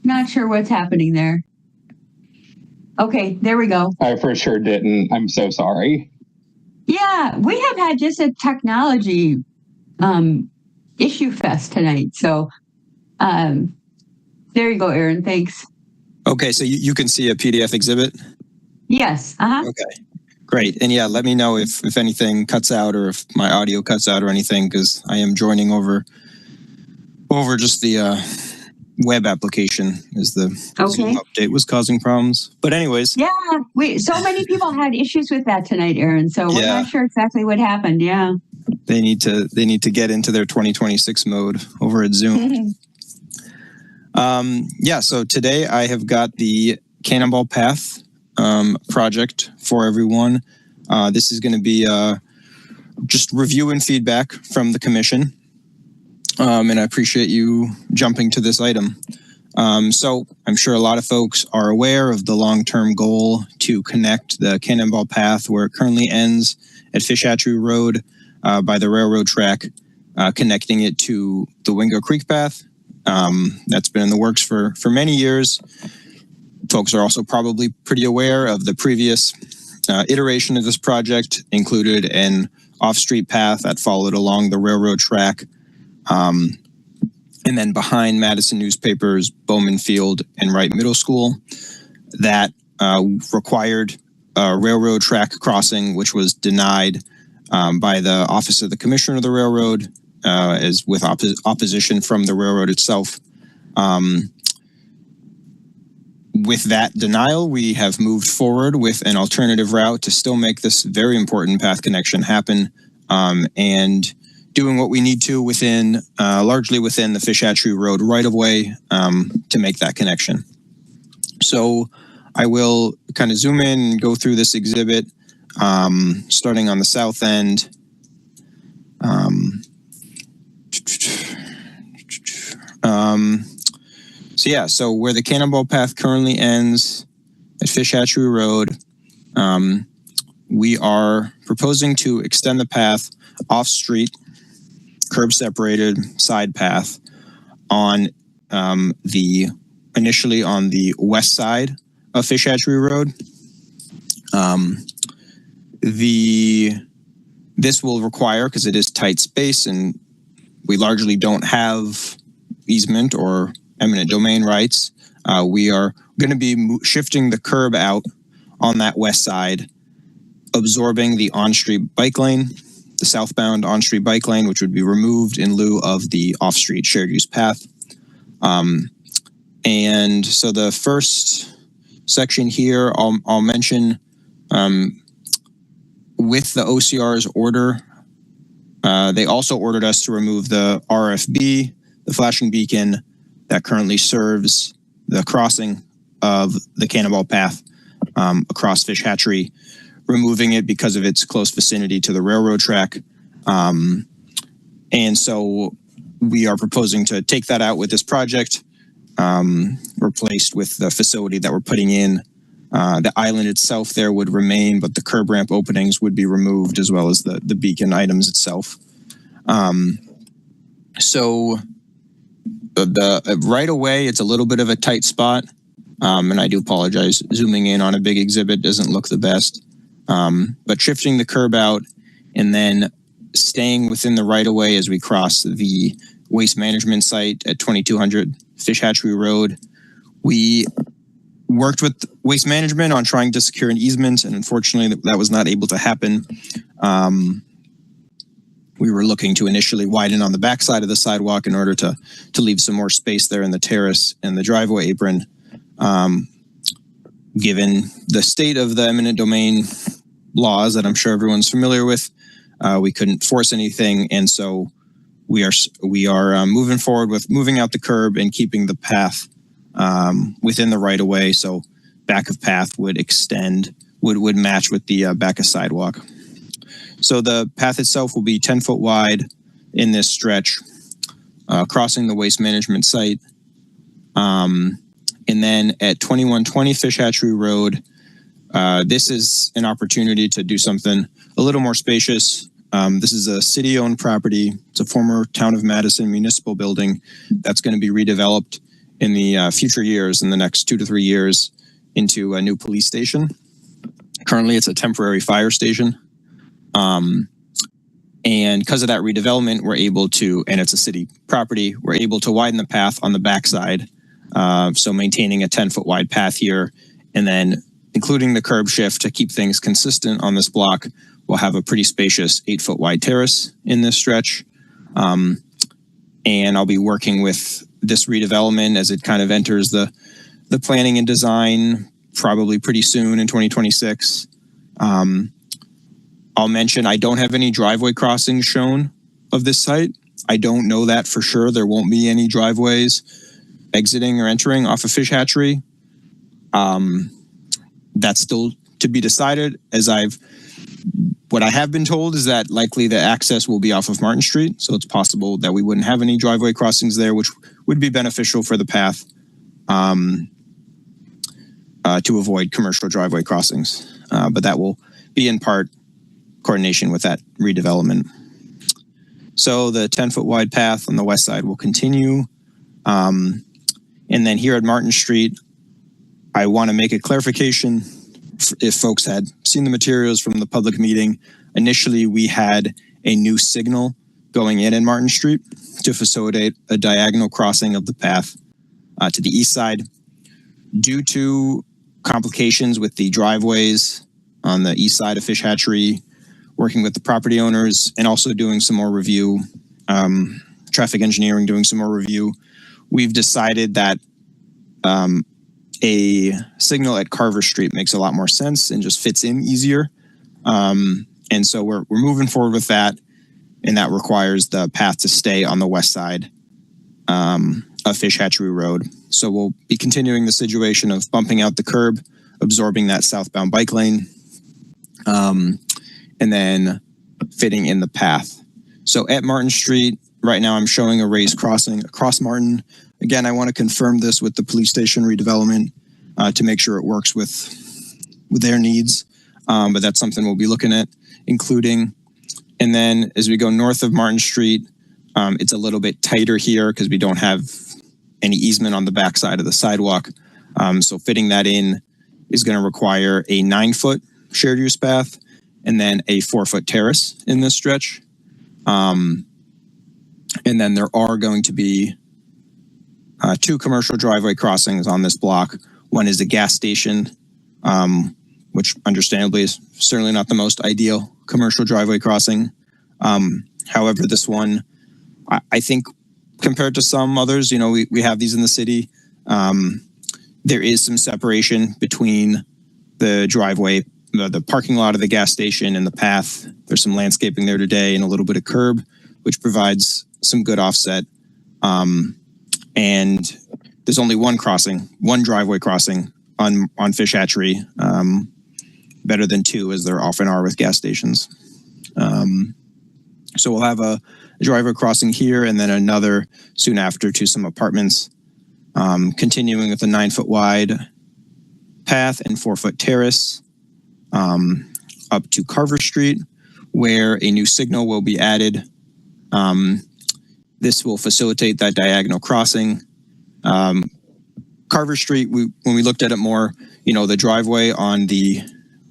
Not sure what's happening there. Okay, there we go. I for sure didn't. I'm so sorry. Yeah, we have had just a technology issue fest tonight. So there you go, Aaron. Thanks. Okay, so you can see a PDF exhibit? Yes. Okay, great. And yeah, let me know if anything cuts out or if my audio cuts out or anything, because I am joining over just the web application as the Zoom update was causing problems. But anyways. Yeah, so many people had issues with that tonight, Aaron. So we're not sure exactly what happened. Yeah. They need to get into their 2026 mode over at Zoom. So today I have got the Cannonball Path project for everyone. This is going to be just review and feedback from the commission. And I appreciate you jumping to this item. So I'm sure a lot of folks are aware of the long-term goal to connect the Cannonball Path where it currently ends at Fish Hatchery Road by the railroad track, connecting it to the Wingo Creek Path. That's been in the works for many years. Folks are also probably pretty aware of the previous iteration of this project, included an off-street path that followed along the railroad track and then behind Madison Newspapers, Bowman Field, and Wright Middle School. That required a railroad track crossing, which was denied by the Office of the Commissioner of the Railroad, as with opposition from the railroad itself. With that denial, we have moved forward with an alternative route to still make this very important path connection happen, and doing what we need to within, largely within the Fish Hatchery Road right-of-way to make that connection. So I will kind of zoom in and go through this exhibit, starting on the south end. So where the Cannonball Path currently ends at Fish Hatchery Road, we are proposing to extend the path off-street, curb-separated side path on initially on the west side of Fish Hatchery Road. This will require, because it is tight space and we largely don't have easement or eminent domain rights, we are going to be shifting the curb out on that west side, absorbing the on-street bike lane, the southbound on-street bike lane, which would be removed in lieu of the off-street shared use path. And so the first section here, I'll mention, with the OCR's order, they also ordered us to remove the RFB, the flashing beacon that currently serves the crossing of the Cannonball Path across Fish Hatchery, removing it because of its close vicinity to the railroad track. And so we are proposing to take that out with this project, replaced with the facility that we're putting in. The island itself there would remain, but the curb ramp openings would be removed, as well as the beacon items itself. So the right away, it's a little bit of a tight spot, and I do apologize. Zooming in on a big exhibit doesn't look the best, but shifting the curb out and then staying within the right of way as we cross the waste management site at 2200 Fish Hatchery Road. We worked with waste management on trying to secure an easement, and unfortunately that was not able to happen. We were looking to initially widen on the backside of the sidewalk in order to leave some more space there in the terrace and the driveway apron. Given the state of the eminent domain laws that I'm sure everyone's familiar with, we couldn't force anything, and so we are moving forward with moving out the curb and keeping the path within the right of way. So back of path would extend, would match with the back of sidewalk. So the path itself will be 10 foot wide in this stretch, crossing the waste management site. And then at 2120 Fish Hatchery Road, this is an opportunity to do something a little more spacious. This is a city-owned property. It's a former Town of Madison municipal building that's going to be redeveloped in the future years, in the next 2 to 3 years, into a new police station. Currently, it's a temporary fire station. And because of that redevelopment, we're able to, and it's a city property, we're able to widen the path on the backside. So maintaining a 10 foot wide path here, and then including the curb shift to keep things consistent on this block, we'll have a pretty spacious 8 foot wide terrace in this stretch. And I'll be working with this redevelopment as it kind of enters the planning and design probably pretty soon in 2026. I'll mention I don't have any driveway crossings shown of this site. I don't know that for sure. There won't be any driveways exiting or entering off of Fish Hatchery. That's still to be decided. What I have been told is that likely the access will be off of Martin Street. So it's possible that we wouldn't have any driveway crossings there, which would be beneficial for the path to avoid commercial driveway crossings. But that will be in part coordination with that redevelopment. So the 10 foot wide path on the west side will continue. And then here at Martin Street, I want to make a clarification if folks had seen the materials from the public meeting. Initially, we had a new signal going in Martin Street to facilitate a diagonal crossing of the path to the east side. Due to complications with the driveways on the east side of Fish Hatchery, working with the property owners and also doing some more review, traffic engineering, doing some more review, we've decided that a signal at Carver Street makes a lot more sense and just fits in easier. And so we're moving forward with that, and that requires the path to stay on the west side of Fish Hatchery Road. So we'll be continuing the situation of bumping out the curb, absorbing that southbound bike lane, and then fitting in the path. So at Martin Street, right now I'm showing a raised crossing across Martin. Again, I want to confirm this with the police station redevelopment to make sure it works with their needs. But that's something we'll be looking at including. And then as we go north of Martin Street, it's a little bit tighter here because we don't have any easement on the backside of the sidewalk. So fitting that in is going to require a 9-foot shared use path and then a 4-foot terrace in this stretch. And then there are going to be 2 commercial driveway crossings on this block. One is the gas station, which understandably is certainly not the most ideal commercial driveway crossing. However, this one, I think compared to some others, you know, we have these in the city. There is some separation between the driveway, the parking lot of the gas station and the path. There's some landscaping there today and a little bit of curb, which provides some good offset. And there's only one driveway crossing on Fish Hatchery, better than 2 as there often are with gas stations. So we'll have a driveway crossing here and then another soon after to some apartments, continuing with a 9-foot wide path and 4-foot terrace up to Carver Street, where a new signal will be added. This will facilitate that diagonal crossing. Carver Street, when we looked at it more, you know, the driveway on the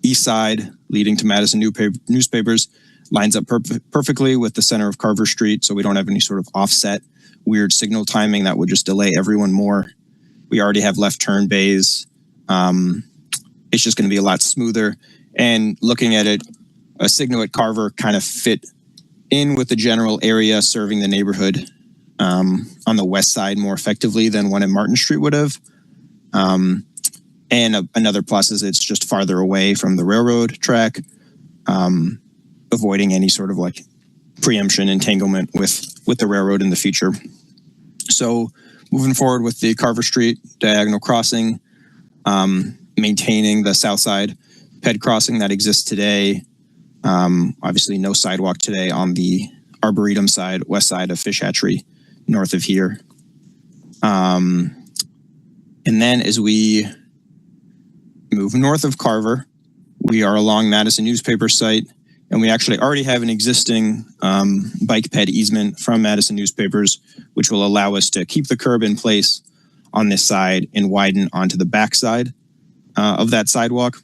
east side leading to Madison Newspapers lines up perfectly with the center of Carver Street, so we don't have any sort of offset weird signal timing that would just delay everyone more. We already have left turn bays. It's just going to be a lot smoother. And looking at it, a signal at Carver kind of fit in with the general area serving the neighborhood on the west side more effectively than one in Martin Street would have. And another plus is it's just farther away from the railroad track, avoiding any sort of like preemption entanglement with the railroad in the future. So moving forward with the Carver Street diagonal crossing, maintaining the south side ped crossing that exists today. Obviously no sidewalk today on the Arboretum side, west side of Fish Hatchery, north of here. And then as we move north of Carver, we are along Madison Newspaper site, and we actually already have an existing bike ped easement from Madison Newspapers, which will allow us to keep the curb in place on this side and widen onto the back side of that sidewalk.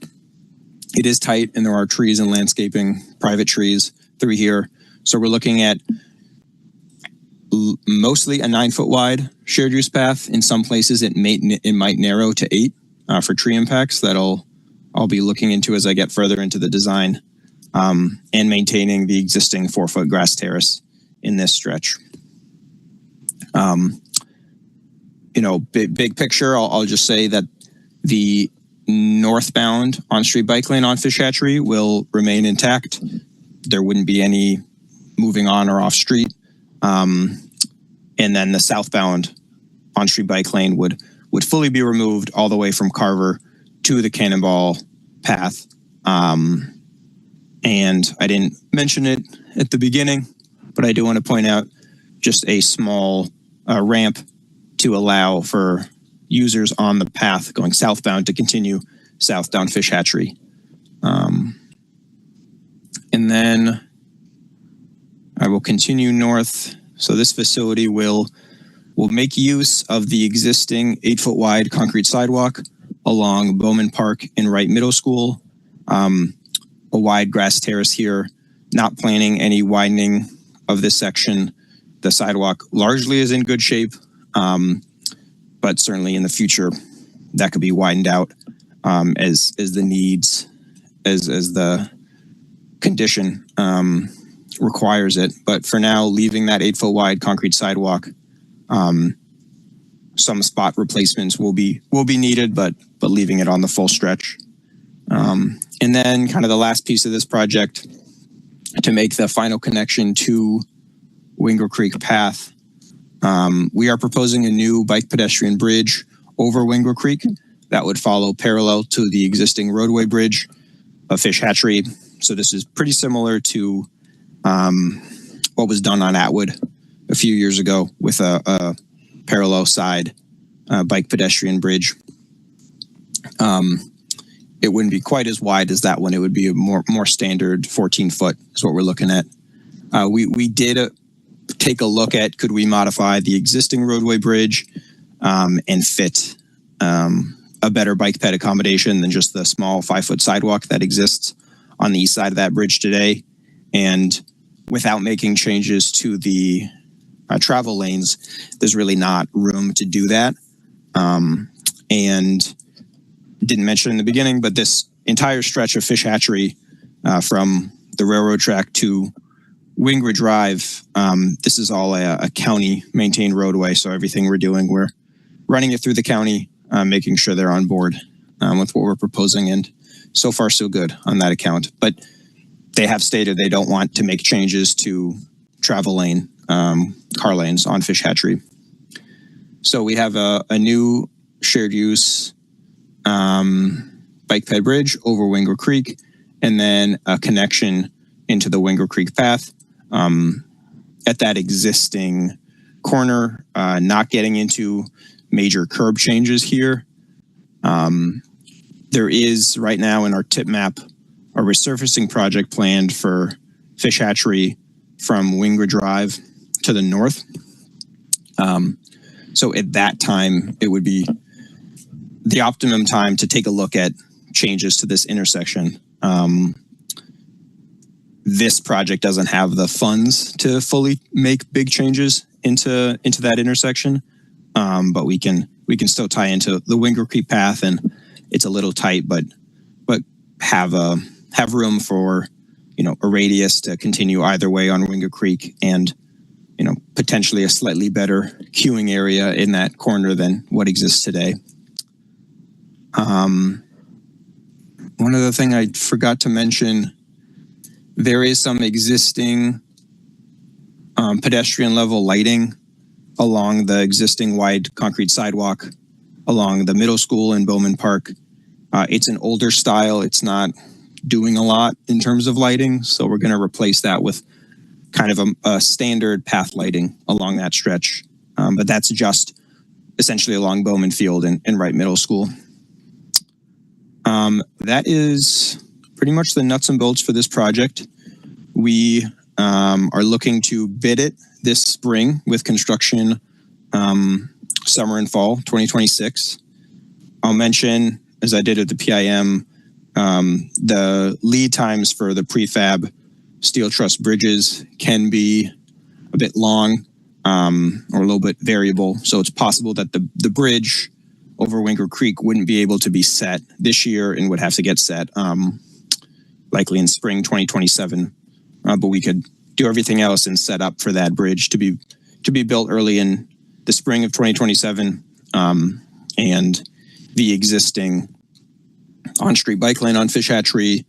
It is tight, and there are trees and landscaping, private trees through here. So we're looking at mostly a 9-foot wide shared use path. In some places, it might narrow to 8 for tree impacts. I'll be looking into as I get further into the design, and maintaining the existing 4-foot grass terrace in this stretch. You know, big picture, I'll just say that the northbound on-street bike lane on Fish Hatchery will remain intact. There wouldn't be any moving on or off street. And then the southbound on-street bike lane would fully be removed all the way from Carver to the Cannonball path. And I didn't mention it at the beginning, but I do want to point out just a small ramp to allow for users on the path going southbound to continue south down Fish Hatchery. And then I will continue north. So this facility will make use of the existing 8-foot wide concrete sidewalk along Bowman Park and Wright Middle School. A wide grass terrace here, not planning any widening of this section. The sidewalk largely is in good shape, but certainly in the future that could be widened out as the needs, as the condition requires it. But for now, leaving that 8-foot wide concrete sidewalk. Some spot replacements will be needed, but leaving it on the full stretch. And then kind of the last piece of this project to make the final connection to Wingo Creek Path. We are proposing a new bike pedestrian bridge over Wingo Creek that would follow parallel to the existing roadway bridge of Fish Hatchery. So this is pretty similar to what was done on Atwood a few years ago with a parallel side bike pedestrian bridge. It wouldn't be quite as wide as that one. It would be a more standard 14-foot is what we're looking at. We did take a look at, could we modify the existing roadway bridge and fit a better bike ped accommodation than just the small 5-foot sidewalk that exists on the east side of that bridge today, and without making changes to the travel lanes. There's really not room to do that. And didn't mention in the beginning, but this entire stretch of Fish Hatchery from the railroad track to Wingra Drive, this is all a county maintained roadway. So everything we're doing, we're running it through the county, making sure they're on board with what we're proposing. And so far, so good on that account. But they have stated they don't want to make changes to travel lane, car lanes on Fish Hatchery. So we have a new shared use bike ped bridge over Wingo Creek, and then a connection into the Wingo Creek path at that existing corner, not getting into major curb changes here. There is right now in our tip map a resurfacing project planned for Fish Hatchery from Wingra Drive to the north. So at that time, it would be the optimum time to take a look at changes to this intersection. This project doesn't have the funds to fully make big changes into that intersection, but we can still tie into the Wingo Creek path, and it's a little tight, but have room for a radius to continue either way on Wingo Creek, and potentially a slightly better queuing area in that corner than what exists today. One other thing I forgot to mention, there is some existing pedestrian level lighting along the existing wide concrete sidewalk along the middle school in Bowman Park. It's an older style. It's not doing a lot in terms of lighting, so we're going to replace that with kind of a standard path lighting along that stretch. But that's just essentially along Bowman Field and Wright Middle School. That is pretty much the nuts and bolts for this project. We are looking to bid it this spring with construction summer and fall 2026. I'll mention, as I did at the PIM, the lead times for the prefab steel truss bridges can be a bit long or a little bit variable. So it's possible that the bridge over Wingo Creek wouldn't be able to be set this year and would have to get set likely in spring 2027. But we could do everything else and set up for that bridge to be built early in the spring of 2027. And the existing on-street bike lane on Fish Hatchery,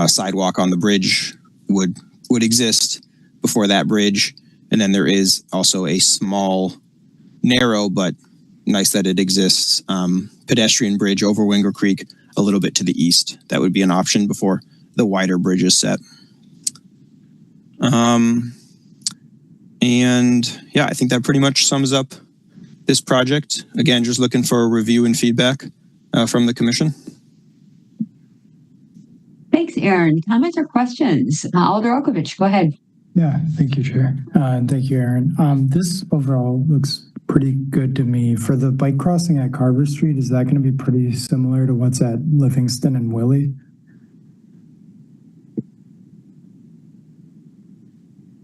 sidewalk on the bridge would exist before that bridge. And then there is also a small, narrow, but nice that it exists, pedestrian bridge over Wingo Creek a little bit to the east. That would be an option before the wider bridge is set. And yeah, I think that pretty much sums up this project. Again, just looking for a review and feedback from the commission. Thanks, Aaron. Comments or questions? Alder Okovich, go ahead. Yeah, thank you, Chair. And thank you, Aaron. This overall looks pretty good to me. For the bike crossing at Carver Street, is that going to be pretty similar to what's at Livingston and Willie?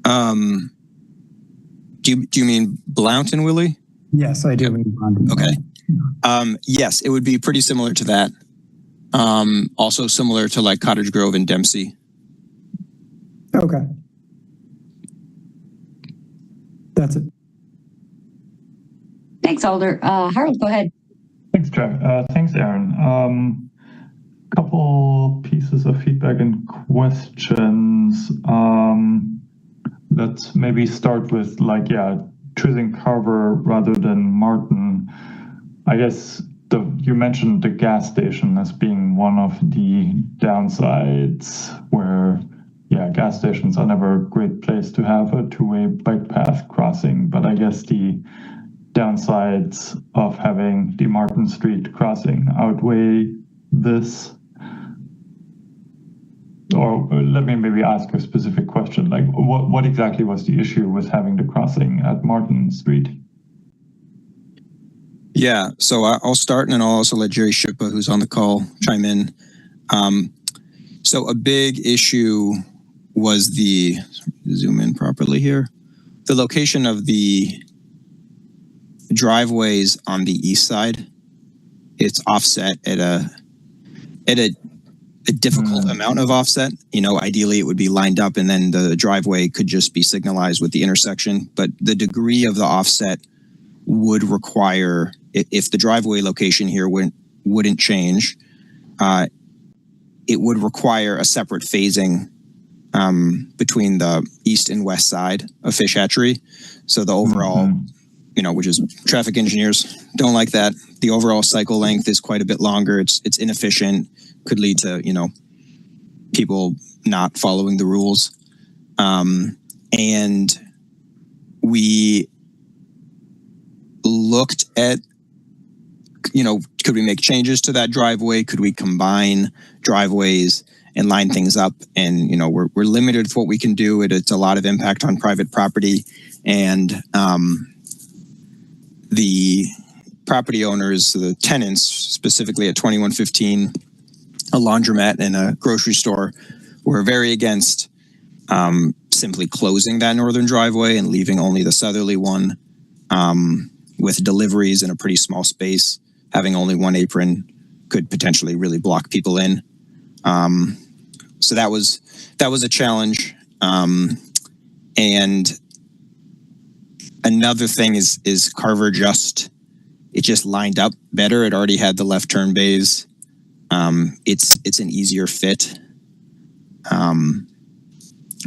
Do you mean Blount and Willie? Yes, I do. Okay. Yes, it would be pretty similar to that. Also similar to like Cottage Grove and Dempsey. Okay. That's it. Thanks, Alder. Harold, go ahead. Thanks, Jack. Thanks, Aaron. Couple pieces of feedback and questions. Let's maybe start with choosing Carver rather than Martin. I guess you mentioned the gas station as being one of the downsides where, gas stations are never a great place to have a two-way bike path crossing, but I guess the downsides of having the Martin Street crossing outweigh this. Or let me maybe ask a specific question, like what exactly was the issue with having the crossing at Martin Street? Yeah, so I'll start and then I'll also let Jerry Shippa, who's on the call, chime in. So a big issue was zoom in properly here, the location of the driveways on the east side. It's offset at a difficult amount of offset. Ideally it would be lined up and then the driveway could just be signalized with the intersection. But the degree of the offset would require, if the driveway location here wouldn't change, it would require a separate phasing between the east and west side of Fish Hatchery. So the overall, which is traffic engineers don't like that. The overall cycle length is quite a bit longer. It's inefficient, could lead to, people not following the rules. And we looked at, could we make changes to that driveway? Could we combine driveways and line things up? And, we're limited with what we can do. It's a lot of impact on private property. And the property owners, the tenants, specifically at 2115, a laundromat and a grocery store, were very against simply closing that northern driveway and leaving only the southerly one with deliveries in a pretty small space. Having only one apron could potentially really block people in. So that was a challenge. And another thing is Carver just lined up better. It already had the left turn bays. It's an easier fit. And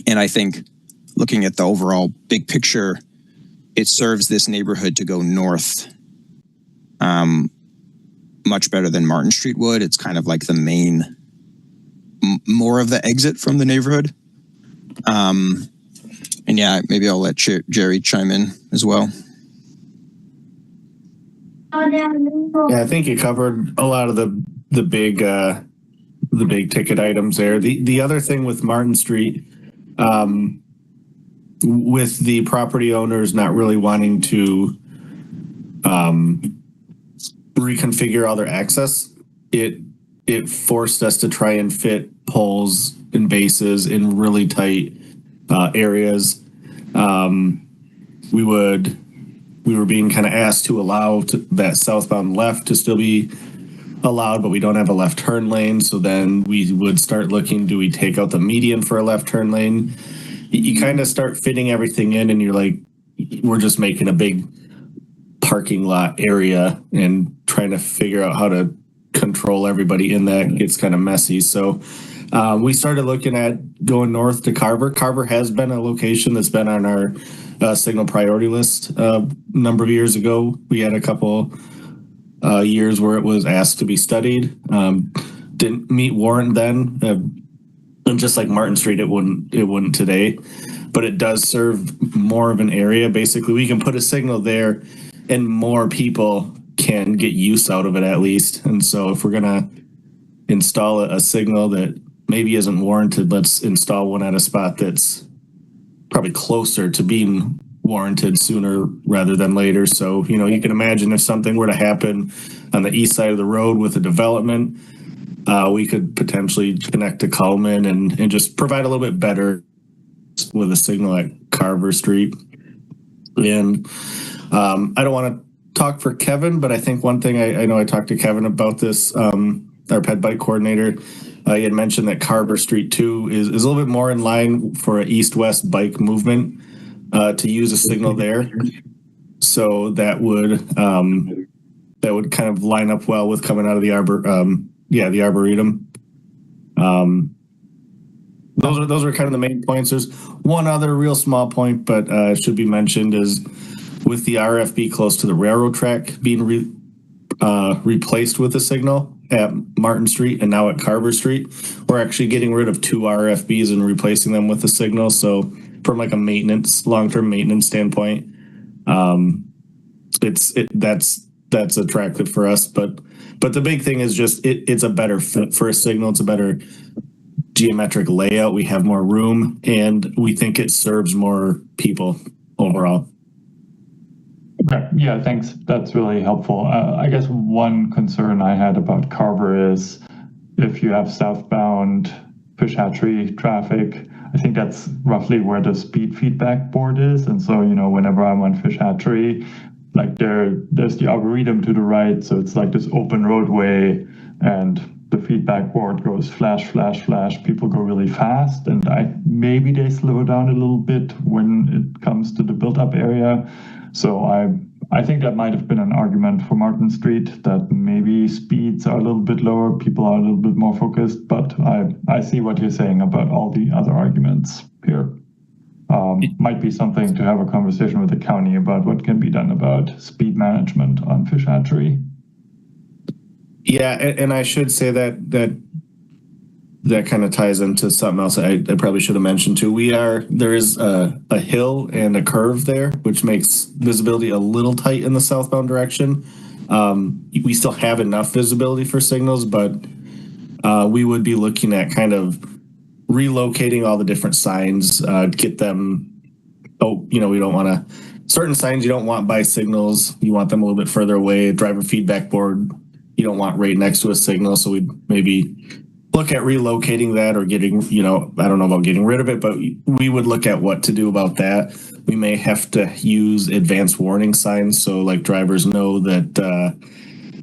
I think looking at the overall big picture, it serves this neighborhood to go north much better than Martin Street would. It's kind of like the main, more of the exit from the neighborhood. And maybe I'll let Jerry chime in as well. Yeah, I think you covered a lot of the big ticket items there. The other thing with Martin Street, with the property owners not really wanting to reconfigure all their access, it forced us to try and fit poles and bases in really tight areas. We were being kind of asked to allow that southbound left to still be allowed, but we don't have a left turn lane. So then we would start looking, do we take out the median for a left turn lane? You kind of start fitting everything in and you're like, we're just making a big parking lot area and trying to figure out how to control everybody in that gets kind of messy. So we started looking at going north to Carver. Carver has been a location that's been on our signal priority list a number of years ago. We had a couple years where it was asked to be studied. Didn't meet warrant then. And just like Martin Street, it wouldn't today. But it does serve more of an area. Basically, we can put a signal there and more people can get use out of it at least. And so if we're going to install a signal that maybe isn't warranted, let's install one at a spot that's probably closer to being warranted sooner rather than later. So, you can imagine if something were to happen on the east side of the road with a development, we could potentially connect to Coleman and just provide a little bit better with a signal at Carver Street. And I don't want to talk for Kevin, but I think one thing I know I talked to Kevin about this, our ped bike coordinator. He had mentioned that Carver Street 2 is a little bit more in line for an east-west bike movement to use a signal there. So that would kind of line up well with coming out of the the Arboretum. Those are kind of the main points. There's one other real small point, but should be mentioned is with the RFB close to the railroad track being replaced with a signal at Martin Street and now at Carver Street, we're actually getting rid of 2 RFBs and replacing them with a signal. So from like a long-term maintenance standpoint, that's attractive for us. But the big thing is just it's a better fit for a signal. It's a better geometric layout. We have more room, and we think it serves more people overall. Okay. Yeah, thanks. That's really helpful. I guess one concern I had about Carver is if you have southbound Fish Hatchery traffic, I think that's roughly where the speed feedback board is. And so, whenever I'm on Fish Hatchery, like there's the Arboretum to the right. So it's like this open roadway, and the feedback board goes flash, flash, flash. People go really fast, and maybe they slow down a little bit when it comes to the built-up area. So I think that might have been an argument for Martin Street, that maybe speeds are a little bit lower, people are a little bit more focused, but I see what you're saying about all the other arguments here. Might be something to have a conversation with the county about what can be done about speed management on Fish Hatchery. Yeah, and I should say that kind of ties into something else I probably should have mentioned too. There is a hill and a curve there, which makes visibility a little tight in the southbound direction. We still have enough visibility for signals, but we would be looking at kind of relocating all the different signs, get them. We don't want to. Certain signs you don't want by signals. You want them a little bit further away. Driver feedback board you don't want right next to a signal, so we'd maybe look at relocating that or getting, I don't know about getting rid of it, but we would look at what to do about that. We may have to use advanced warning signs so like drivers know that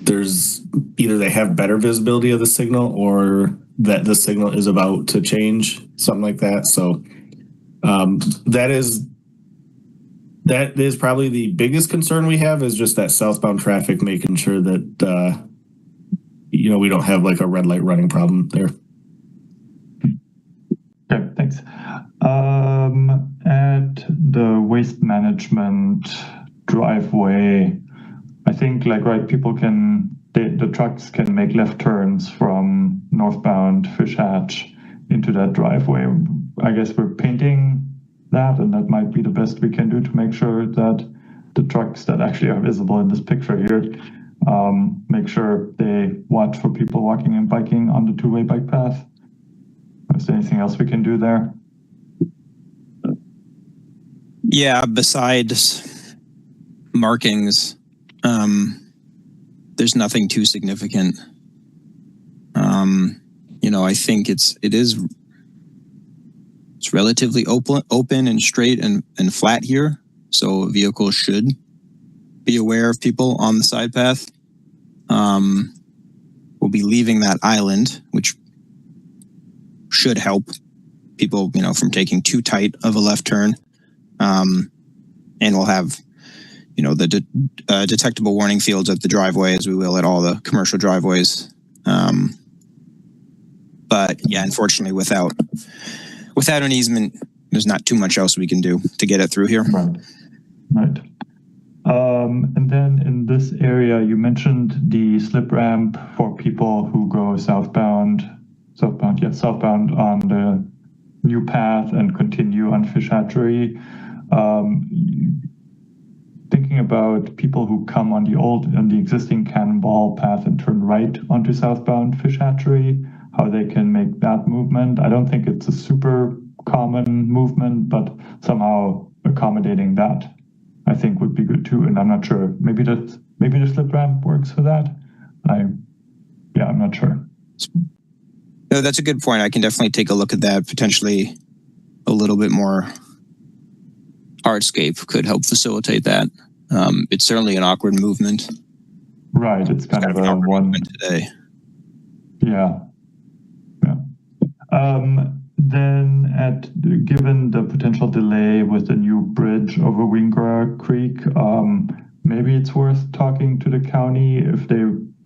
there's either they have better visibility of the signal or that the signal is about to change, something like that. So that is probably the biggest concern we have, is just that southbound traffic, making sure that we don't have like a red light running problem there. Okay, thanks. At the waste management driveway, I think people the trucks can make left turns from northbound Fish Hatch into that driveway. I guess we're painting that, and that might be the best we can do to make sure that the trucks that actually are visible in this picture here, make sure they watch for people walking and biking on the two-way bike path. Is there anything else we can do there? Yeah, besides markings, there's nothing too significant. I think it's relatively open and straight and flat here, so vehicles should be aware of people on the side path. We'll be leaving that island, which should help people, from taking too tight of a left turn. And we'll have, the detectable warning fields at the driveway, as we will at all the commercial driveways. But yeah, unfortunately, without an easement, there's not too much else we can do to get it through here. Right. And then in this area, you mentioned the slip ramp for people who go southbound on the new path and continue on Fish Hatchery. Thinking about people who come on the existing Cannonball path and turn right onto southbound Fish Hatchery, how they can make that movement. I don't think it's a super common movement, but somehow accommodating that, I think, would be good too. And I'm not sure. Maybe the slip ramp works for that. I'm not sure. No, that's a good point. I can definitely take a look at that, potentially a little bit more hardscape could help facilitate that. It's certainly an awkward movement. Right, it's kind of a one today. Yeah. Then given the potential delay with the new bridge over Wingra Creek, maybe it's worth talking to the county if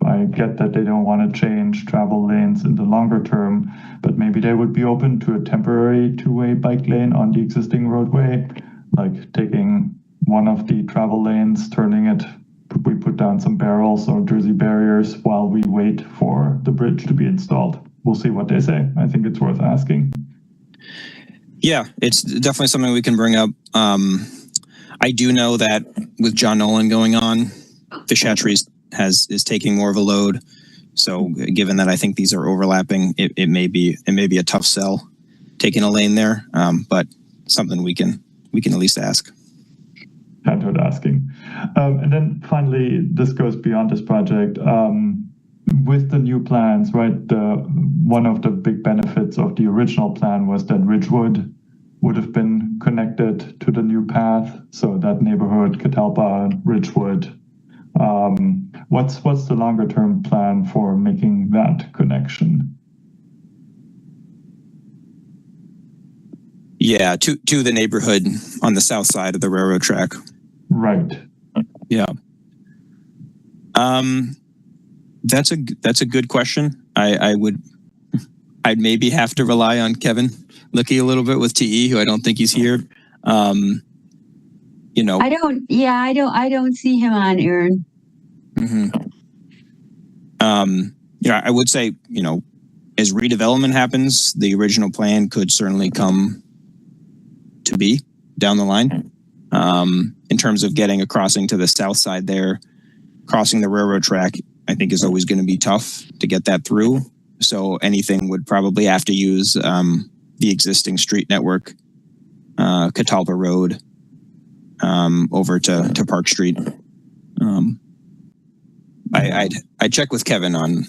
I get that they don't want to change travel lanes in the longer term, but maybe they would be open to a temporary two-way bike lane on the existing roadway, like taking one of the travel lanes, turning it, we put down some barrels or Jersey barriers while we wait for the bridge to be installed. We'll see what they say. I think it's worth asking. Yeah, it's definitely something we can bring up. I do know that with John Nolan going on, Fish Hatcheries is taking more of a load. So given that I think these are overlapping, it may be a tough sell taking a lane there, but something we can at least ask. Can't hurt asking. And then finally, this goes beyond this project. With the new plans, right, one of the big benefits of the original plan was that Ridgewood would have been connected to the new path. So that neighborhood, Catalpa, Ridgewood. What's the longer term plan for making that connection? Yeah, to the neighborhood on the south side of the railroad track. Right. Yeah. That's a good question. I'd maybe have to rely on Kevin Licky a little bit with TE, who I don't think he's here. I don't see him on, Aaron. Mm-hmm. I would say, as redevelopment happens, the original plan could certainly come to be down the line. In terms of getting a crossing to the south side there, crossing the railroad track, I think is always going to be tough to get that through. So anything would probably have to use the existing street network, Catalpa Road, over to Park Street. I'd check with Kevin on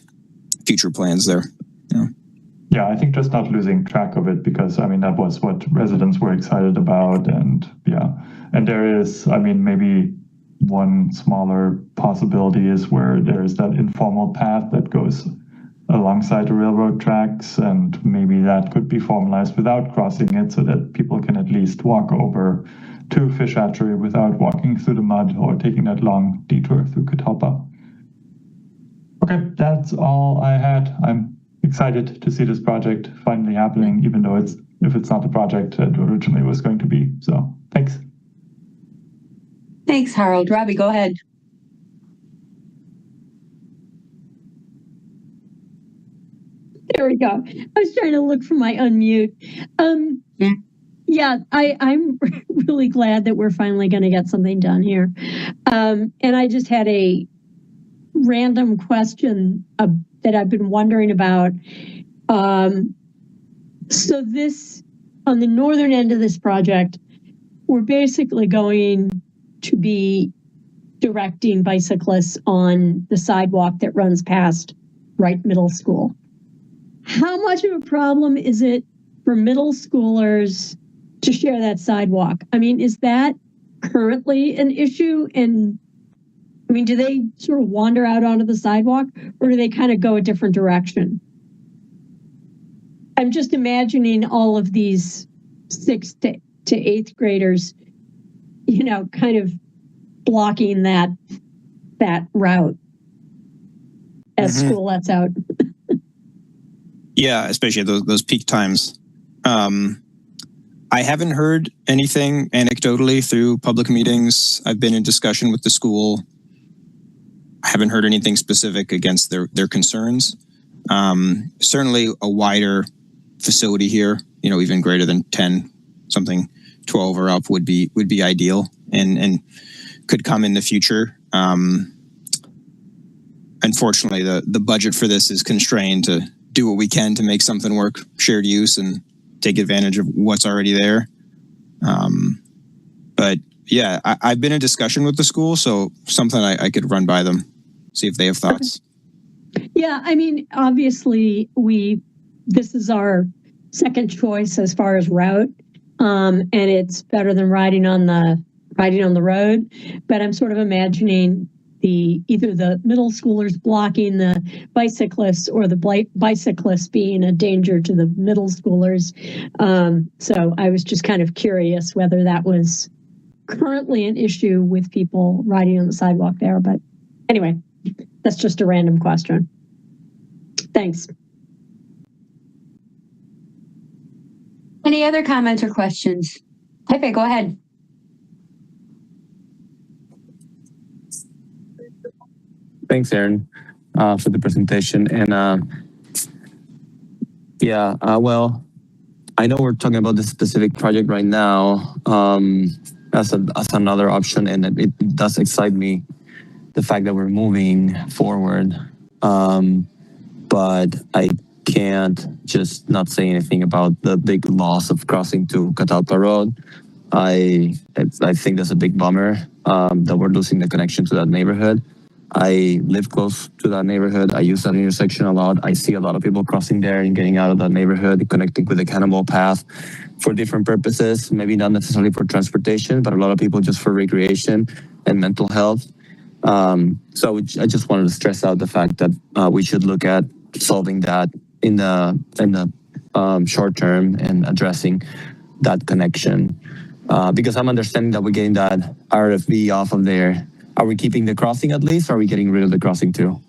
future plans there. Yeah, I think just not losing track of it, because that was what residents were excited about, and there is, maybe one smaller possibility is where there is that informal path that goes alongside the railroad tracks, and maybe that could be formalized without crossing it, so that people can at least walk over to Fish Hatchery without walking through the mud or taking that long detour through Catalpa. Okay, that's all I had. I'm excited to see this project finally happening, even though if it's not the project that originally was going to be. So thanks. Thanks, Harold. Robbie, go ahead. There we go. I was trying to look for my unmute. I'm really glad that we're finally going to get something done here. And I just had a random question that I've been wondering about. So this, on the northern end of this project, we're basically going to be directing bicyclists on the sidewalk that runs past Wright Middle School. How much of a problem is it for middle schoolers to share that sidewalk? Is that currently an issue? And do they sort of wander out onto the sidewalk, or do they kind of go a different direction? I'm just imagining all of these 6th to 8th graders, kind of blocking that route as school lets out. Yeah, especially those peak times. I haven't heard anything anecdotally through public meetings. I've been in discussion with the school. I haven't heard anything specific against their concerns. Certainly a wider facility here, even greater than 10, something 12 or up would be ideal and could come in the future. Unfortunately, the budget for this is constrained to do what we can to make something work, shared use, and take advantage of what's already there. But yeah, I've been in discussion with the school, so something I could run by them, see if they have thoughts. Yeah, obviously this is our second choice as far as route. and it's better than riding on the road. But I'm sort of imagining either the middle schoolers blocking the bicyclists or the bicyclists being a danger to the middle schoolers. So I was just kind of curious whether that was currently an issue with people riding on the sidewalk there. But anyway, that's just a random question. Thanks. Any other comments or questions? Pepe, go ahead. Thanks, Aaron, for the presentation. And well, I know we're talking about this specific project right now as another option, and it does excite me, the fact that we're moving forward. But I can't just not say anything about the big loss of crossing to Catalpa Road. I think that's a big bummer that we're losing the connection to that neighborhood. I live close to that neighborhood. I use that intersection a lot. I see a lot of people crossing there and getting out of that neighborhood, connecting with the Cannonball Path for different purposes, maybe not necessarily for transportation, but a lot of people just for recreation and mental health. So I just wanted to stress out the fact that we should look at solving that in the short term and addressing that connection. Because I'm understanding that we're getting that RFB off of there. Are we keeping the crossing at least, or are we getting rid of the crossing too?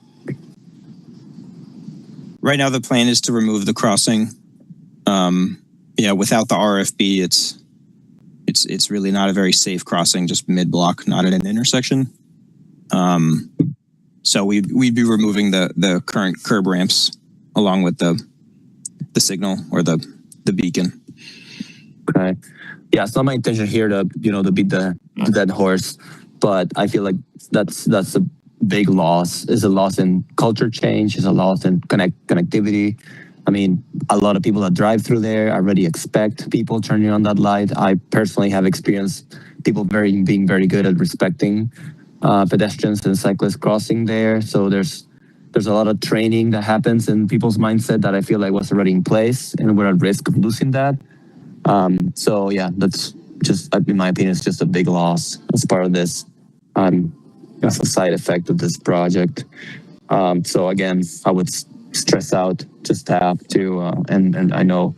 Right now, the plan is to remove the crossing. Without the RFB, it's really not a very safe crossing, just mid-block, not at an intersection. So we'd be removing the current curb ramps along with the signal or the beacon. Okay. Yeah, it's not my intention here to beat the dead horse, but I feel like that's a big loss. It's a loss in culture change. It's a loss in connectivity. I mean, a lot of people that drive through there already expect people turning on that light. I personally have experienced people being very good at respecting pedestrians and cyclists crossing there. So there's a lot of training that happens in people's mindset that I feel like was already in place, and we're at risk of losing that. So yeah, that's just, in my opinion, it's just a big loss as part of this, as a side effect of this project. So again, I would stress out to staff too, and I know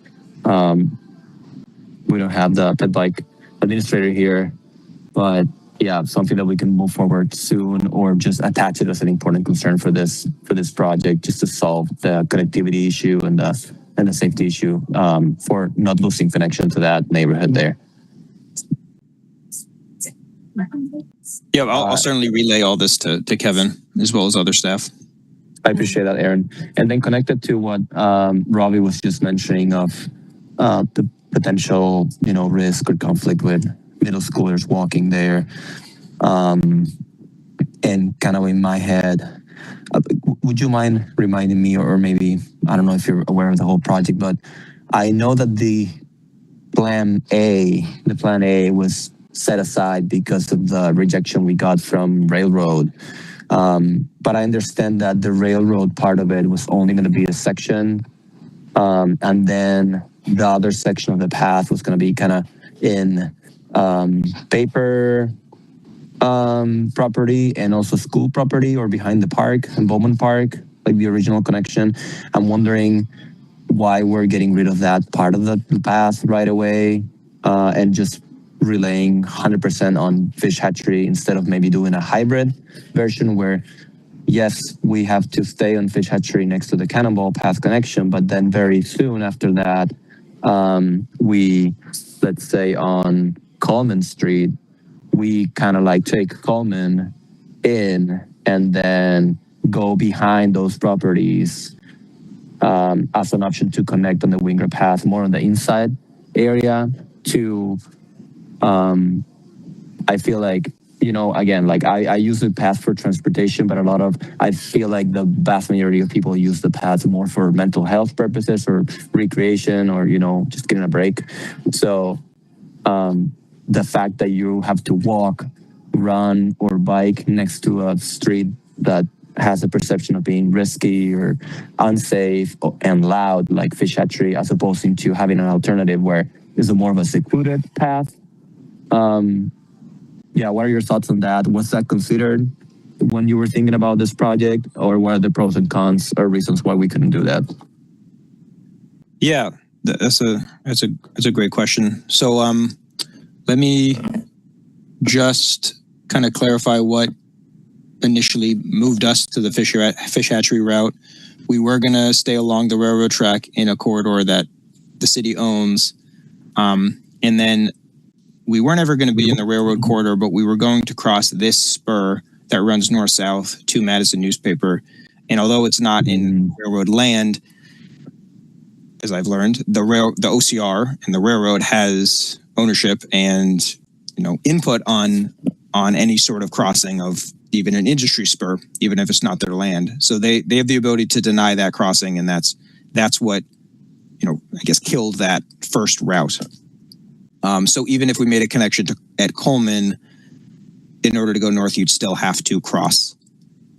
we don't have the pet bike administrator here, but yeah, something that we can move forward soon, or just attach it as an important concern for this project, just to solve the connectivity issue and the safety issue for not losing connection to that neighborhood there. Yeah, I'll certainly relay all this to Kevin as well as other staff. I appreciate that, Aaron. And then connected to what Robbie was just mentioning of the potential, risk or conflict with middle schoolers walking there. And kind of in my head, would you mind reminding me, or maybe, I don't know if you're aware of the whole project, but I know that the plan A was set aside because of the rejection we got from Railroad. But I understand that the Railroad part of it was only going to be a section. And then the other section of the path was going to be kind of in paper property and also school property, or behind the park in Bowman Park, like the original connection. I'm wondering why we're getting rid of that part of the path right away and just relaying 100% on fish hatchery instead of maybe doing a hybrid version where, yes, we have to stay on fish hatchery next to the Cannonball Path connection, but then very soon after that, we, let's say on Coleman Street, we kind of like take Coleman in and then go behind those properties as an option to connect on the Winger Path, more on the inside area to, I feel like, again, like I use the path for transportation, but I feel like the vast majority of people use the path more for mental health purposes or recreation or, just getting a break. So the fact that you have to walk, run, or bike next to a street that has a perception of being risky or unsafe and loud, like fish hatchery, as opposed to having an alternative where is it more of a secluded path? Yeah, what are your thoughts on that? Was that considered when you were thinking about this project, or what are the pros and cons or reasons why we couldn't do that? Yeah, that's a great question. So let me just kind of clarify what initially moved us to the fish hatchery route. We were going to stay along the railroad track in a corridor that the city owns, and then we weren't ever going to be in the railroad corridor, but we were going to cross this spur that runs north-south to Madison Newspaper. And although it's not in railroad land, as I've learned, the OCR and the railroad has ownership and input on any sort of crossing of even an industry spur, even if it's not their land. So they have the ability to deny that crossing, and that's what I guess killed that first route. So even if we made a connection at Coleman, in order to go north, you'd still have to cross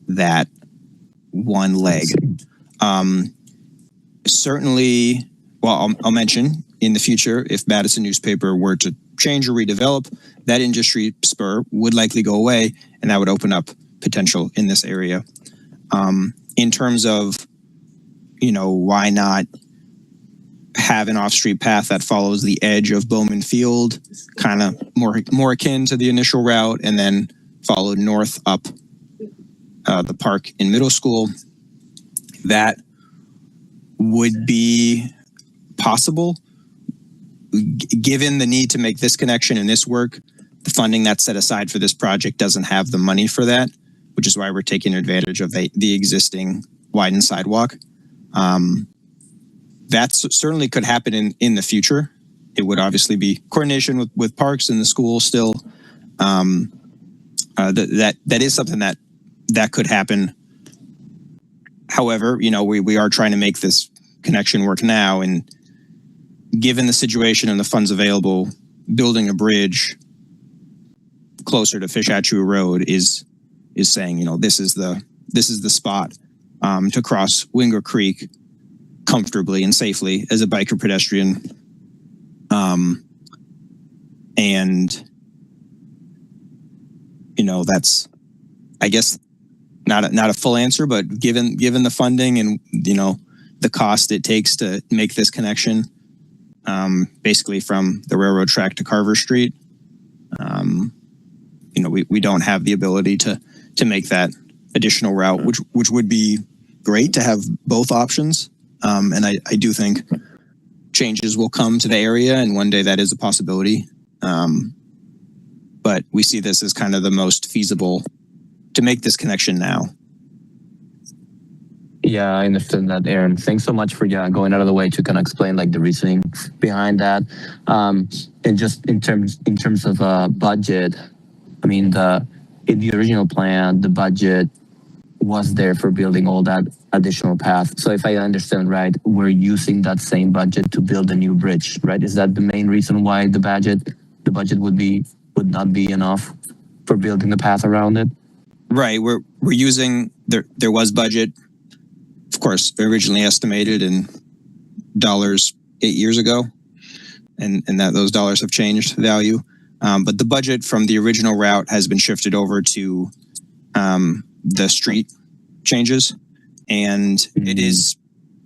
that one leg. Certainly, well, I'll mention in the future, if Madison Newspaper were to change or redevelop, that industry spur would likely go away, and that would open up potential in this area. In terms of, why not have an off-street path that follows the edge of Bowman Field, kind of more akin to the initial route, and then followed north up the park in middle school. That would be possible given the need to make this connection and this work. The funding that's set aside for this project doesn't have the money for that, which is why we're taking advantage of the existing widened sidewalk. That certainly could happen in the future. It would obviously be coordination with parks and the school still. That is something that could happen. However, we are trying to make this connection work now, and given the situation and the funds available, building a bridge closer to Fish Hatchery Road is saying, this is the spot to cross Wingo Creek comfortably and safely as a biker pedestrian. And that's, I guess, not a full answer, but given the funding and the cost it takes to make this connection, basically from the railroad track to Carver Street, we don't have the ability to make that additional route, which would be great to have both options. And I do think changes will come to the area, and one day that is a possibility. But we see this as kind of the most feasible to make this connection now. Yeah, I understand that, Aaron. Thanks so much for going out of the way to kind of explain the reasoning behind that. And just in terms of budget, I mean, in the original plan, the budget was there for building all that additional path. So if I understand right, we're using that same budget to build a new bridge, right? Is that the main reason why the budget would not be enough for building the path around it? Right. We're using there was budget, of course, originally estimated in dollars 8 years ago, and that those dollars have changed value. But the budget from the original route has been shifted over to the street changes, and it is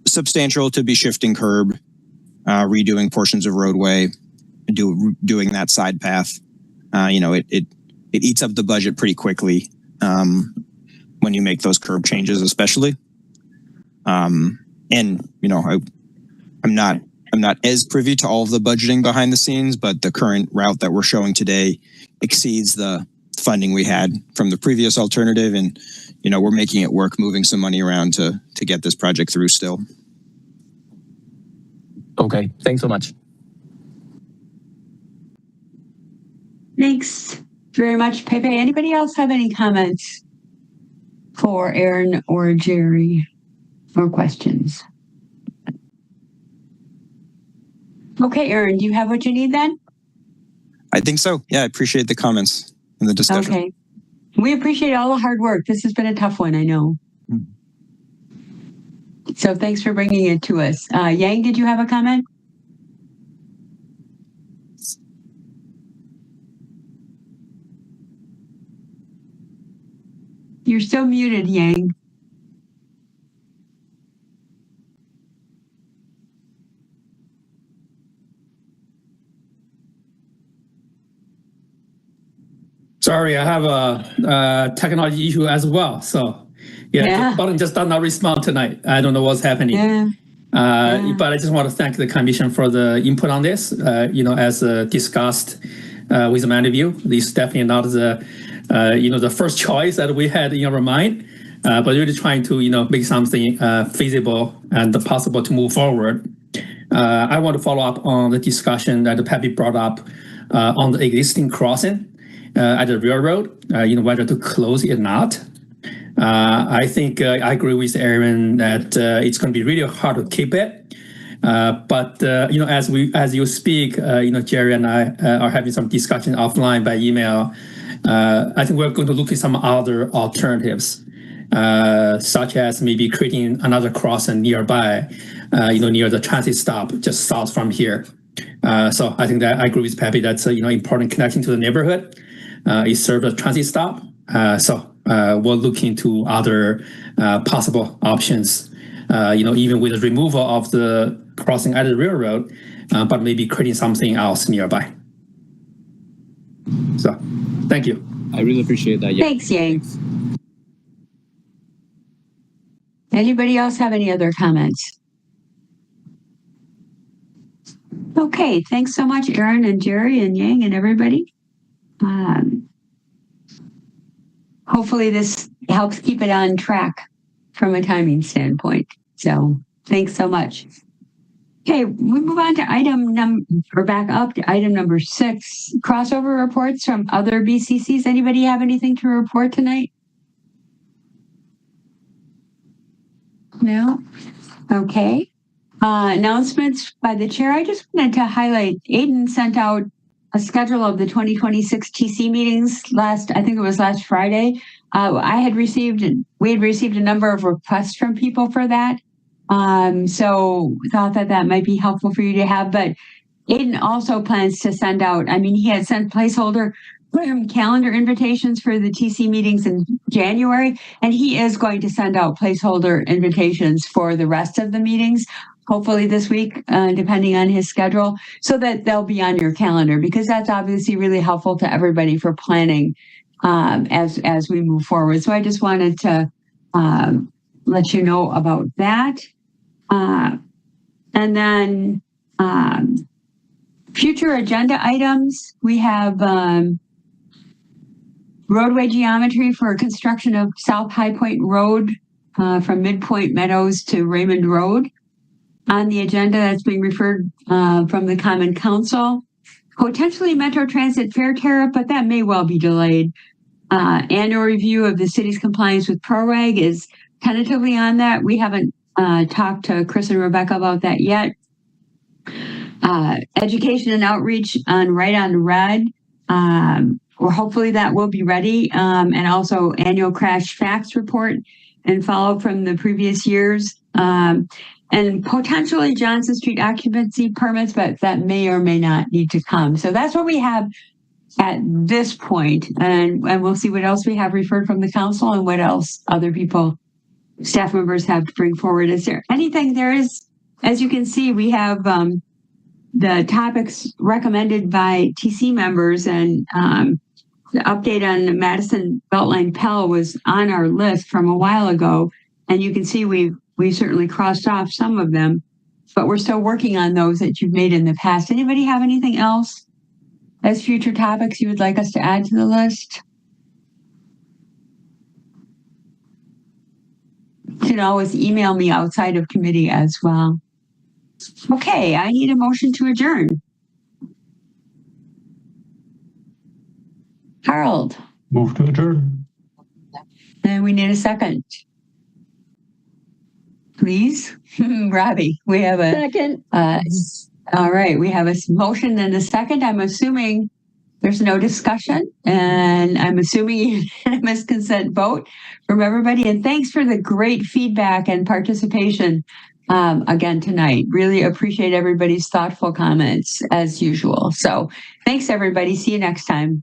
substantial to be shifting curb, redoing portions of roadway, doing that side path. It eats up the budget pretty quickly when you make those curb changes, especially. I'm not as privy to all of the budgeting behind the scenes, but the current route that we're showing today exceeds the funding we had from the previous alternative, and we're making it work, moving some money around to get this project through still. Okay, thanks so much. Thanks very much, Pepe. Anybody else have any comments for Aaron or Jerry or questions? Okay, Aaron, do you have what you need then? I think so. Yeah, I appreciate the comments and the discussion. Okay. We appreciate all the hard work. This has been a tough one, I know. So thanks for bringing it to us. Yang, did you have a comment? You're still muted, Yang. Sorry, I have a technology issue as well. So the button just does not respond tonight. I don't know what's happening. But I just want to thank the commission for the input on this. As discussed with many of you, this is definitely not the first choice that we had in our mind, but really trying to make something feasible and possible to move forward. I want to follow up on the discussion that Pepe brought up on the existing crossing at the railroad, whether to close it or not. I think I agree with Aaron that it's going to be really hard to keep it. But as you speak, Jerry and I are having some discussion offline by email. I think we're going to look at some other alternatives, such as maybe creating another crossing nearby, near the transit stop just south from here. So I think that I agree with Pepe. That's important connection to the neighborhood. It serves as a transit stop. So we'll look into other possible options, even with the removal of the crossing at the railroad, but maybe creating something else nearby. So, thank you. I really appreciate that. Thanks, Yang. Anybody else have any other comments? Okay, thanks so much, Aaron and Jerry and Yang and everybody. Hopefully this helps keep it on track from a timing standpoint. So thanks so much. Okay, we move on to back up to item number 6, crossover reports from other BCCs. Anybody have anything to report tonight? No? Okay. Announcements by the chair. I just wanted to highlight, Aiden sent out a schedule of the 2026 TC meetings last Friday. We had received a number of requests from people for that. So thought that might be helpful for you to have, but Aiden also plans to send out, he had sent placeholder calendar invitations for the TC meetings in January, and he is going to send out placeholder invitations for the rest of the meetings, hopefully this week, depending on his schedule, so that they'll be on your calendar, because that's obviously really helpful to everybody for planning as we move forward. So I just wanted to let you know about that. And then future agenda items, we have roadway geometry for construction of South High Point Road from Midpoint Meadows to Raymond Road. On the agenda, that's being referred from the Common Council. Potentially Metro Transit fare tariff, but that may well be delayed. Annual review of the city's compliance with PRORAG is tentatively on that. We haven't talked to Chris and Rebecca about that yet. Education and outreach on Right on Red. Or hopefully that will be ready. And also annual crash facts report and follow from the previous years. And potentially Johnson Street occupancy permits, but that may or may not need to come. So that's what we have at this point. And we'll see what else we have referred from the council and what else other people, staff members, have to bring forward. Is there anything? There is, as you can see, we have the topics recommended by TC members, and the update on the Madison Beltline Pell was on our list from a while ago. And you can see we certainly crossed off some of them, but we're still working on those that you've made in the past. Anybody have anything else as future topics you would like us to add to the list? You can always email me outside of committee as well. Okay, I need a motion to adjourn. Harold. Move to adjourn. And we need a second. Please. Robbie, we have a second. All right, we have a motion and a second. I'm assuming there's no discussion, and I'm assuming unanimous consent vote from everybody. And thanks for the great feedback and participation again tonight. Really appreciate everybody's thoughtful comments as usual. So thanks, everybody. See you next time.